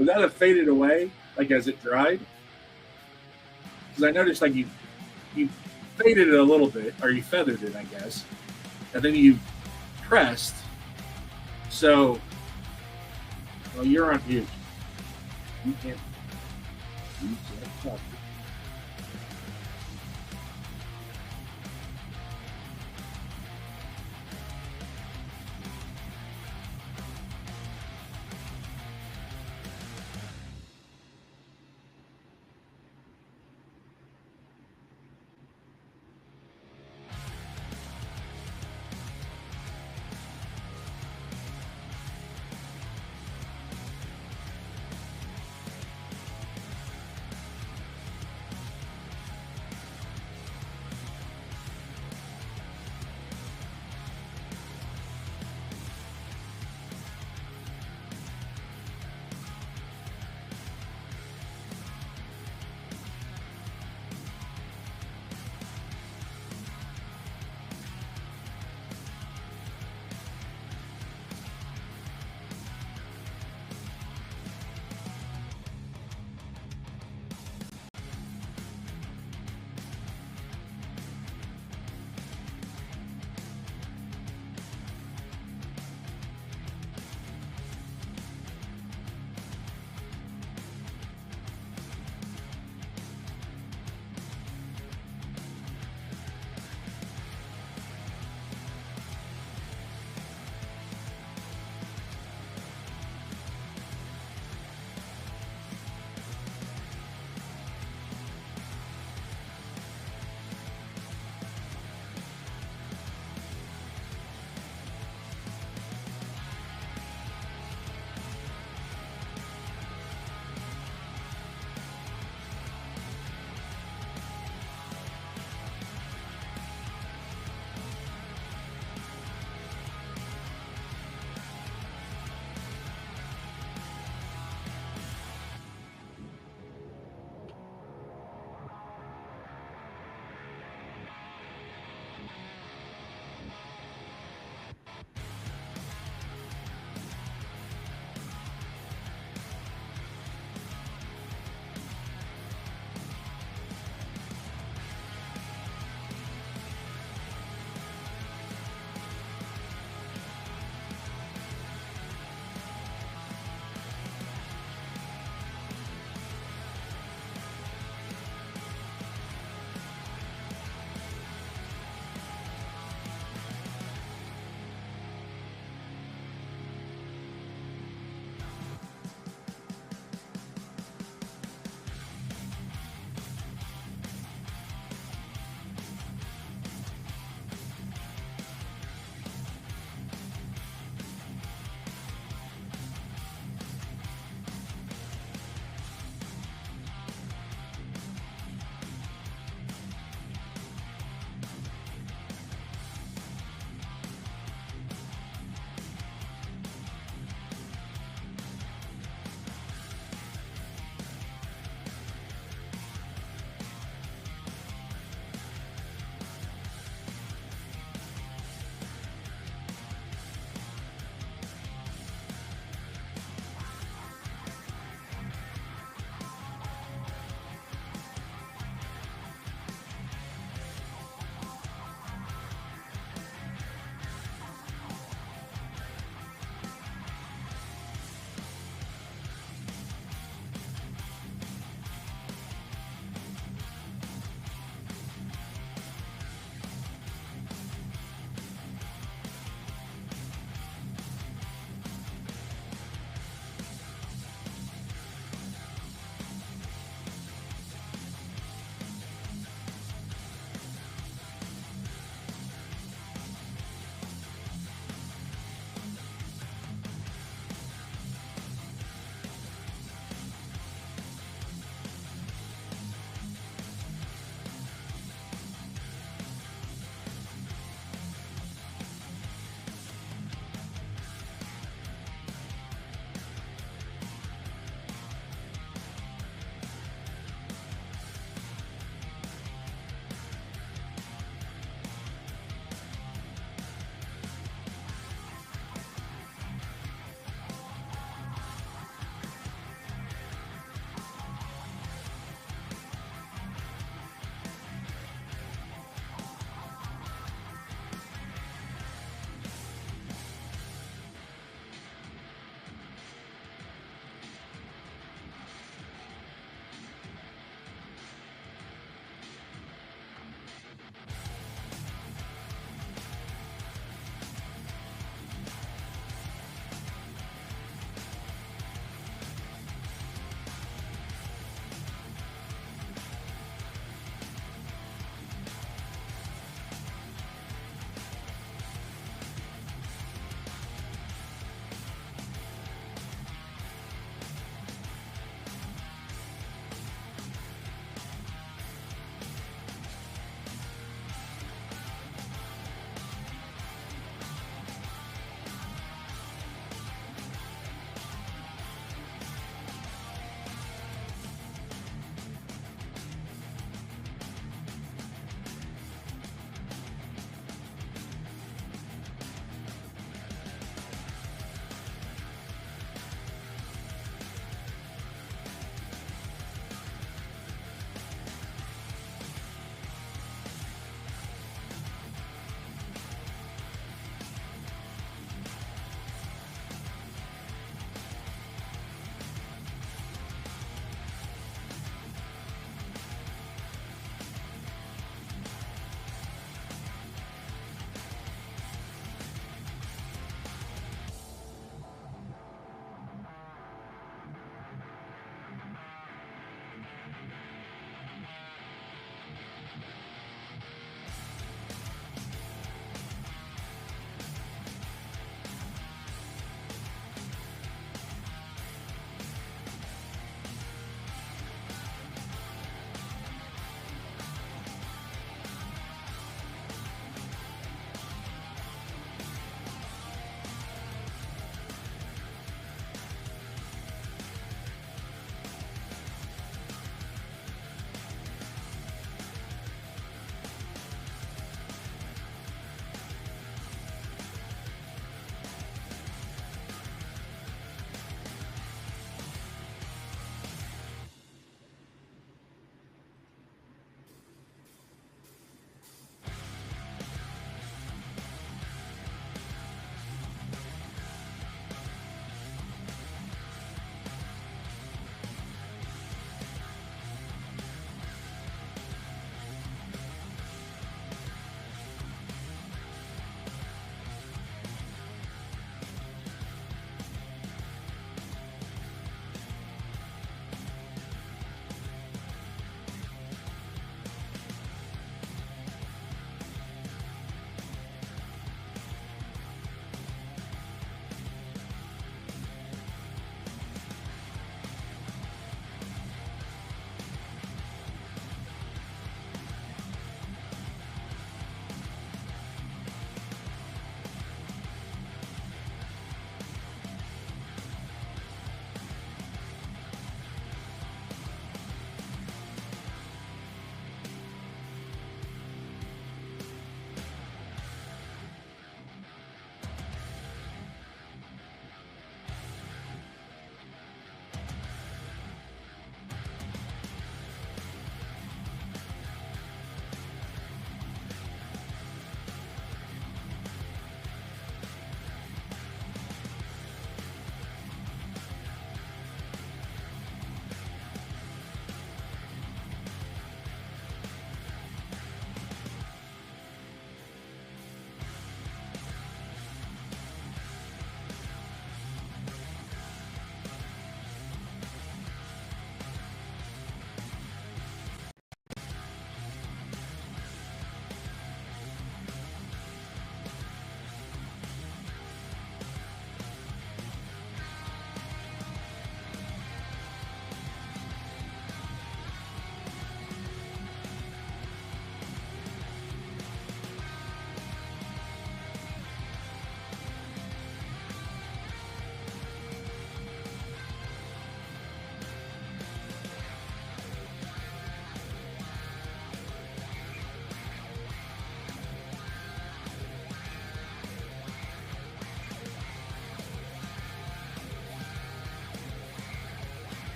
would that have faded away like as it dried? Because I noticed like you faded it a little bit, or you feathered it, I guess, and then you pressed. So, well, you're on mute. You can't talk.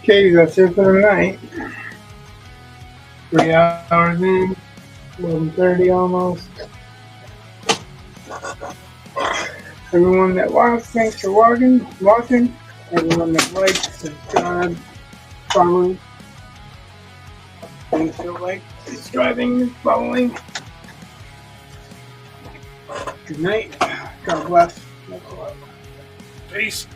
Okay, that's it for the night. 3 hours in, 11:30 almost. Everyone that watched, thanks for watching. Everyone that liked, subscribe, following. Thanks for subscribing, following. Good night. God bless. Peace.